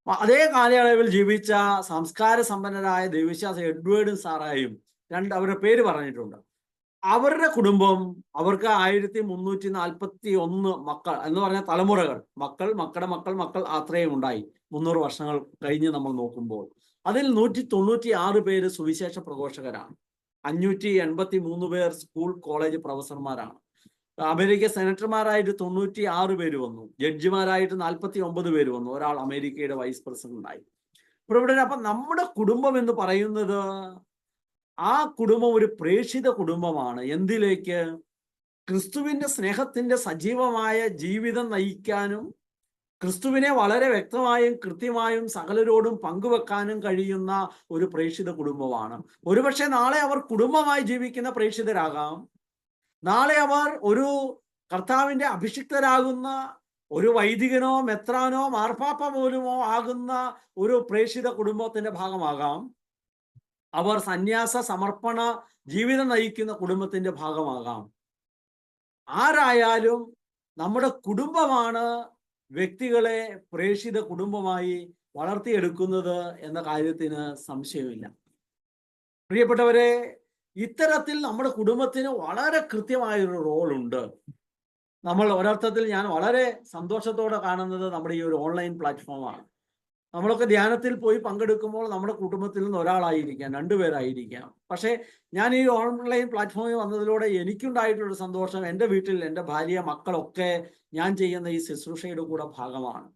അതേ കാലയളവിൽ ജീവിച്ച സംസ്കാര സമ്പന്നരായ ദൈവവിശ്വാസി എഡ്വേർഡും സാറായും അവരുടെ പേര് പറഞ്ഞിട്ടുണ്ട്. അവരുടെ കുടുംബം, അവർക്ക് 1341 മക്കൾ എന്ന് പറഞ്ഞ തലമുറകൾ, മക്കളുടെ മക്കൾ അത്രയും ഉണ്ടായി 300 വർഷങ്ങൾ കഴിഞ്ഞ് നമ്മൾ നോക്കുമ്പോൾ. അതിൽ 196 പേര് സുവിശേഷ പ്രഘോഷകരാണ്, 583 പേർ സ്കൂൾ കോളേജ് പ്രൊഫസർമാരാണ്. അമേരിക്ക സെനറ്റർമാരായിട്ട് 96 പേര് വന്നു, ജഡ്ജിമാരായിട്ട് 49 പേര് വന്നു, ഒരാൾ അമേരിക്കയുടെ വൈസ് പ്രസിഡന്റായി. അപ്പം നമ്മുടെ കുടുംബം എന്ന് പറയുന്നത്, ആ കുടുംബം ഒരു പ്രേക്ഷിത കുടുംബമാണ്. എന്തിലേക്ക്? ക്രിസ്തുവിന്റെ സ്നേഹത്തിന്റെ സജീവമായ ജീവിതം നയിക്കാനും ക്രിസ്തുവിനെ വളരെ വ്യക്തമായും കൃത്യമായും സകലരോടും പങ്കുവെക്കാനും കഴിയുന്ന ഒരു പ്രേക്ഷിത കുടുംബമാണ്. ഒരുപക്ഷെ നാളെ അവർ കുടുംബമായി ജീവിക്കുന്ന പ്രേക്ഷിതരാകാം, നാളെ അവർ ഒരു കർത്താവിന്റെ അഭിഷിക്തരാകുന്ന ഒരു വൈദികനോ മെത്രാനോ മാർപ്പാപ്പ പോലുമോ ആകുന്ന ഒരു പ്രേക്ഷിത കുടുംബത്തിന്റെ ഭാഗമാകാം, അവർ സന്യാസ സമർപ്പണ ജീവിതം നയിക്കുന്ന കുടുംബത്തിന്റെ ഭാഗമാകാം. ആരായാലും നമ്മുടെ കുടുംബമാണ് വ്യക്തികളെ പ്രേക്ഷിത കുടുംബമായി വളർത്തിയെടുക്കുന്നത് എന്ന കാര്യത്തിന് സംശയമില്ല. പ്രിയപ്പെട്ടവരെ, ഇത്തരത്തിൽ നമ്മുടെ കുടുംബത്തിന് വളരെ കൃത്യമായൊരു റോളുണ്ട്. നമ്മൾ ഒരർത്ഥത്തിൽ ഞാൻ വളരെ സന്തോഷത്തോടെ കാണുന്നത് നമ്മുടെ ഈ ഒരു ഓൺലൈൻ പ്ലാറ്റ്ഫോമാണ്. നമ്മളൊക്കെ ധ്യാനത്തിൽ പോയി പങ്കെടുക്കുമ്പോൾ നമ്മുടെ കുടുംബത്തിൽ നിന്ന് ഒരാളായിരിക്കാം, 2 പേരായിരിക്കാം. പക്ഷേ ഞാൻ ഈ ഓൺലൈൻ പ്ലാറ്റ്ഫോമിൽ വന്നതിലൂടെ എനിക്കുണ്ടായിട്ടുള്ളൊരു സന്തോഷം, എൻ്റെ വീട്ടിൽ എൻ്റെ ഭാര്യ മക്കളൊക്കെ ഞാൻ ചെയ്യുന്ന ഈ ശുശ്രൂഷയുടെ കൂടെ ഭാഗമാണ്.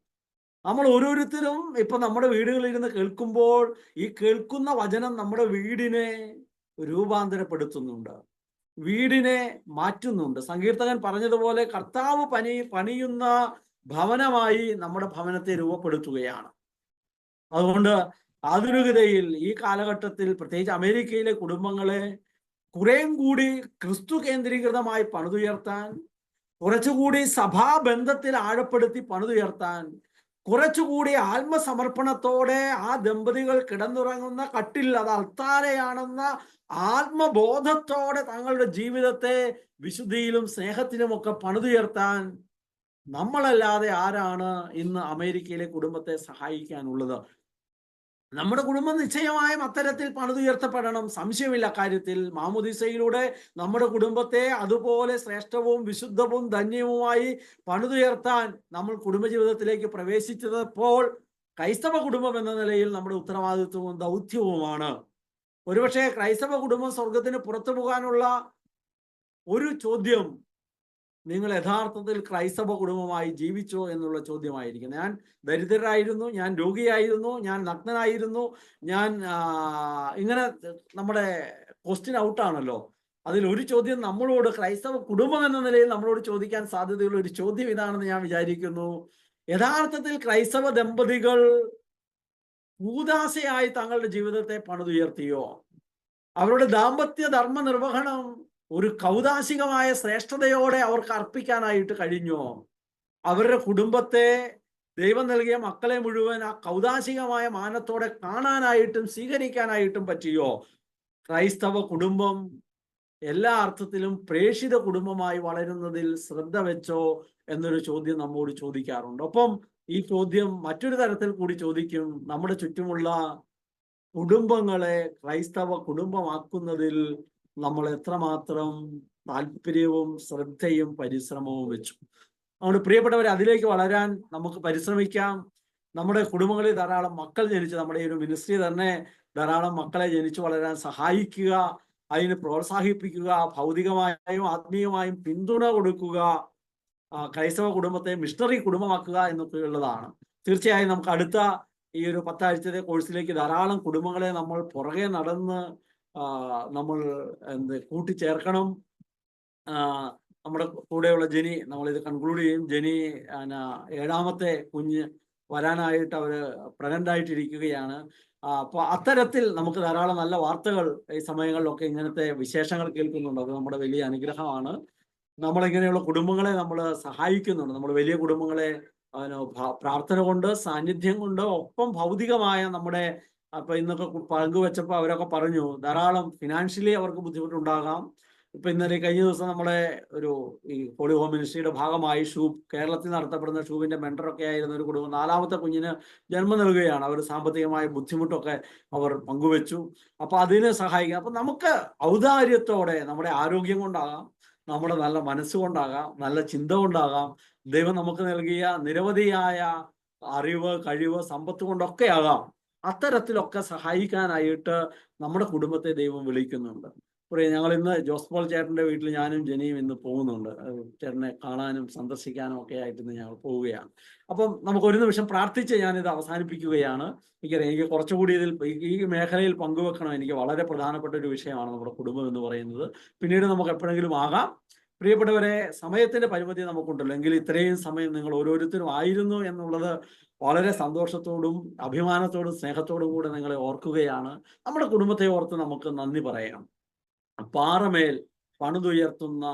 നമ്മൾ ഓരോരുത്തരും ഇപ്പൊ നമ്മുടെ വീടുകളിലിരുന്ന് കേൾക്കുമ്പോൾ ഈ കേൾക്കുന്ന വചനം നമ്മുടെ വീടിനെ രൂപാന്തരപ്പെടുത്തുന്നുണ്ട്, വീടിനെ മാറ്റുന്നുണ്ട്. സങ്കീർത്തകൻ പറഞ്ഞതുപോലെ കർത്താവ് പണിയുന്ന ഭവനമായി നമ്മുടെ ഭവനത്തെ രൂപപ്പെടുത്തുകയാണ്. അതുകൊണ്ട് ആധുനികതയിൽ ഈ കാലഘട്ടത്തിൽ പ്രത്യേകിച്ച് അമേരിക്കയിലെ കുടുംബങ്ങളെ കുറേയും കൂടി ക്രിസ്തു കേന്ദ്രീകൃതമായി പണിതുയർത്താൻ, കുറച്ചുകൂടി സഭാബന്ധത്തിൽ ആഴപ്പെടുത്തി പണിതുയർത്താൻ, കുറച്ചുകൂടി ആത്മസമർപ്പണത്തോടെ ആ ദമ്പതികൾ കിടന്നുറങ്ങുന്ന കട്ടിൽ അത് അൾത്താരയാണെന്ന ആത്മബോധത്തോടെ തങ്ങളുടെ ജീവിതത്തെ വിശുദ്ധിയിലും സ്നേഹത്തിലുമൊക്കെ പണിതുയർത്താൻ നമ്മളല്ലാതെ ആരാണ് ഇന്ന് അമേരിക്കയിലെ കുടുംബത്തെ സഹായിക്കാനുള്ളത്? നമ്മുടെ കുടുംബം നിശ്ചയമായും അത്തരത്തിൽ പണിതുയർത്തപ്പെടണം, സംശയമില്ല കാര്യത്തിൽ. മാമോദീസയിലൂടെ നമ്മുടെ കുടുംബത്തെ അതുപോലെ ശ്രേഷ്ഠവും വിശുദ്ധവും ധന്യവുമായി പണിതുയർത്താൻ നമ്മൾ കുടുംബജീവിതത്തിലേക്ക് പ്രവേശിച്ചപ്പോൾ ക്രൈസ്തവ കുടുംബം എന്ന നിലയിൽ നമ്മുടെ ഉത്തരവാദിത്വവും ദൗത്യവുമാണ്. ഒരുപക്ഷെ ക്രൈസ്തവ കുടുംബം സ്വർഗത്തിന് പുറത്തു പോകാനുള്ള ഒരു ചോദ്യം, നിങ്ങൾ യഥാർത്ഥത്തിൽ ക്രൈസ്തവ കുടുംബമായി ജീവിച്ചോ എന്നുള്ള ചോദ്യമായിരിക്കും. ഞാൻ ദരിദ്രരായിരുന്നു, ഞാൻ രോഗിയായിരുന്നു, ഞാൻ നഗ്നനായിരുന്നു, ഞാൻ ഇങ്ങനെ നമ്മുടെ ക്വസ്റ്റ്യൻ ഔട്ടാണല്ലോ. അതിൽ ഒരു ചോദ്യം നമ്മളോട്, ക്രൈസ്തവ കുടുംബം എന്ന നിലയിൽ നമ്മളോട് ചോദിക്കാൻ സാധ്യതയുള്ള ഒരു ചോദ്യം ഇതാണെന്ന് ഞാൻ വിചാരിക്കുന്നു. യഥാർത്ഥത്തിൽ ക്രൈസ്തവ ദമ്പതികൾ കൂദാശയായി തങ്ങളുടെ ജീവിതത്തെ പണിതുയർത്തിയോ? അവരുടെ ദാമ്പത്യ ധർമ്മ നിർവഹണം ഒരു കൗദാശികമായ ശ്രേഷ്ഠതയോടെ അവർക്ക് അർപ്പിക്കാനായിട്ട് കഴിഞ്ഞോ? അവരുടെ കുടുംബത്തെ, ദൈവം നൽകിയ മക്കളെ മുഴുവൻ ആ കൗദാശികമായ മാനത്തോടെ കാണാനായിട്ടും സ്വീകരിക്കാനായിട്ടും പറ്റിയോ? ക്രൈസ്തവ കുടുംബം എല്ലാ അർത്ഥത്തിലും പ്രേക്ഷിത കുടുംബമായി വളരുന്നതിൽ ശ്രദ്ധ വെച്ചോ എന്നൊരു ചോദ്യം നമ്മോട് ചോദിക്കാറുണ്ട്. ഒപ്പം ഈ ചോദ്യം മറ്റൊരു തരത്തിൽ കൂടി ചോദിക്കും, നമ്മുടെ ചുറ്റുമുള്ള കുടുംബങ്ങളെ ക്രൈസ്തവ കുടുംബമാക്കുന്നതിൽ നമ്മൾ എത്രമാത്രം താല്പര്യവും ശ്രദ്ധയും പരിശ്രമവും വെച്ചു. അതുകൊണ്ട് പ്രിയപ്പെട്ടവരെ, അതിലേക്ക് വളരാൻ നമുക്ക് പരിശ്രമിക്കാം. നമ്മുടെ കുടുംബങ്ങളിൽ ധാരാളം മക്കൾ ജനിച്ച്, നമ്മുടെ ഈ ഒരു മിനിസ്ട്രി തന്നെ ധാരാളം മക്കളെ ജനിച്ചു വളരാൻ സഹായിക്കുക, അതിന് പ്രോത്സാഹിപ്പിക്കുക, ഭൗതികമായും ആത്മീയമായും പിന്തുണ കൊടുക്കുക, ക്രൈസ്തവ കുടുംബത്തെ മിഷണറി കുടുംബമാക്കുക എന്നൊക്കെയുള്ളതാണ്. തീർച്ചയായും നമുക്ക് അടുത്ത ഈ ഒരു 10 ആഴ്ചത്തെ കോഴ്സിലേക്ക് ധാരാളം കുടുംബങ്ങളെ നമ്മൾ പുറകെ നടന്ന് നമ്മൾ കൂട്ടിച്ചേർക്കണം. നമ്മുടെ കൂടെയുള്ള ജെനി, നമ്മളിത് കൺക്ലൂഡ് ചെയ്യും. ജെനി 7ാമത്തെ കുഞ്ഞ് വരാനായിട്ട് അവര് പ്രഗ്നന്റ് ആയിട്ടിരിക്കുകയാണ്. അപ്പൊ അത്തരത്തിൽ നമുക്ക് ധാരാളം നല്ല വാർത്തകൾ ഈ സമയങ്ങളിലൊക്കെ ഇങ്ങനത്തെ വിശേഷങ്ങൾ കേൾക്കുന്നുണ്ട്. അത് നമ്മുടെ വലിയ അനുഗ്രഹമാണ്. നമ്മളിങ്ങനെയുള്ള കുടുംബങ്ങളെ നമ്മൾ സഹായിക്കുന്നുണ്ട്. നമ്മൾ വലിയ കുടുംബങ്ങളെ പ്രാർത്ഥന കൊണ്ട്, സാന്നിധ്യം കൊണ്ട്, ഒപ്പം ഭൗതികമായ നമ്മുടെ, അപ്പൊ ഇന്നൊക്കെ പങ്കുവെച്ചപ്പോൾ അവരൊക്കെ പറഞ്ഞു ധാരാളം ഫിനാൻഷ്യലി അവർക്ക് ബുദ്ധിമുട്ടുണ്ടാകാം. ഇപ്പൊ ഇന്നലെ കഴിഞ്ഞ ദിവസം നമ്മളെ ഒരു ഈ ഹോളി ഹോം മിനിസ്ട്രിയുടെ ഭാഗമായി കേരളത്തിൽ നടത്തപ്പെടുന്ന ഷൂവിന്റെ മെന്ററൊക്കെ ആയിരുന്ന ഒരു കുടുംബം 4ാമത്തെ കുഞ്ഞിന് ജന്മം നൽകുകയാണ്. അവർ സാമ്പത്തികമായ ബുദ്ധിമുട്ടൊക്കെ അവർ പങ്കുവെച്ചു. അപ്പൊ അതിന് സഹായിക്കാം. അപ്പൊ നമുക്ക് ഔദാര്യത്തോടെ, നമ്മുടെ ആരോഗ്യം കൊണ്ടാകാം, നമ്മുടെ നല്ല മനസ്സുകൊണ്ടാകാം, നല്ല ചിന്ത കൊണ്ടാകാം, ദൈവം നമുക്ക് നൽകിയ നിരവധിയായ അറിവ്, കഴിവ്, സമ്പത്ത് കൊണ്ടൊക്കെ ആകാം, അത്തരത്തിലൊക്കെ സഹായിക്കാനായിട്ട് നമ്മുടെ കുടുംബത്തെ ദൈവം വിളിക്കുന്നുണ്ട്. ഞങ്ങൾ ഇന്ന് ജോസ് പോൾ ചേട്ടന്റെ വീട്ടിൽ ഞാനും ജെനിയും ഇന്ന് പോകുന്നുണ്ട്. ചേട്ടനെ കാണാനും സന്ദർശിക്കാനും ഒക്കെ ആയിട്ട് ഇന്ന് ഞങ്ങൾ പോവുകയാണ്. അപ്പം നമുക്ക് ഒരു നിമിഷം പ്രാർത്ഥിച്ച് ഞാനിത് അവസാനിപ്പിക്കുകയാണ്. എനിക്ക് കുറച്ചുകൂടി ഈ മേഖലയിൽ പങ്കുവെക്കണം. എനിക്ക് വളരെ പ്രധാനപ്പെട്ട ഒരു വിഷയമാണ് നമ്മുടെ കുടുംബം എന്ന് പറയുന്നത്. പിന്നീട് നമുക്ക് എപ്പോഴെങ്കിലും ആകാം. പ്രിയപ്പെട്ടവരെ, സമയത്തിന്റെ പരിമിതി നമുക്കുണ്ടല്ലോ, എങ്കിൽ ഇത്രയും സമയം നിങ്ങൾ ഓരോരുത്തരും ആയിരുന്നു എന്നുള്ളത് വളരെ സന്തോഷത്തോടും അഭിമാനത്തോടും സ്നേഹത്തോടും കൂടെ നിങ്ങളെ ഓർക്കുകയാണ്. നമ്മുടെ കുടുംബത്തെ ഓർത്ത് നമുക്ക് നന്ദി പറയാം. പാറമേൽ പണിതുയർത്തുന്ന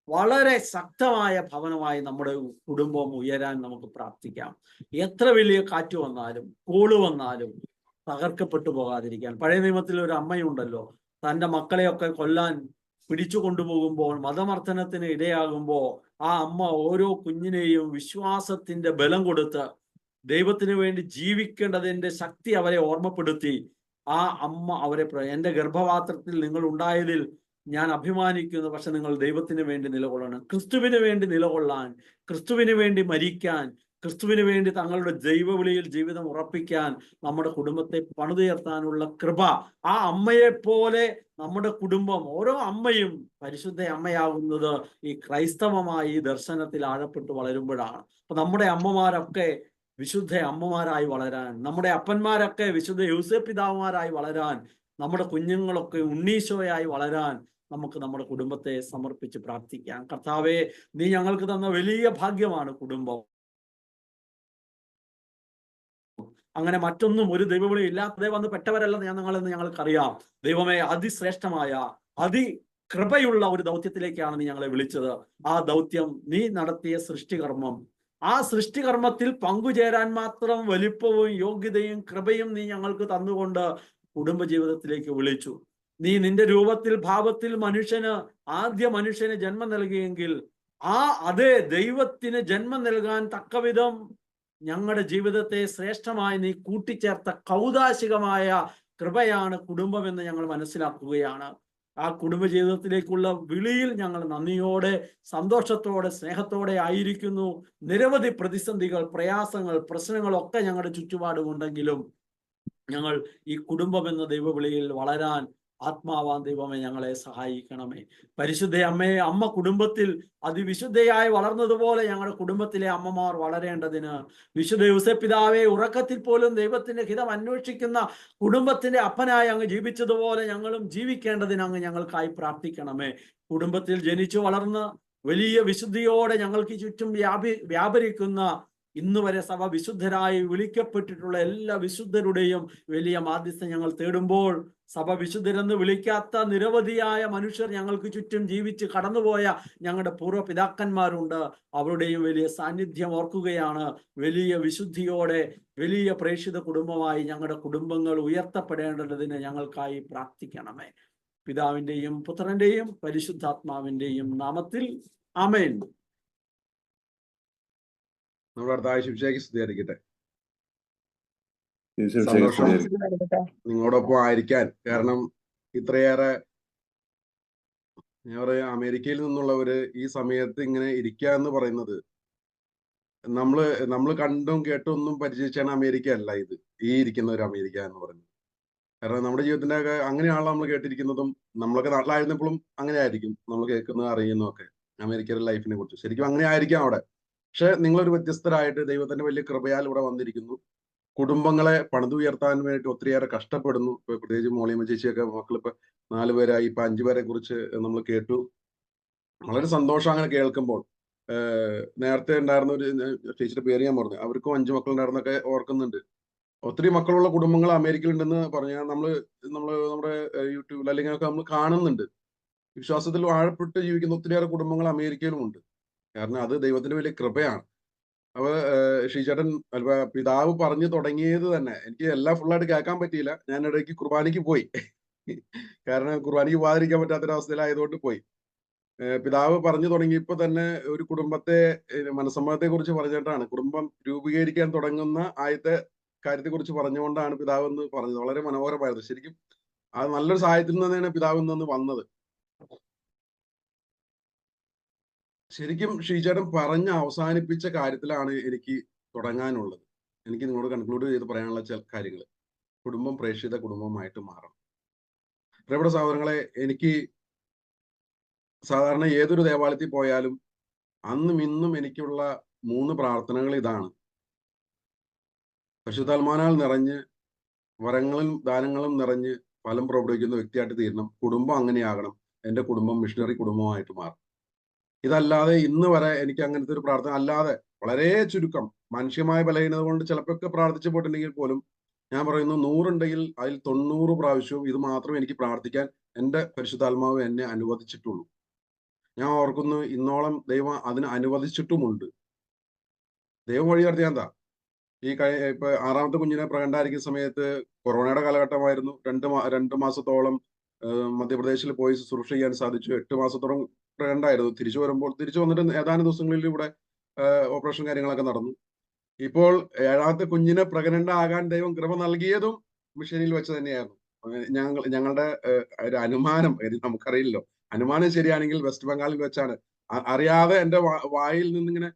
വളരെ ശക്തമായ ഭവനമായി നമ്മുടെ കുടുംബം ഉയരാൻ നമുക്ക് പ്രാർത്ഥിക്കാം. എത്ര വലിയ കാറ്റ് വന്നാലും കോള് വന്നാലും തകർക്കപ്പെട്ടു പോകാതിരിക്കാൻ. പഴയ നിയമത്തിൽ ഒരു അമ്മയുണ്ടല്ലോ, തൻ്റെ മക്കളെയൊക്കെ കൊല്ലാൻ പിടിച്ചു കൊണ്ടുപോകുമ്പോൾ, മതമർദ്ദനത്തിന് ഇടയാകുമ്പോൾ ആ അമ്മ ഓരോ കുഞ്ഞിനെയും വിശ്വാസത്തിന്റെ ബലം കൊടുത്ത് ദൈവത്തിന് വേണ്ടി ജീവിക്കേണ്ടതിന്റെ ശക്തി അവരെ ഓർമ്മപ്പെടുത്തി. ആ അമ്മ അവരെ, എൻ്റെ ഗർഭപാത്രത്തിൽ നിങ്ങൾ ഉണ്ടായതിൽ ഞാൻ അഭിമാനിക്കുന്നു, പക്ഷെ നിങ്ങൾ ദൈവത്തിന് വേണ്ടി നിലകൊള്ളണം. ക്രിസ്തുവിന് വേണ്ടി നിലകൊള്ളാൻ, ക്രിസ്തുവിന് വേണ്ടി മരിക്കാൻ, ക്രിസ്തുവിന് വേണ്ടി തങ്ങളുടെ ദൈവവിളിയിൽ ജീവിതം ഉറപ്പിക്കാൻ നമ്മുടെ കുടുംബത്തെ പണിതുയർത്താനുള്ള കൃപ ആ അമ്മയെപ്പോലെ നമ്മുടെ കുടുംബം, ഓരോ അമ്മയും പരിശുദ്ധ അമ്മയാകുന്നത് ഈ ക്രൈസ്തവമായ ഈ ദർശനത്തിൽ ആഴപ്പെട്ട് വളരുമ്പോഴാണ്. അപ്പൊ നമ്മുടെ അമ്മമാരൊക്കെ വിശുദ്ധ അമ്മമാരായി വളരാൻ, നമ്മുടെ അപ്പന്മാരൊക്കെ വിശുദ്ധ യൂസേപ്പ് പിതാവുമാരായി വളരാൻ, നമ്മുടെ കുഞ്ഞുങ്ങളൊക്കെ ഉണ്ണീശോയായി വളരാൻ നമുക്ക് നമ്മുടെ കുടുംബത്തെ സമർപ്പിച്ച് പ്രാർത്ഥിക്കാം. കർത്താവേ, നീ ഞങ്ങൾക്ക് തന്ന വലിയ ഭാഗ്യമാണ് കുടുംബം. അങ്ങനെ മറ്റൊന്നും ഒരു ദൈവവിളി ഇല്ലാതെ വന്ന് പെട്ടവരല്ലെന്ന് ഞങ്ങൾക്കറിയാം. ദൈവമേ, അതിശ്രേഷ്ഠമായ കൃപയുള്ള ഒരു ദൗത്യത്തിലേക്കാണ് നീ ഞങ്ങളെ വിളിച്ചത്. ആ ദൗത്യം നീ നടത്തിയ സൃഷ്ടികർമ്മം, ആ സൃഷ്ടികർമ്മത്തിൽ പങ്കുചേരാൻ മാത്രം വലിപ്പവും യോഗ്യതയും കൃപയും നീ ഞങ്ങൾക്ക് തന്നുകൊണ്ട് കുടുംബജീവിതത്തിലേക്ക് വിളിച്ചു. നീ നിന്റെ രൂപത്തിൽ ഭാവത്തിൽ ആദ്യ മനുഷ്യന് ജന്മം നൽകിയെങ്കിൽ അതേ ദൈവത്തിന് ജന്മം നൽകാൻ തക്കവിധം ഞങ്ങളുടെ ജീവിതത്തെ ശ്രേഷ്ഠമായി നീ കൂട്ടിച്ചേർത്ത കൗദാശികമായ കൃപയാണ് കുടുംബമെന്ന് ഞങ്ങൾ മനസ്സിലാക്കുകയാണ്. ആ കുടുംബജീവിതത്തിലേക്കുള്ള വിളിയിൽ ഞങ്ങൾ നന്ദിയോടെ, സന്തോഷത്തോടെ, സ്നേഹത്തോടെ ആയിരിക്കുന്നു. നിരവധി പ്രതിസന്ധികൾ, പ്രയാസങ്ങൾ, പ്രശ്നങ്ങളൊക്കെ ഞങ്ങളുടെ ചുറ്റുപാടുമുണ്ടെങ്കിലും ഞങ്ങൾ ഈ കുടുംബം എന്ന ദൈവവിളിയിൽ വളരാൻ ആത്മാവാൻ ദൈവമേ ഞങ്ങളെ സഹായിക്കണമേ. പരിശുദ്ധ അമ്മയെ, അമ്മ കുടുംബത്തിൽ അതിവിശുദ്ധയായി വളർന്നതുപോലെ ഞങ്ങളുടെ കുടുംബത്തിലെ അമ്മമാർ വളരേണ്ടതിന്, വിശുദ്ധ യൂസേപ്പ് പിതാവെ ഉറക്കത്തിൽ പോലും ദൈവത്തിന്റെ ഹിതം അന്വേഷിക്കുന്ന കുടുംബത്തിന്റെ അപ്പനായി അങ്ങ് ജീവിച്ചതുപോലെ ഞങ്ങളും ജീവിക്കേണ്ടതിന് അങ്ങ് ഞങ്ങൾക്കായി പ്രാർത്ഥിക്കണമേ. കുടുംബത്തിൽ ജനിച്ചു വളർന്ന് വലിയ വിശുദ്ധിയോടെ ഞങ്ങൾക്ക് ചുറ്റും വ്യാപരിക്കുന്ന, ഇന്ന് വരെ സഭ വിശുദ്ധരായി വിളിക്കപ്പെട്ടിട്ടുള്ള എല്ലാ വിശുദ്ധരുടെയും വലിയ മാധ്യസ്ഥം ഞങ്ങൾ തേടുമ്പോൾ, സഭ വിശുദ്ധരെന്ന് വിളിക്കാത്ത നിരവധിയായ മനുഷ്യർ ഞങ്ങൾക്ക് ചുറ്റും ജീവിച്ച് കടന്നുപോയ ഞങ്ങളുടെ പൂർവ്വ പിതാക്കന്മാരുണ്ട്. അവരുടെയും വലിയ സാന്നിധ്യം ഓർക്കുകയാണ്. വലിയ വിശുദ്ധിയോടെ വലിയ പ്രേക്ഷിത കുടുംബമായി ഞങ്ങളുടെ കുടുംബങ്ങൾ ഉയർത്തപ്പെടേണ്ടതിന് ഞങ്ങൾക്കായി പ്രാർത്ഥിക്കണമേ. പിതാവിന്റെയും പുത്രന്റെയും പരിശുദ്ധാത്മാവിന്റെയും നാമത്തിൽ ആമേൻ.
നമ്മുടെ അടുത്ത ശിവശേഖി സ്തുതിയായിരിക്കട്ടെ.
ഈശോ
സന്തോഷം
ശരിയായിരിക്കട്ടെ.
നിങ്ങളോടൊപ്പം ആയിരിക്കാൻ. കാരണം ഇത്രയേറെ ഞാൻ പറയാ, അമേരിക്കയിൽ നിന്നുള്ളവര് ഈ സമയത്ത് ഇങ്ങനെ ഇരിക്കുക എന്ന് പറയുന്നത്, നമ്മള് കണ്ടും കേട്ടും ഒന്നും പരിചയിച്ചാണ് അമേരിക്ക അല്ല ഇത്, ഈ ഇരിക്കുന്ന ഒരു അമേരിക്ക എന്ന് പറയുന്നത്. കാരണം നമ്മുടെ ജീവിതത്തിന്റെ ഒക്കെ അങ്ങനെയാണല്ലോ നമ്മൾ കേട്ടിരിക്കുന്നതും. നമ്മളൊക്കെ നാട്ടിലായിരുന്നപ്പോഴും അങ്ങനെ ആയിരിക്കും നമ്മൾ കേൾക്കുന്നത് അറിയുന്നതും ഒക്കെ അമേരിക്കയുടെ ലൈഫിനെ കുറിച്ച്. ശരിക്കും അങ്ങനെ ആയിരിക്കാം അവിടെ. പക്ഷെ നിങ്ങളൊരു വ്യത്യസ്തരായിട്ട് ദൈവത്തിന്റെ വലിയ കൃപയാൽ ഇവിടെ വന്നിരിക്കുന്നു. കുടുംബങ്ങളെ പണിതുയർത്താൻ വേണ്ടി ഒത്തിരിയേറെ കഷ്ടപ്പെടുന്നു. ഇപ്പൊ പ്രത്യേകിച്ച് മോളിയമ്മ ചേച്ചിയൊക്കെ മക്കളിപ്പോ 4 പേരായി, ഇപ്പൊ 5 പേരെ കുറിച്ച് നമ്മൾ കേട്ടു. വളരെ സന്തോഷം അങ്ങനെ കേൾക്കുമ്പോൾ. നേരത്തെ ഉണ്ടായിരുന്ന ഒരു ചേച്ചിയുടെ പേര് ഞാൻ പറഞ്ഞു, അവർക്കും 5 മക്കളുണ്ടായിരുന്നൊക്കെ ഓർക്കുന്നുണ്ട്. ഒത്തിരി മക്കളുള്ള കുടുംബങ്ങൾ അമേരിക്കയിൽ ഉണ്ടെന്ന് പറഞ്ഞാൽ നമ്മുടെ യൂട്യൂബിൽ അല്ലെങ്കിൽ ഒക്കെ നമ്മൾ കാണുന്നുണ്ട്. വിശ്വാസത്തിൽ ആഴപ്പെട്ട് ജീവിക്കുന്ന ഒത്തിരിയേറെ കുടുംബങ്ങൾ അമേരിക്കയിലും ഉണ്ട്. കാരണം അത് ദൈവത്തിന്റെ വലിയ കൃപയാണ്. അപ്പൊ ഷീചേട്ടൻ പിതാവ് പറഞ്ഞു തുടങ്ങിയത് തന്നെ എനിക്ക് എല്ലാം ഫുള്ളായിട്ട് കേൾക്കാൻ പറ്റിയില്ല. ഞാൻ ഇടയ്ക്ക് കുർബാനയ്ക്ക് പോയി. കാരണം കുർബാനയ്ക്ക് പോകാതിരിക്കാൻ പറ്റാത്തൊരവസ്ഥയിലായതുകൊണ്ട് പോയി. പിതാവ് പറഞ്ഞു തുടങ്ങിയപ്പോ തന്നെ ഒരു കുടുംബത്തെ മനസ്സമ്മതത്തെ കുറിച്ച് പറഞ്ഞിട്ടാണ്, കുടുംബം രൂപീകരിക്കാൻ തുടങ്ങുന്ന ആദ്യത്തെ കാര്യത്തെ കുറിച്ച് പറഞ്ഞുകൊണ്ടാണ് പിതാവ് എന്ന് പറഞ്ഞത്. വളരെ മനോഹരമായിരുന്നു. ശരിക്കും അത് നല്ലൊരു സാഹചര്യത്തിൽ നിന്നാണ് പിതാവ് നിന്ന് വന്നത്. ശരിക്കും ഷീചേട്ടൻ പറഞ്ഞ് അവസാനിപ്പിച്ച കാര്യത്തിലാണ് എനിക്ക് തുടങ്ങാനുള്ളത്. എനിക്ക് നിങ്ങളോട് കൺക്ലൂഡ് ചെയ്ത് പറയാനുള്ള ചില കാര്യങ്ങൾ. കുടുംബം പ്രേക്ഷിത കുടുംബമായിട്ട് മാറണം. പ്രിയപ്പെട്ട സഹോദരങ്ങളെ, എനിക്ക് സാധാരണ ഏതൊരു ദേവാലയത്തിൽ പോയാലും അന്നും ഇന്നും എനിക്കുള്ള 3 പ്രാർത്ഥനകൾ ഇതാണ്. പരിശുദ്ധാത്മാവിനാൽ നിറഞ്ഞ് വരങ്ങളും ദാനങ്ങളും നിറഞ്ഞ് ഫലം പുറപ്പെടുവിക്കുന്ന വ്യക്തിയായിട്ട് തീരണം. കുടുംബം അങ്ങനെയാകണം. എൻ്റെ കുടുംബം മിഷണറി കുടുംബമായിട്ട് മാറും. ഇതല്ലാതെ ഇന്ന് വരെ എനിക്ക് അങ്ങനത്തെ ഒരു പ്രാർത്ഥന അല്ലാതെ വളരെ ചുരുക്കം മനുഷ്യമായ ബലഹീനത കൊണ്ട് ചിലപ്പോൾ പ്രാർത്ഥിച്ചു പോയിട്ടുണ്ടെങ്കിൽ പോലും ഞാൻ പറയുന്നു, 100 ഉണ്ടെങ്കിൽ അതിൽ 90 പ്രാവശ്യവും ഇത് മാത്രം എനിക്ക് പ്രാർത്ഥിക്കാൻ എൻ്റെ പരിശുദ്ധാത്മാവ് എന്നെ അനുവദിച്ചിട്ടുള്ളൂ. ഞാൻ ഓർക്കുന്നു, ഇന്നോളം ദൈവം അതിന് അനുവദിച്ചിട്ടുമുണ്ട്. ദൈവം വഴി നടത്തിയാൽ എന്താ, ഇപ്പൊ 6ാമത്തെ കുഞ്ഞിനെ പ്രകണ്ടായിരിക്കുന്ന സമയത്ത് കൊറോണയുടെ കാലഘട്ടമായിരുന്നു. 2 മാസത്തോളം മധ്യപ്രദേശിൽ പോയി ശുശ്രൂഷ ചെയ്യാൻ സാധിച്ചു. 8 മാസത്തോളം പ്രകണ്ടായിരുന്നു. തിരിച്ചു വന്നിട്ട് ഏതാനും ദിവസങ്ങളിൽ ഇവിടെ ഓപ്പറേഷൻ കാര്യങ്ങളൊക്കെ നടന്നു. ഇപ്പോൾ 7ാമത്തെ കുഞ്ഞിനെ പ്രഗ്നന്റ് ആകാൻ ദൈവം കൃപ നൽകിയതും മിഷനിൽ വെച്ച് തന്നെയായിരുന്നു. ഞങ്ങളുടെ ഒരു അനുമാനം, നമുക്കറിയില്ലല്ലോ, അനുമാനം ശരിയാണെങ്കിൽ വെസ്റ്റ് ബംഗാളിൽ വെച്ചാണ്. അറിയാതെ എൻ്റെ വായിൽ നിന്നിങ്ങനെ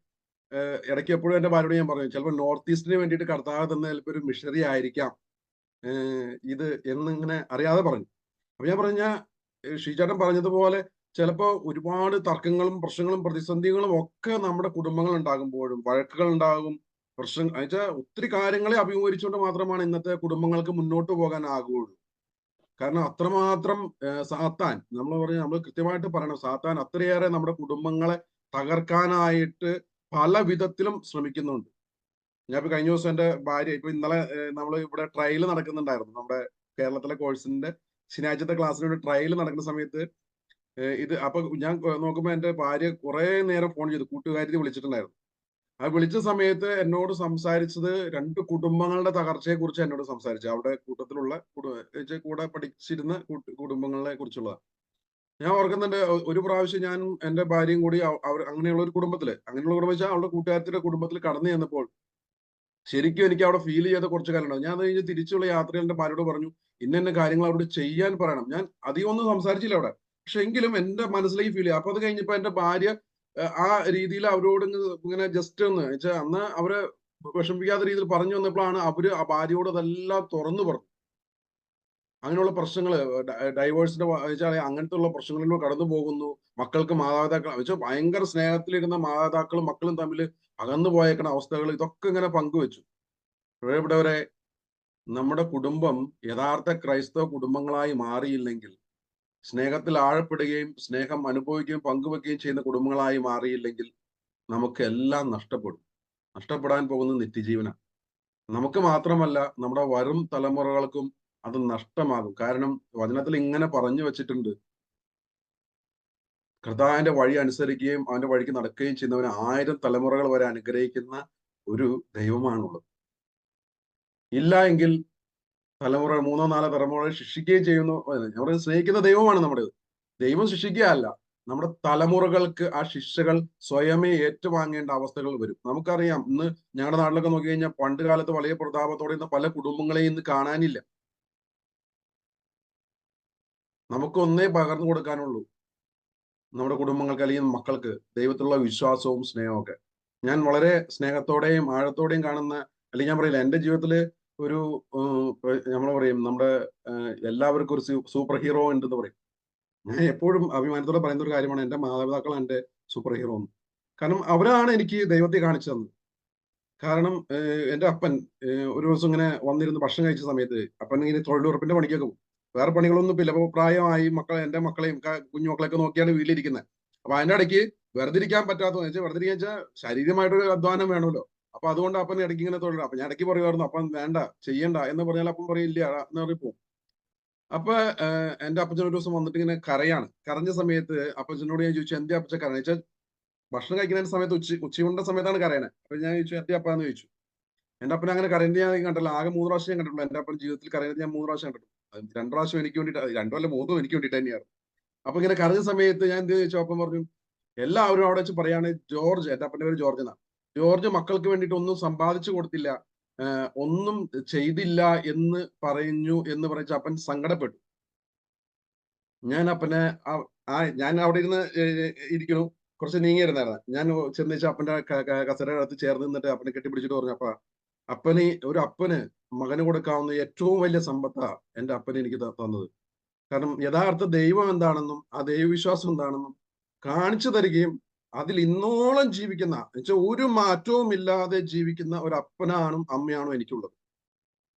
ഇടയ്ക്ക് എപ്പോഴും എൻ്റെ ഭാര്യയോട് ഞാൻ പറഞ്ഞു, ചിലപ്പോൾ നോർത്ത് ഈസ്റ്റിന് വേണ്ടിയിട്ട് കർത്താവ് തന്ന ചിലപ്പോൾ ഒരു മിഷണറി ആയിരിക്കാം ഇത് എന്നിങ്ങനെ അറിയാതെ പറഞ്ഞു. അപ്പൊ ഞാൻ പറഞ്ഞ ഷീചേട്ടൻ പറഞ്ഞതുപോലെ ചിലപ്പോൾ ഒരുപാട് തർക്കങ്ങളും പ്രശ്നങ്ങളും പ്രതിസന്ധികളും ഒക്കെ നമ്മുടെ കുടുംബങ്ങൾ ഉണ്ടാകുമ്പോഴും, വഴക്കുകൾ ഉണ്ടാകും, പ്രശ്നം വെച്ചാൽ ഒത്തിരി കാര്യങ്ങളെ അഭിമുഖീകരിച്ചുകൊണ്ട് മാത്രമാണ് ഇന്നത്തെ കുടുംബങ്ങൾക്ക് മുന്നോട്ട് പോകാനാകുള്ളൂ. കാരണം അത്രമാത്രം സാത്താൻ, നമ്മൾ കൃത്യമായിട്ട് പറയണം, സാത്താൻ അത്രയേറെ നമ്മുടെ കുടുംബങ്ങളെ തകർക്കാനായിട്ട് പല വിധത്തിലും ശ്രമിക്കുന്നുണ്ട്. ഞാൻ ഇപ്പൊ കഴിഞ്ഞ ദിവസം എൻ്റെ ഭാര്യ, ഇപ്പൊ ഇന്നലെ നമ്മൾ ഇവിടെ ട്രയൽ നടക്കുന്നുണ്ടായിരുന്നു. നമ്മുടെ കേരളത്തിലെ കോഴ്സിന്റെ ശനിയാഴ്ചത്തെ ക്ലാസ്സിലൂടെ ട്രയൽ നടക്കുന്ന സമയത്ത് അപ്പൊ ഞാൻ നോക്കുമ്പോൾ എൻ്റെ ഭാര്യ കുറെ നേരം ഫോൺ ചെയ്തു, കൂട്ടുകാരി വിളിച്ചിട്ടുണ്ടായിരുന്നു. ആ വിളിച്ച സമയത്ത് എന്നോട് സംസാരിച്ചത് 2 കുടുംബങ്ങളുടെ തകർച്ചയെ കുറിച്ച് എന്നോട് സംസാരിച്ചു. അവിടെ കൂട്ടത്തിലുള്ള കൂടെ പഠിച്ചിരുന്ന കുടുംബങ്ങളെ കുറിച്ചുള്ളതാണ്. ഞാൻ ഓർക്കുന്നുണ്ട്, ഒരു പ്രാവശ്യം ഞാൻ എൻ്റെ ഭാര്യയും കൂടി അങ്ങനെയുള്ള ഒരു അങ്ങനെയുള്ള കുടുംബം വെച്ചാൽ അവളുടെ കൂട്ടുകാരത്തിന്റെ കുടുംബത്തിൽ കടന്നു ചെന്നപ്പോൾ ശരിക്കും എനിക്ക് അവിടെ ഫീൽ ചെയ്ത കുറച്ച് കാര്യങ്ങളുണ്ടാവും. ഞാൻ അത് കഴിഞ്ഞ് തിരിച്ചുള്ള യാത്രയിൽ എൻ്റെ ഭാര്യയോട് പറഞ്ഞു, ഇന്ന കാര്യങ്ങൾ അവരോട് ചെയ്യാൻ പറയണം. ഞാൻ അധികം ഒന്നും സംസാരിച്ചില്ല അവിടെ, പക്ഷെ എങ്കിലും എൻ്റെ മനസ്സിലേക്ക് ഫീൽ ചെയ്യും. അപ്പൊ അത് കഴിഞ്ഞപ്പോ എൻ്റെ ഭാര്യ ആ രീതിയിൽ അവരോട് ഇങ്ങനെ ജസ്റ്റ് ഒന്ന് വെച്ചാൽ അന്ന് അവരെ വിഷമിപ്പിക്കാത്ത രീതിയിൽ പറഞ്ഞു വന്നപ്പോഴാണ് അവര് ആ ഭാര്യയോട് അതെല്ലാം തുറന്നു പറഞ്ഞു. അങ്ങനെയുള്ള പ്രശ്നങ്ങൾ, ഡൈവേഴ്സിന്റെ വെച്ചാൽ അങ്ങനത്തെ ഉള്ള പ്രശ്നങ്ങളിലൂടെ കടന്നു പോകുന്നു. മക്കൾക്ക് മാതാപിതാക്കൾ വെച്ചാൽ ഭയങ്കര സ്നേഹത്തിലിരുന്ന മാതാപിതാക്കളും മക്കളും തമ്മിൽ അകന്നു പോയേക്കുന്ന അവസ്ഥകൾ, ഇതൊക്കെ ഇങ്ങനെ പങ്കുവെച്ചു. പ്രിയപ്പെട്ടവരെ, നമ്മുടെ കുടുംബം യഥാർത്ഥ ക്രൈസ്തവ കുടുംബങ്ങളായി മാറിയില്ലെങ്കിൽ, സ്നേഹത്തിൽ ആഴപ്പെടുകയും സ്നേഹം അനുഭവിക്കുകയും പങ്കുവെക്കുകയും ചെയ്യുന്ന കുടുംബങ്ങളായി മാറിയില്ലെങ്കിൽ നമുക്ക് എല്ലാം നഷ്ടപ്പെടും. നഷ്ടപ്പെടാൻ പോകുന്ന നിത്യജീവനാണ്. നമുക്ക് മാത്രമല്ല, നമ്മുടെ വരും തലമുറകൾക്കും അത് നഷ്ടമാകും. കാരണം വചനത്തിൽ ഇങ്ങനെ പറഞ്ഞു വെച്ചിട്ടുണ്ട്, കർത്താവിന്റെ വഴി അനുസരിക്കുകയും അവന്റെ വഴിക്ക് നടക്കുകയും ചെയ്യുന്നവന് 1000 തലമുറകൾ വരെ അനുഗ്രഹിക്കുന്ന ഒരു ദൈവമാണുള്ളത്. ഇല്ല എങ്കിൽ തലമുറ 3-4 തലമുറ ശിക്ഷിക്കുകയും ചെയ്യുന്നു. ഞാൻ പറയുന്നത് സ്നേഹിക്കുന്ന ദൈവമാണ് നമ്മുടേത്. ദൈവം ശിക്ഷിക്കുകയല്ല, നമ്മുടെ തലമുറകൾക്ക് ആ ശിക്ഷകൾ സ്വയമേ ഏറ്റുവാങ്ങേണ്ട അവസ്ഥകൾ വരും. നമുക്കറിയാം, ഇന്ന് ഞങ്ങളുടെ നാട്ടിലൊക്കെ നോക്കി കഴിഞ്ഞാൽ പണ്ട് കാലത്ത് വളരെ പ്രതാപത്തോടെ ഇന്ന് പല കുടുംബങ്ങളെയും ഇന്ന് കാണാനില്ല. നമുക്ക് ഒന്നേ പകർന്നു കൊടുക്കാനുള്ളൂ, നമ്മുടെ കുടുംബങ്ങൾക്ക് അല്ലെങ്കിൽ മക്കൾക്ക് ദൈവത്തിലുള്ള വിശ്വാസവും സ്നേഹവും ഒക്കെ. ഞാൻ വളരെ സ്നേഹത്തോടെയും ആഴത്തോടെയും കാണുന്ന, അല്ലെങ്കിൽ ഞാൻ പറയില്ല, എൻ്റെ ജീവിതത്തില് ഒരു നമ്മൾ പറയും, നമ്മുടെ എല്ലാവർക്കും ഒരു സൂപ്പർ ഹീറോ ഉണ്ടെന്ന് പറയും. ഞാൻ എപ്പോഴും അഭിമാനത്തോടെ പറയുന്ന ഒരു കാര്യമാണ്, എൻ്റെ മാതാപിതാക്കളാണ് എൻ്റെ സൂപ്പർ ഹീറോ എന്ന്. കാരണം അവരാണ് എനിക്ക് ദൈവത്തെ കാണിച്ചു തന്നത്. കാരണം എൻ്റെ അപ്പൻ ഒരു ദിവസം ഇങ്ങനെ വന്നിരുന്ന് ഭക്ഷണം കഴിച്ച സമയത്ത്, അപ്പൻ ഇങ്ങനെ തൊഴിലുറപ്പിന്റെ പണിക്കൊക്കെ പോകും. വേറെ പണികളൊന്നും ഇല്ല. അപ്പൊ പ്രായമായി എൻ്റെ മക്കളെയും കുഞ്ഞുമക്കളെയൊക്കെ നോക്കിയാണ് വീട്ടിലിരിക്കുന്നത്. അപ്പൊ അതിന്റെ ഇടയ്ക്ക് വെറുതെ ഇരിക്കാൻ പറ്റാത്തതെന്ന് വെച്ചാൽ, വെറുതെ ഇരിക്കാൻ വെച്ചാൽ ശാരീരികമായിട്ടൊരു അധ്വാനം വേണമല്ലോ. അപ്പൊ അതുകൊണ്ട് അപ്പൻ ഇടയ്ക്ക് ഇങ്ങനെ തൊഴിൽ, അപ്പൊ ഞാൻ ഇടയ്ക്ക് പറയുമായിരുന്നു, അപ്പം വേണ്ട, ചെയ്യണ്ട എന്ന് പറഞ്ഞാൽ അപ്പം പറയില്ല എന്ന് പറയും. അപ്പൊ എന്റെ അപ്പച്ചൻ ഒരു ദിവസം വന്നിട്ട് ഇങ്ങനെ കരയാണ്. കരഞ്ഞ സമയത്ത് അപ്പച്ചനോട് ഞാൻ ചോദിച്ചു, എന്തേ അപ്പച്ചൻ കരഞ്ഞ വെച്ചാൽ, ഭക്ഷണം കഴിക്കുന്ന സമയത്ത് ഉച്ചയുണ്ട സമയത്താണ് കരയണേ. അപ്പൊ ഞാൻ ചോദിച്ചു, എന്തേ അപ്പാന്ന് ചോദിച്ചു. എന്റെ അപ്പൻ അങ്ങനെ കരയുന്നത് ഞാൻ കണ്ടല്ലോ, ആകെ 3 പ്രാവശ്യം ഞാൻ കണ്ടിട്ടുള്ളൂ. എന്റെ അപ്പൻ ജീവിതത്തിൽ കരയുന്നത് ഞാൻ 3 പ്രാവശ്യം കണ്ടിട്ടുള്ളൂ. 2 പ്രാവശ്യം എനിക്ക് വേണ്ടിയിട്ട്, 2 അല്ല 3 എനിക്ക് വേണ്ടിയിട്ട് തന്നെയാണ്. അപ്പൊ ഇങ്ങനെ കരഞ്ഞ സമയത്ത് ഞാൻ എന്ത് ചോദിച്ചു, അപ്പം പറഞ്ഞു, എല്ലാവരും അവിടെ വെച്ച് പറയാണ്, ജോർജ്, എന്റെ അപ്പന്റെ പേര് ജോർജ് എന്നാണ്, ജോർജ് മക്കൾക്ക് വേണ്ടിയിട്ട് ഒന്നും സമ്പാദിച്ചു കൊടുത്തില്ല, ഒന്നും ചെയ്തില്ല എന്ന് പറഞ്ഞു എന്ന് പറഞ്ഞ അപ്പൻ സങ്കടപ്പെട്ടു. ഞാൻ അപ്പനെ ഞാൻ അവിടെ ഇരുന്ന് ഇരിക്കണു, കുറച്ച് നീങ്ങിയിരുന്നായിരുന്നു. ഞാൻ ചെന്നേച്ച് അപ്പന്റെ കസേരയുടെ അടുത്ത് ചേർന്ന് നിന്നിട്ട് അപ്പനെ കെട്ടിപ്പിടിച്ചിട്ട് പറഞ്ഞു, ഒരു അപ്പന് മകന് കൊടുക്കാവുന്ന ഏറ്റവും വലിയ സമ്പത്താ എൻ്റെ അപ്പനെ എനിക്ക് തന്നത്. കാരണം യഥാർത്ഥ ദൈവം എന്താണെന്നും ആ ദൈവവിശ്വാസം എന്താണെന്നും കാണിച്ചു തരികയും അതിൽ ഇന്നോളം ജീവിക്കുന്ന, എന്നുവെച്ചാൽ ഒരു മാറ്റവും ഇല്ലാതെ ജീവിക്കുന്ന ഒരു അപ്പനാണും അമ്മയാണും എനിക്കുള്ളത്.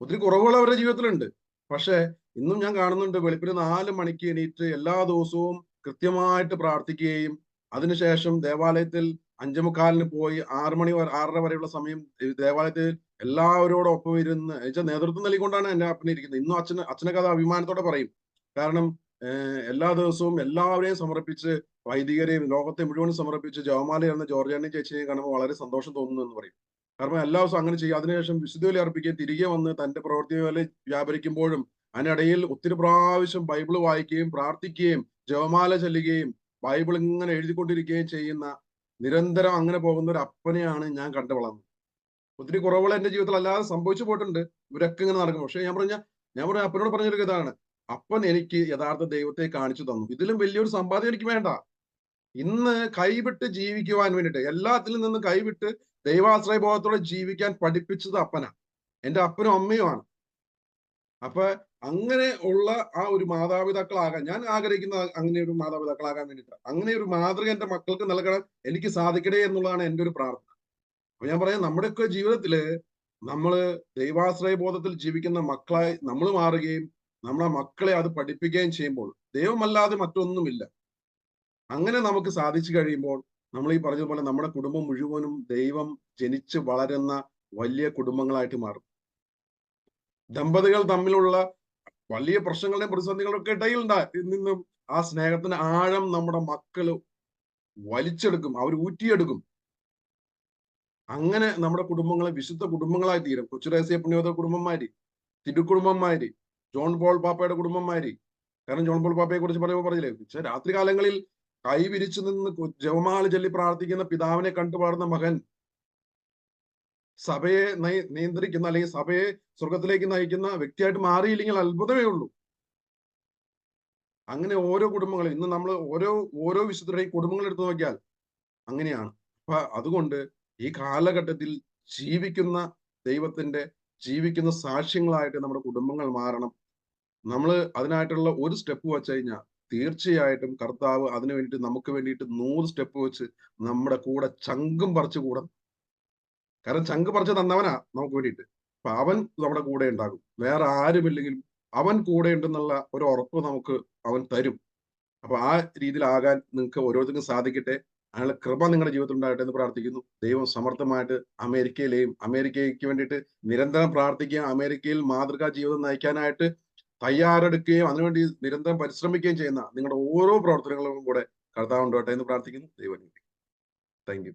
ഒത്തിരി കുറവുകൾ അവരുടെ ജീവിതത്തിലുണ്ട്. പക്ഷെ ഇന്നും ഞാൻ കാണുന്നുണ്ട്, വെളുപ്പിന് 4 മണിക്ക് എണീറ്റ് എല്ലാ ദിവസവും കൃത്യമായിട്ട് പ്രാർത്ഥിക്കുകയും അതിനുശേഷം ദേവാലയത്തിൽ 5:45 പോയി 6 മണി 6:30 വരെയുള്ള സമയം ദേവാലയത്തിൽ എല്ലാവരോടൊപ്പം ഇരുന്ന് വെച്ചാൽ നേതൃത്വം നൽകിക്കൊണ്ടാണ് എന്റെ അപ്പനെ ഇരിക്കുന്നത്. ഇന്നും അച്ഛനൊക്കെ അത് അഭിമാനത്തോടെ പറയും. കാരണം എല്ലാ ദിവസവും എല്ലാവരെയും സമർപ്പിച്ച്, വൈദികരെയും ലോകത്തെ മുഴുവൻ സമർപ്പിച്ച് ജവമാല എന്ന ജോർജാനെയും ചേച്ചിയെയും കാണുമ്പോൾ വളരെ സന്തോഷം തോന്നുന്നു എന്ന് പറയും. കാരണം എല്ലാ ദിവസവും അങ്ങനെ ചെയ്യും. അതിനുശേഷം വിശുദ്ധ ബലി അർപ്പിക്കുകയും തിരികെ വന്ന് തന്റെ പ്രവൃത്തി പോലെ വ്യാപരിക്കുമ്പോഴും അതിനിടയിൽ ഒത്തിരി പ്രാവശ്യം ബൈബിൾ വായിക്കുകയും പ്രാർത്ഥിക്കുകയും ജപമാല ചൊല്ലുകയും ബൈബിൾ ഇങ്ങനെ എഴുതിക്കൊണ്ടിരിക്കുകയും ചെയ്യുന്ന, നിരന്തരം അങ്ങനെ പോകുന്ന ഒരു അപ്പനെയാണ് ഞാൻ കണ്ടു വളർന്നത്. ഒത്തിരി കുറവുകൾ എന്റെ ജീവിതത്തിൽ അല്ലാതെ സംഭവിച്ചു പോയിട്ടുണ്ട്. ഇവരൊക്കെ ഇങ്ങനെ നടക്കും. പക്ഷെ ഞാൻ അപ്പനോട് പറഞ്ഞൊരു ഇതാണ്, അപ്പൻ എനിക്ക് യഥാർത്ഥ ദൈവത്തെ കാണിച്ചു തന്നു. ഇതിലും വലിയൊരു സമ്പാദ്യം എനിക്ക് വേണ്ട. ഇന്ന് കൈവിട്ട് ജീവിക്കുവാൻ വേണ്ടിയിട്ട്, എല്ലാത്തിലും നിന്ന് കൈവിട്ട് ദൈവാശ്രയ ബോധത്തോടെ ജീവിക്കാൻ പഠിപ്പിച്ചത് അപ്പനാണ്, എൻ്റെ അപ്പനും അമ്മയുമാണ്. അപ്പൊ അങ്ങനെ ഉള്ള ആ ഒരു മാതാപിതാക്കളാകാൻ ഞാൻ ആഗ്രഹിക്കുന്ന, അങ്ങനെ ഒരു മാതാപിതാക്കളാകാൻ വേണ്ടിയിട്ട്, അങ്ങനെ ഒരു മാതൃക എൻ്റെ മക്കൾക്ക് നൽകണം എനിക്ക് സാധിക്കണേ എന്നുള്ളതാണ് എൻ്റെ ഒരു പ്രാർത്ഥന. അപ്പൊ ഞാൻ പറയാം, നമ്മുടെയൊക്കെ ജീവിതത്തില് നമ്മള് ദൈവാശ്രയ ബോധത്തിൽ ജീവിക്കുന്ന മക്കളായി നമ്മൾ മാറുകയും നമ്മളെ മക്കളെ അത് പഠിപ്പിക്കുകയും ചെയ്യുമ്പോൾ ദൈവമല്ലാതെ മറ്റൊന്നുമില്ല. അങ്ങനെ നമുക്ക് സാധിച്ചു കഴിയുമ്പോൾ നമ്മൾ ഈ പറഞ്ഞതുപോലെ നമ്മുടെ കുടുംബം മുഴുവനും ദൈവം ജനിച്ച് വളരുന്ന വലിയ കുടുംബങ്ങളായിട്ട് മാറും. ദമ്പതികൾ തമ്മിലുള്ള വലിയ പ്രശ്നങ്ങളുടെയും പ്രതിസന്ധികളുടെ ഇടയിൽ നിന്നും ആ സ്നേഹത്തിന്റെ ആഴം നമ്മുടെ മക്കള് വലിച്ചെടുക്കും, അവർ ഊറ്റിയെടുക്കും. അങ്ങനെ നമ്മുടെ കുടുംബങ്ങളെ വിശുദ്ധ കുടുംബങ്ങളായി തീരും. കൊച്ചുരഹസ്യ പുണ്യവത കുടുംബന്മാര്, തിരുക്കുടുംബന്മാര്, ജോൺ പോൾ പാപ്പയുടെ കുടുംബന്മാര്. കാരണം ജോൺ പോൾ പാപ്പയെ കുറിച്ച് പറഞ്ഞില്ലേ, രാത്രി കാലങ്ങളിൽ കൈ വിരിച്ചു നിന്ന് ജപമാല ചൊല്ലി പ്രാർത്ഥിക്കുന്ന പിതാവിനെ കണ്ടുപാടുന്ന മകൻ സഭയെ നിയന്ത്രിക്കുന്ന, അല്ലെങ്കിൽ സഭയെ സ്വർഗത്തിലേക്ക് നയിക്കുന്ന വ്യക്തിയായിട്ട് മാറിയില്ലെങ്കിൽ അത്ഭുതമേ ഉള്ളൂ. അങ്ങനെ ഓരോ കുടുംബങ്ങളും ഇന്ന് നമ്മൾ ഓരോ വിശുദ്ധരുടെയും കുടുംബങ്ങൾ എടുത്തു നോക്കിയാൽ അങ്ങനെയാണ്. അപ്പൊ അതുകൊണ്ട് ഈ കാലഘട്ടത്തിൽ ജീവിക്കുന്ന ദൈവത്തിന്റെ ജീവിക്കുന്ന സാക്ഷ്യങ്ങളായിട്ട് നമ്മുടെ കുടുംബങ്ങൾ മാറണം. നമ്മൾ അതിനായിട്ടുള്ള ഒരു സ്റ്റെപ്പ് വെച്ച് കഴിഞ്ഞാൽ തീർച്ചയായിട്ടും കർത്താവ് അതിനു വേണ്ടിയിട്ട് നമുക്ക് വേണ്ടിയിട്ട് 100 സ്റ്റെപ്പ് വെച്ച് നമ്മുടെ കൂടെ ചങ്കും പറിച്ചു കൂടെ. കാരണം ചങ്ക് പറിച്ച് തന്നവനാ നമുക്ക് വേണ്ടിയിട്ട്. അപ്പൊ അവൻ നമ്മുടെ കൂടെ ഉണ്ടാകും. വേറെ ആരുമില്ലെങ്കിലും അവൻ കൂടെ ഉണ്ടെന്നുള്ള ഒരു ഉറപ്പ് നമുക്ക് അവൻ തരും. അപ്പൊ ആ രീതിയിലാകാൻ നിങ്ങൾക്ക് ഓരോരുത്തർക്കും സാധിക്കട്ടെ. അയാളുടെ കൃപ നിങ്ങളുടെ ജീവിതത്തിൽ ഉണ്ടാകട്ടെ എന്ന് പ്രാർത്ഥിക്കുന്നു. ദൈവം സമർത്ഥമായിട്ട് അമേരിക്കയ്ക്ക് വേണ്ടിയിട്ട് നിരന്തരം പ്രാർത്ഥിക്കുകയും അമേരിക്കയിൽ മാതൃകാ ജീവിതം നയിക്കാനായിട്ട് തയ്യാറെടുക്കുകയും അതിനുവേണ്ടി നിരന്തരം പരിശ്രമിക്കുകയും ചെയ്യുന്ന നിങ്ങളുടെ ഓരോ പ്രവർത്തനങ്ങളും കൂടെ കർത്താവ് ഉണ്ടാകട്ടെ എന്ന് പ്രാർത്ഥിക്കുന്നു. ദൈവം താങ്ക് യു.